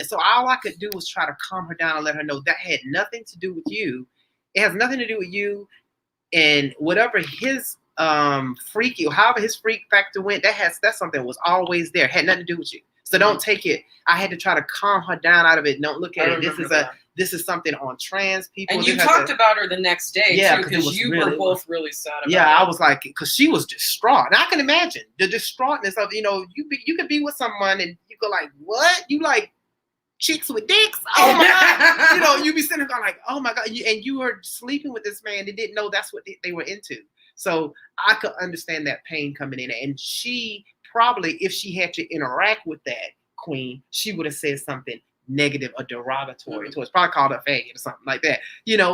so all I could do was try to calm her down and let her know that had nothing to do with you. It has nothing to do with you, and whatever his freaky, or however his freak factor went, that's something that was always there. Had nothing to do with you. So don't take it. I had to try to calm her down out of it. Don't look at it. This is something on trans people. And you talked about her the next day, yeah, too, because you were both really sad about it. Yeah, I was like, because she was distraught. And I can imagine the distraughtness of, you could be with someone and you go like, what? You like chicks with dicks? Oh my God. You be sitting there going like, oh my God. And you were sleeping with this man and didn't know that's what they were into. So I could understand that pain coming in. And she probably, if she had to interact with that queen, she would have said something negative or derogatory to us, probably called her faggot or something like that,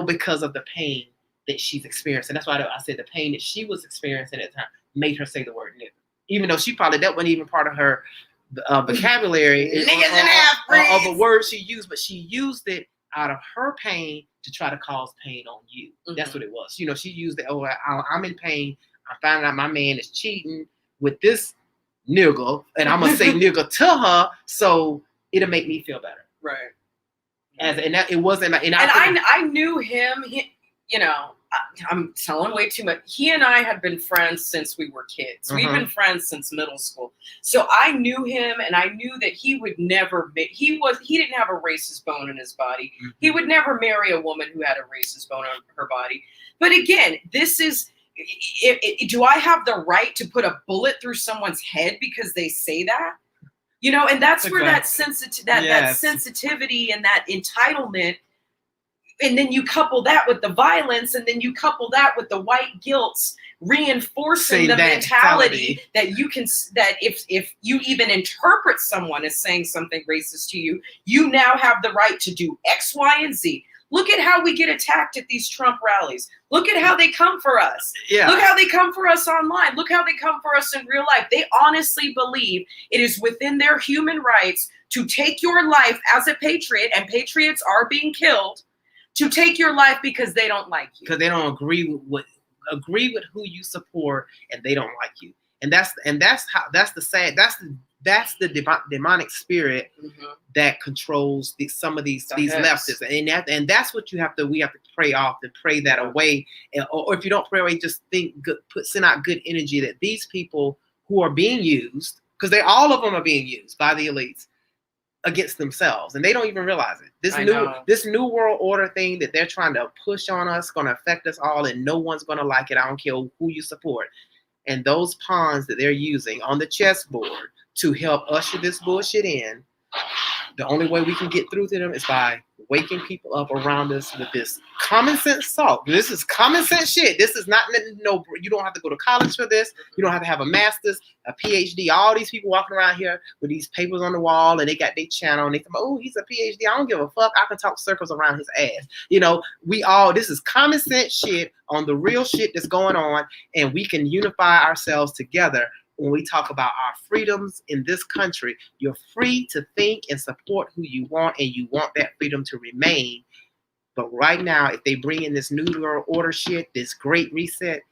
because of the pain that she's experiencing. That's why I said the pain that she was experiencing at the time made her say the word nigga, even though she probably, that wasn't even part of her vocabulary of the word she used, but she used it out of her pain to try to cause pain on you. That's what it was. She used it. Oh, I'm in pain. I found out my man is cheating with this nigga, and I'm gonna say nigga to her, so it'll make me feel better. Right. It wasn't. And I knew him. I'm telling way too much. He and I had been friends since we were kids. We've been friends since middle school. So I knew him, and I knew that he would never. He didn't have a racist bone in his body. He would never marry a woman who had a racist bone on her body. But again, this is. Do I have the right to put a bullet through someone's head because they say that? And that's where that sensitivity and that entitlement, and then you couple that with the violence, and then you couple that with the white guilts reinforcing the mentality that if you even interpret someone as saying something racist to you, you now have the right to do X, Y, and Z. Look at how we get attacked at these Trump rallies. Look at how they come for us. Yeah. Look how they come for us online. Look how they come for us in real life. They honestly believe it is within their human rights to take your life as a patriot, and patriots are being killed, to take your life because they don't like you. Because they don't agree with who you support, and they don't like you. And that's the demonic spirit that controls some of these leftists, and that's what we have to pray off and pray that away, or if you don't pray away, just send out good energy that these people who are being used, because all of them are being used by the elites against themselves, and they don't even realize it. This new world order thing that they're trying to push on us going to affect us all, and no one's going to like it. I don't care who you support, and those pawns that they're using on the chessboard to help usher this bullshit in, the only way we can get through to them is by waking people up around us with this common sense salt. This is common sense shit. This is not, you don't have to go to college for this. You don't have to have a master's, a PhD. All these people walking around here with these papers on the wall, and they got their channel, and they think, oh, he's a PhD. I don't give a fuck. I can talk circles around his ass. This is common sense shit on the real shit that's going on, and we can unify ourselves together. When we talk about our freedoms in this country, you're free to think and support who you want, and you want that freedom to remain. But right now, if they bring in this new world order shit, this great reset,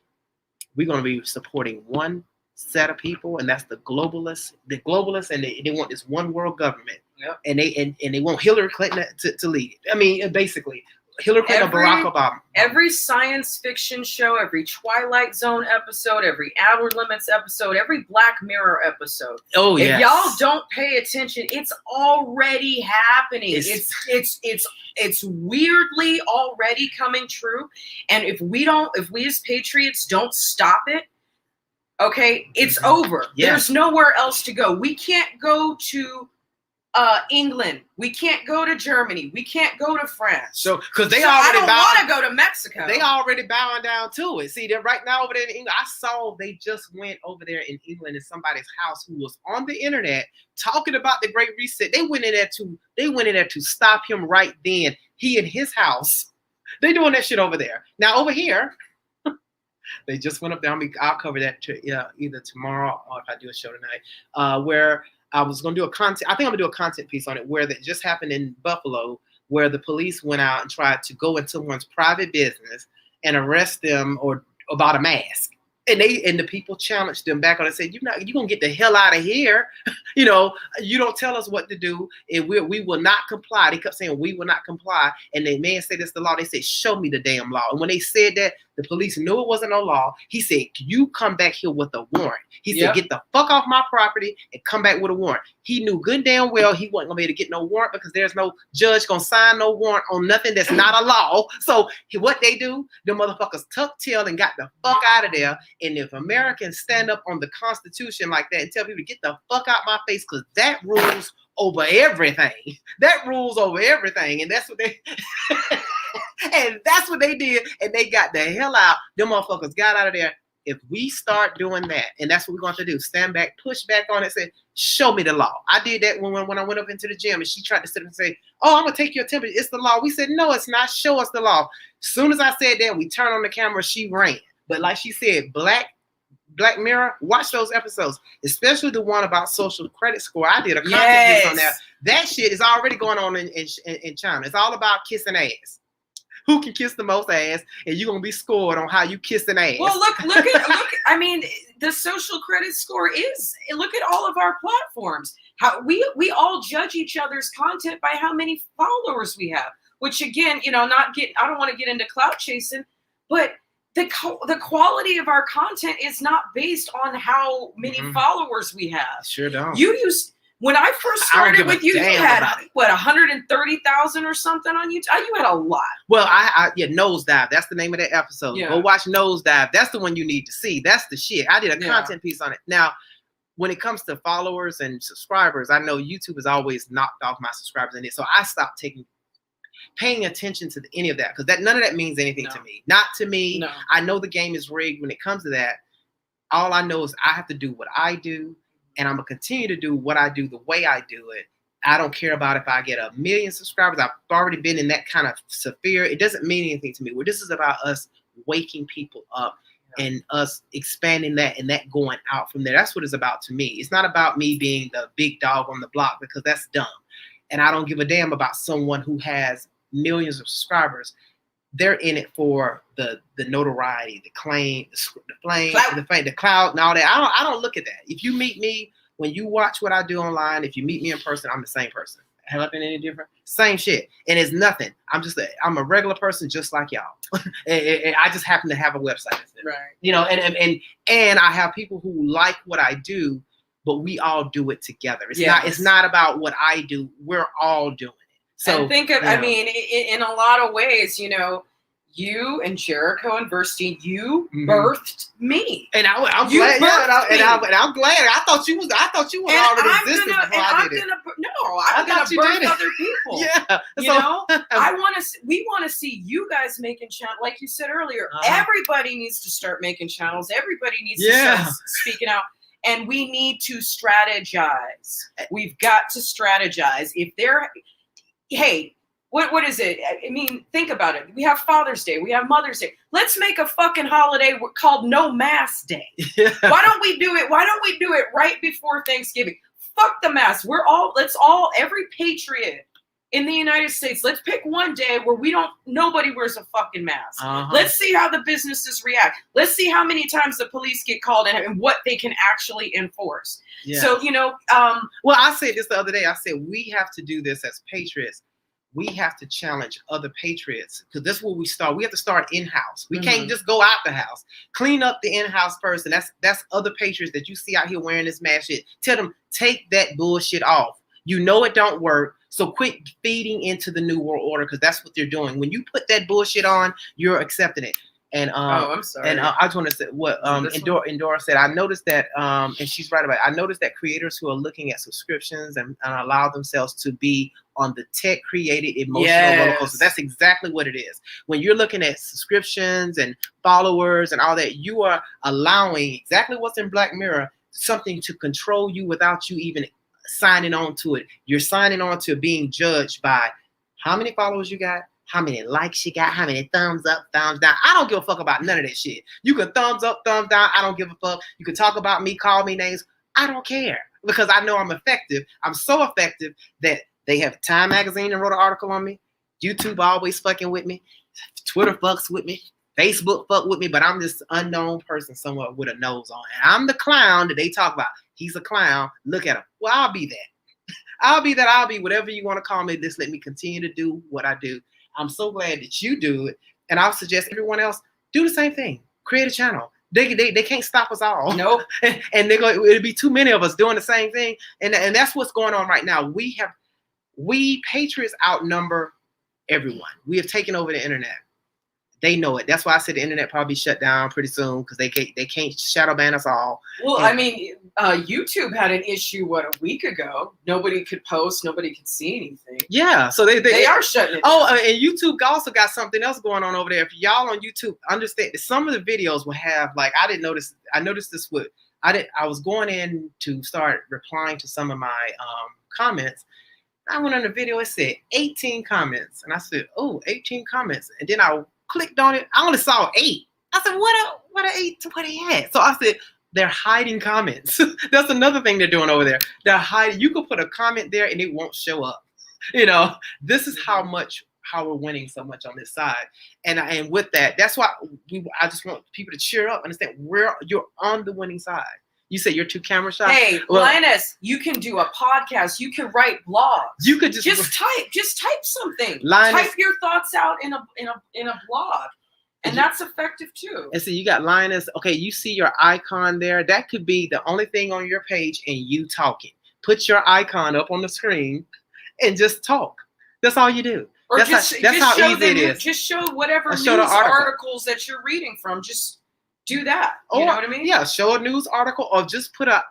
we're going to be supporting one set of people, and that's the globalists. The globalists, and they want this one world government. Yep. And they want Hillary Clinton to lead it. I mean, basically, Hillary Clinton or Barack Obama. Every science fiction show, every Twilight Zone episode, every Outer Limits episode, every Black Mirror episode. Oh yeah. If y'all don't pay attention, it's already happening. It's weirdly already coming true. And if we as patriots don't stop it, okay, it's over. Yeah. There's nowhere else to go. We can't go to England. We can't go to Germany. We can't go to France. So, because I don't want to go to Mexico. They already bowing down to it. See, they're right now over there in England. I saw they just went over there in England in somebody's house who was on the internet talking about the Great Reset. They went in there to stop him right then. He in his house. They doing that shit over there. Now over here, they just went up there. I'll cover that either tomorrow or if I do a show tonight. Where I was going to do I think I'm going to do a content piece on it, where that just happened in Buffalo, where the police went out and tried to go into someone's private business and arrest them or about a mask. And the people challenged them back on and said, you're going to get the hell out of here. You don't tell us what to do, and we will not comply. They kept saying, we will not comply. And the man said, it's the law. They said, show me the damn law. And when they said that, The police knew it wasn't no law. He said, you come back here with a warrant. He said, Yep. get the fuck off my property and come back with a warrant. He knew good and damn well he wasn't gonna be able to get no warrant because there's no judge gonna sign no warrant on nothing that's not a law. So what they do, the motherfuckers tucked tail and got the fuck out of there. And if Americans stand up on the Constitution like that and tell people to get the fuck out my face, because that rules over everything. That rules over everything. And that's what they and that's what they did. And they got the hell out. Them motherfuckers got out of there. If we start doing that, and that's what we're going to do, stand back, push back on it, say, show me the law. I did that when I went up into the gym and she tried to sit and say, oh, I'm going to take your temperature. It's the law. We said, no, it's not. Show us the law. As soon as I said that, we turned on the camera, she ran. But like she said, Black Mirror, watch those episodes, especially the one about social credit score. I did a content piece on that. That shit is already going on in China. It's all about kissing ass. Who can kiss the most ass, and you're gonna be scored on how you kiss an ass. Well, look. I mean, the social credit score is. Look at all of our platforms. How we all judge each other's content by how many followers we have. Which again, I don't want to get into clout chasing, but the quality of our content is not based on how many followers we have. Sure don't. When I first started with you, you had, 130,000 or something on YouTube? You had a lot. Well, Nosedive. That's the name of that episode. Yeah. Go watch Nosedive. That's the one you need to see. That's the shit. I did a content piece on it. Now, when it comes to followers and subscribers, I know YouTube has always knocked off my subscribers in it. So I stopped paying attention to any of that because none of that means anything to me. Not to me. No. I know the game is rigged when it comes to that. All I know is I have to do what I do. And I'm going to continue to do what I do the way I do it. I don't care about if I get 1 million subscribers. I've already been in that kind of sphere. It doesn't mean anything to me. This is about us waking people up and us expanding that and that going out from there. That's what it's about to me. It's not about me being the big dog on the block because that's dumb. And I don't give a damn about someone who has millions of subscribers. They're in it for the notoriety, the claim, the flame, the cloud, and all that. I don't look at that. If you meet me, when you watch what I do online, if you meet me in person, I'm the same person. Have I been any different? Same shit. And it's nothing. I'm a regular person just like y'all. and I just happen to have a website. Right. And I have people who like what I do, but we all do it together. It's not about what I do. We're all doing it. So and think of, I mean, in a lot of ways, you and Jericho and Verstein, you birthed me. And I'm glad. And I'm glad. I thought you was already existing before I did it. I'm gonna birth other people. Yeah. We want to see you guys making channels. Like you said earlier, everybody needs to start making channels. Everybody needs to start speaking out. And we need to strategize. We've got to strategize. Hey, what is it? I mean, think about it. We have Father's Day. We have Mother's Day. Let's make a fucking holiday called No Mask Day. Yeah. Why don't we do it right before Thanksgiving? Fuck the mask. Every patriot in the United States, let's pick one day where nobody wears a fucking mask. Let's see how the businesses react. Let's see how many times the police get called and what they can actually enforce. Yeah. So, well, I said this the other day. I said, we have to do this as patriots. We have to challenge other patriots because that's where we start. We have to start in-house. We can't just go out the house. Clean up the in-house person. That's other patriots that you see out here wearing this mask shit. Tell them, take that bullshit off. You know it don't work. So quit feeding into the New World Order because that's what they're doing. When you put that bullshit on, you're accepting it. And I'm sorry. And I just want to say what Endora said. I noticed that, and she's right about it. I noticed that creators who are looking at subscriptions and allow themselves to be on the tech created emotional roller coaster. That's exactly what it is. When you're looking at subscriptions and followers and all that, you are allowing exactly what's in Black Mirror, something to control you without you even signing on to it. You're signing on to being judged by how many followers you got, how many likes you got, how many thumbs up, thumbs down. I don't give a fuck about none of that shit. You can thumbs up, thumbs down. I don't give a fuck. You can talk about me, call me names. I don't care because I know I'm effective. I'm so effective that they have Time Magazine and wrote an article on me. YouTube always fucking with me. Twitter fucks with me. Facebook fuck with me, but I'm this unknown person somewhere with a nose on. And I'm the clown that they talk about. He's a clown. Look at him. Well, I'll be that. I'll be whatever you want to call me. Just let me continue to do what I do. I'm so glad that you do it. And I'll suggest everyone else, Do the same thing. Create a channel. They can't stop us all. Nope. And it'll be too many of us doing the same thing. And that's what's going on right now. We Patriots outnumber everyone. We have taken over the internet. They know it. That's why I said the internet probably shut down pretty soon because they can't shadow ban us all. Well, I mean, YouTube had an issue a week ago. Nobody could post. Nobody could see anything. Yeah, so they are shutting it. Oh, and YouTube also got something else going on over there. If y'all on YouTube understand, some of the videos will have like I noticed this with I was going in to start replying to some of my comments. I went on the video. It said 18 comments, and I said, "Oh, 18 comments," and then I clicked on it. I only saw 8. I said, what are 8? What are they at? So I said, they're hiding comments. That's another thing they're doing over there. They're hiding. You could put a comment there and it won't show up. This is how we're winning so much on this side. And with that, that's why I just want people to cheer up, understand you're on the winning side. You say you're too camera shy. Hey, Linus, you can do a podcast. You can write blogs. You could just type something. Linus, type your thoughts out in a blog, and that's effective too. And so you got Linus. Okay, you see your icon there. That could be the only thing on your page, and you talking. Put your icon up on the screen, and just talk. That's all you do. Or that's how easy it is. Just show whatever news articles that you're reading from. Just do that. You know what I mean? Yeah, show a news article or just put a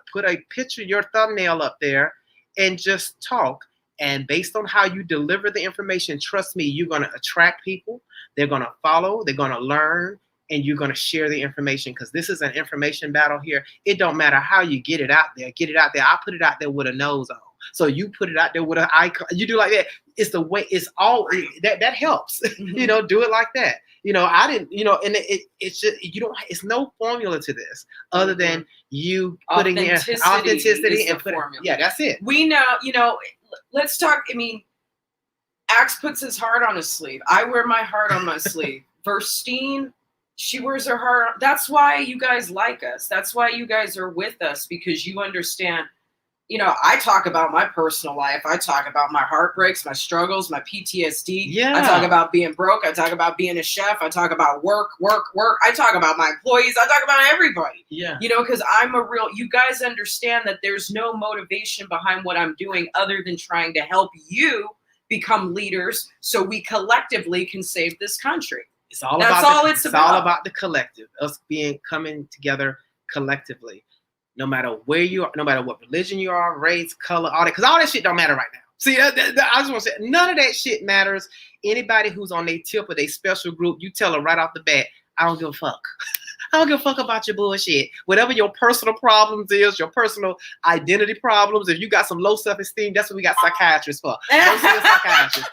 picture, your thumbnail up there and just talk. And based on how you deliver the information, trust me, you're going to attract people. They're going to follow. They're going to learn. And you're going to share the information because this is an information battle here. It don't matter how you get it out there. Get it out there. I put it out there with a nose on. So you put it out there with an icon. You do like that. It's the way. It's all that helps. Mm-hmm. Do it like that. I didn't. And it's just It's no formula to this other than you putting in authenticity and putting. Yeah, that's it. We know. Let's talk. I mean, Axe puts his heart on his sleeve. I wear my heart on my sleeve. Verstine, she wears her heart. That's why you guys like us. That's why you guys are with us because you understand. I talk about my personal life. I talk about my heartbreaks, my struggles, my PTSD. Yeah. I talk about being broke. I talk about being a chef. I talk about work. I talk about my employees. I talk about everybody. Yeah. Because you guys understand that there's no motivation behind what I'm doing other than trying to help you become leaders so we collectively can save this country. It's all about the collective, us coming together collectively. No matter where you are, no matter what religion you are, race, color, all that, because all that shit don't matter right now. See, I just want to say, none of that shit matters. Anybody who's on their tip or their special group, you tell them right off the bat, I don't give a fuck. I don't give a fuck about your bullshit. Whatever your personal problems is, your personal identity problems, if you got some low self-esteem, that's what we got psychiatrists for. Don't see a psychiatrist.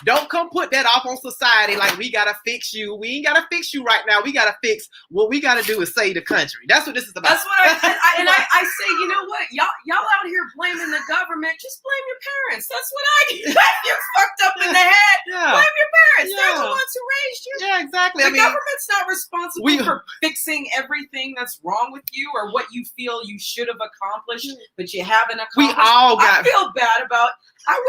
Don't come put that off on society like we got to fix you. We ain't got to fix you right now. We got to fix what we got to do is save the country. That's what this is about. That's what I say, you know what? Y'all out here blaming the government. Just blame your parents. That's what I do. You're fucked up in the head. Yeah. Blame your parents. Yeah. They're the ones who raised you. Yeah, exactly. The government's not responsible for fixing everything that's wrong with you or what you feel you should have accomplished, but you haven't accomplished. I feel bad about. I've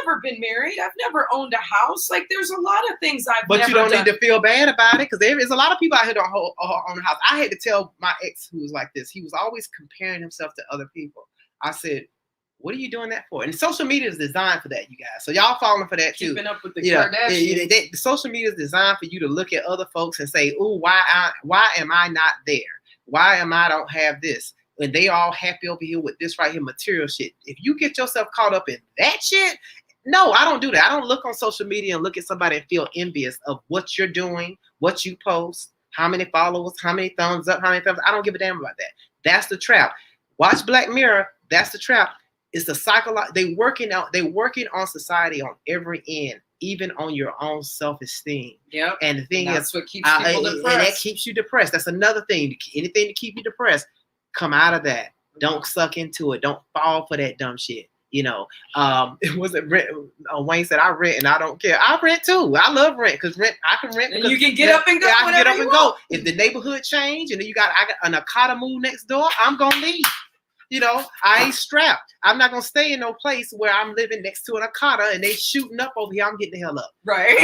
never been married. I've never owned a house. Like there's a lot of things But you don't need to feel bad about it because there is a lot of people out here that own a house. I had to tell my ex who was like this. He was always comparing himself to other people. I said, what are you doing that for? And social media is designed for that, you guys. So y'all falling for that too. Keeping up with the Kardashians. The social media is designed for you to look at other folks and say, "Ooh, why am I not there? Why am I don't have this?" And they all happy over here with this right here, material shit. If you get yourself caught up in that shit, no, I don't do that. I don't look on social media and look at somebody and feel envious of what you're doing, what you post, how many followers, how many thumbs up, how many thumbs. I don't give a damn about that. That's the trap. Watch Black Mirror. That's the trap. It's the psychological. They working on society on every end, even on your own self-esteem. Yeah. And the thing that's is, what keeps people depressed. And that keeps you depressed. That's another thing. Anything to keep you depressed, come out of that. Don't suck into it. Don't fall for that dumb shit. It wasn't rent. Wayne said, I rent and I don't care. I rent too. I love rent because I can rent. And you can get up and go. I can get up and go. If the neighborhood change and then I got an Akata move next door, I'm gonna leave. You know, I ain't strapped. I'm not gonna stay in no place where I'm living next to an Akata and they shooting up over here. I'm getting the hell up. Right.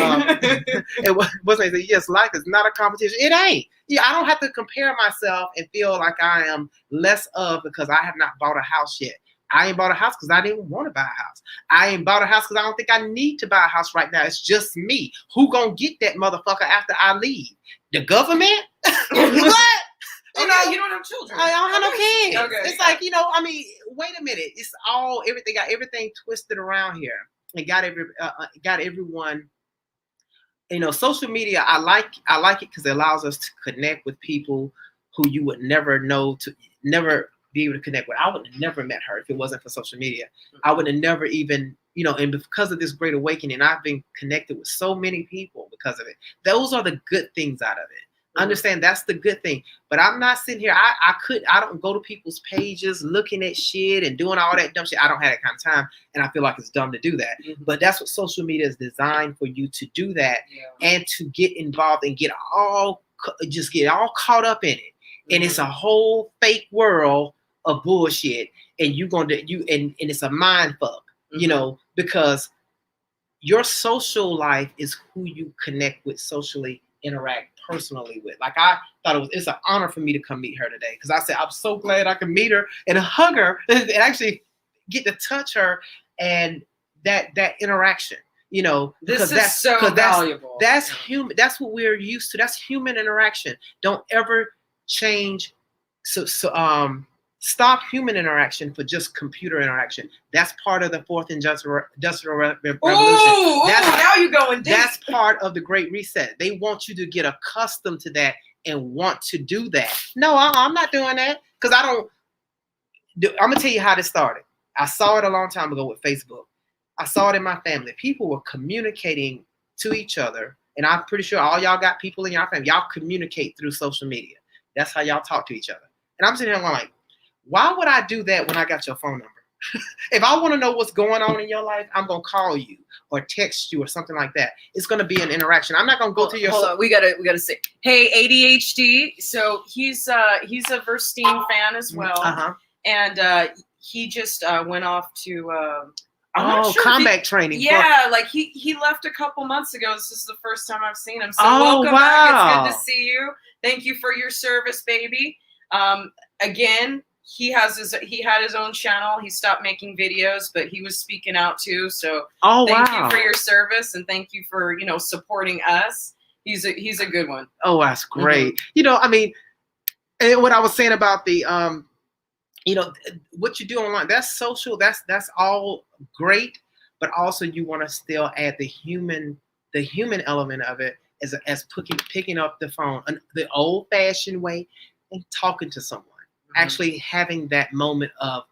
And what's I say? Yes, life is not a competition. It ain't. Yeah, I don't have to compare myself and feel like I am less of because I have not bought a house yet. I ain't bought a house because I didn't want to buy a house. I ain't bought a house because I don't think I need to buy a house right now. It's just me. Who gonna get that motherfucker after I leave? The government? What? You know, you don't have children. I don't have no kids. Okay. It's like, you know, I mean, wait a minute. It's all everything got everything twisted around here. It got everyone. You know, social media. I like it because it allows us to connect with people who you would never know to never be able to connect with. I would have never met her if it wasn't for social media. I would have never even, you know, and because of this great awakening, I've been connected with so many people because of it. Those are the good things out of it. Understand that's the good thing, but I'm not sitting here. I don't go to people's pages looking at shit and doing all that dumb shit. I don't have that kind of time, and I feel like it's dumb to do that. Mm-hmm. But that's what social media is designed for you to do that and to get involved and get all caught up in it. And it's a whole fake world of bullshit, and and it's a mind fuck, you know, because your social life is who you connect with socially, interact personally with. Like I thought it's an honor for me to come meet her today because I said I'm so glad I can meet her and hug her and actually get to touch her and that interaction. You know, this is so valuable. That's human. That's what we're used to. That's human interaction. Don't ever change. Stop human interaction for just computer interaction. That's part of the fourth industrial revolution. Now you're going deep. That's part of the Great Reset. They want you to get accustomed to that and want to do that. No, I'm not doing that because I'm going to tell you how this started. I saw it a long time ago with Facebook. I saw it in my family. People were communicating to each other, and I'm pretty sure all y'all got people in your family. Y'all communicate through social media. That's how y'all talk to each other. And I'm sitting here like, why would I do that when I got your phone number? If I want to know what's going on in your life, I'm going to call you or text you or something like that. It's going to be an interaction. I'm not going to go to your... Hold on. We gotta say, hey, ADHD. So he's a Verstein fan as well. Uh-huh. And he just went off to... combat training. Yeah, like he left a couple months ago. This is the first time I've seen him. So welcome wow. back. It's good to see you. Thank you for your service, baby. Again, he had his own channel. He stopped making videos, but he was speaking out too. So thank you for your service and thank you for, you know, supporting us. He's a good one. Oh, that's great. Mm-hmm. You know, I mean, and what I was saying about the you know, what you do online, that's social, that's all great, but also you want to still add the human element of it as picking up the phone, the old-fashioned way and talking to someone. Actually having that moment of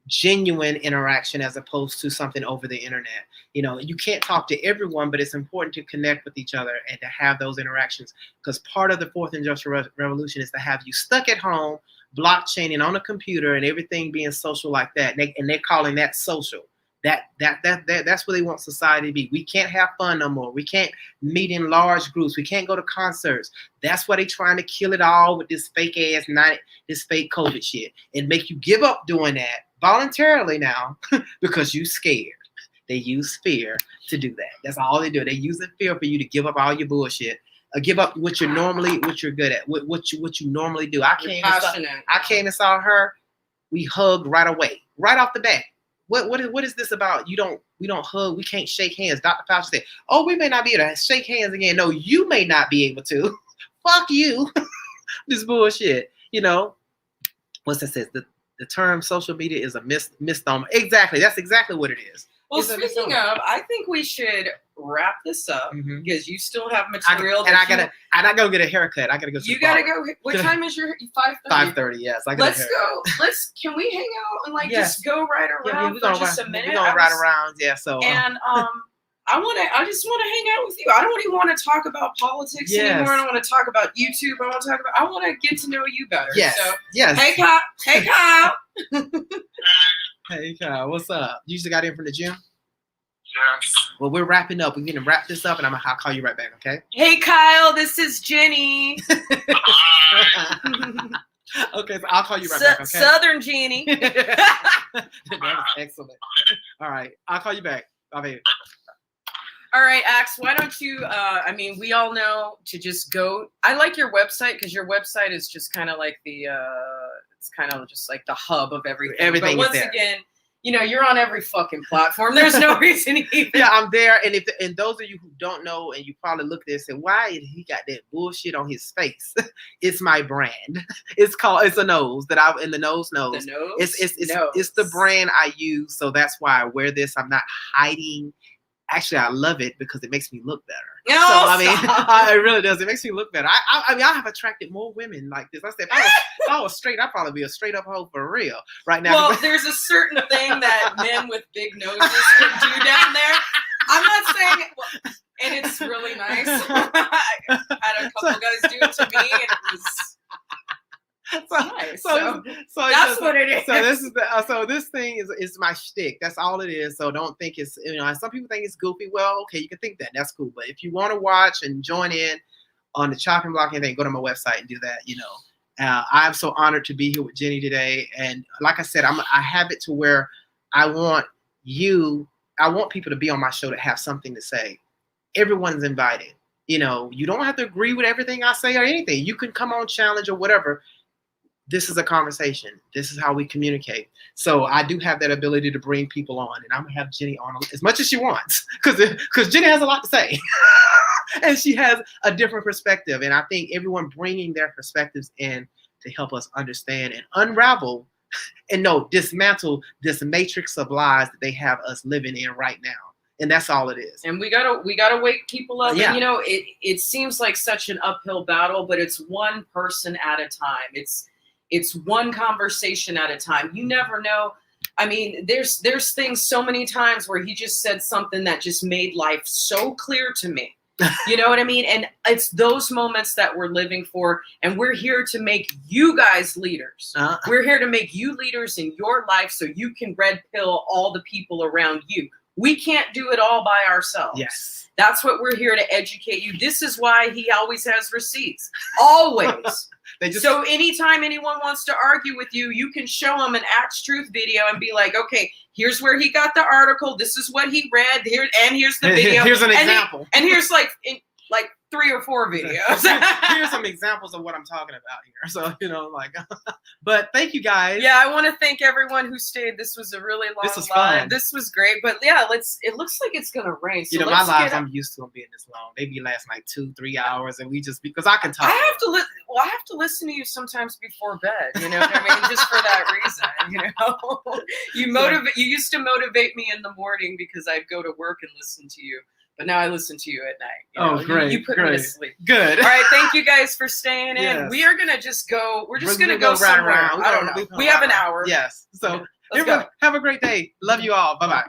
genuine interaction as opposed to something over the internet. You know, you can't talk to everyone, but it's important to connect with each other and to have those interactions because part of the fourth industrial revolution is to have you stuck at home, blockchaining on a computer and everything being social like that. And they're calling that social. That's what they want society to be. We can't have fun no more. We can't meet in large groups. We can't go to concerts. That's why they're trying to kill it all with this fake COVID shit and make you give up doing that voluntarily now because you scared. They use fear to do that. That's all they do. They use the fear for you to give up all your bullshit. Give up what you're good at, what you normally do. I came and saw her. We hugged right away, right off the bat. What is this about? We don't hug. We can't shake hands. Dr. Fauci said, "Oh, we may not be able to shake hands again." No, you may not be able to. Fuck you. This bullshit. You know, what's that says? The term social media is a misnomer. Exactly. That's exactly what it is. Well, speaking of, I think we should wrap this up because you still have material. I gotta go get a haircut. I gotta go. You gotta go. What time is your 5:30? 5:30. Yes. Let's go. Can we hang out and just go right around for just a minute? We're gonna ride around. Yeah. So. And I just want to hang out with you. I don't even want to talk about politics anymore. I don't want to talk about YouTube. I want to get to know you better. Yes. So, yes. Hey, Kyle. Hey, Kyle. Hey, Kyle. What's up? You just got in from the gym? Yes. Well, we're wrapping up. We're going to wrap this up, and I'll call you right back, okay? Hey, Kyle. This is Jenny. Okay, so I'll call you right back. Okay. Southern Jeannie. That was excellent. All right, I'll call you back. Bye, baby. All right, Axe, why don't you, I mean, we all know to just go. I like your website because your website is just kind of like it's kind of just like the hub of everything. Everything but is once there. again, you know, you're on every fucking platform. There's no reason even. Yeah, I'm there. And those of you who don't know, and you probably look at this and say, why he got that bullshit on his face? It's my brand. It's a nose that in the nose. The nose? It's the brand I use. So that's why I wear this. I'm not hiding. Actually, I love it because it makes me look better. No, so I mean, it really does. It makes me look better. I mean, I have attracted more women like this. I said, if I was straight, I'd probably be a straight up hoe for real right now. Well, there's a certain thing that men with big noses can do down there. I'm not saying, and it's really nice. I had a couple guys do it to me, and it was. Nice. So that's what it is. So this is so this thing is my shtick. That's all it is. So don't think it's, you know, some people think it's goofy. Well, okay, you can think that. That's cool. But if you want to watch and join in on the chopping block and then go to my website and do that, you know. I'm so honored to be here with Jenny today. And like I said, I have it to where I want people to be on my show to have something to say. Everyone's invited. You know, you don't have to agree with everything I say or anything. You can come on challenge or whatever. This is a conversation. This is how we communicate. So I do have that ability to bring people on, and I'm gonna have Jenny on as much as she wants, because Jenny has a lot to say, and she has a different perspective. And I think everyone bringing their perspectives in to help us understand and unravel, and dismantle this matrix of lies that they have us living in right now. And that's all it is. And we gotta wake people up. Yeah. And, you know, it seems like such an uphill battle, but it's one person at a time. It's one conversation at a time. You never know. I mean, there's things so many times where he just said something that just made life so clear to me. You know what I mean? And it's those moments that we're living for. And we're here to make you guys leaders. We're here to make you leaders in your life so you can red pill all the people around you. We can't do it all by ourselves. Yes. That's what we're here to educate you. This is why he always has receipts. Always. So anytime anyone wants to argue with you, you can show them an Axe Truth video and be like, okay, here's where he got the article. This is what he read. Here's the video. Here's an example. And here's like 3 or 4 videos. Here's some examples of what I'm talking about here. So, you know, like, but thank you guys. Yeah, I want to thank everyone who stayed. This was a really long This was live. fun. This was great. But yeah, it looks like it's going to rain. So you know, my lives, I'm used to them being this long. They be lasting like 2-3 hours, and because I can talk. I have to listen to you sometimes before bed. You know what I mean? Just for that reason. You know, you used to motivate me in the morning because I'd go to work and listen to you. But now I listen to you at night. You know? Oh, great. You put me to sleep. Good. All right. Thank you guys for staying in. Yes. We are going to just go. We're just going to go somewhere. I don't know. We have an hour. Yes. So Let's go. have a great day. Love you all. Bye-bye.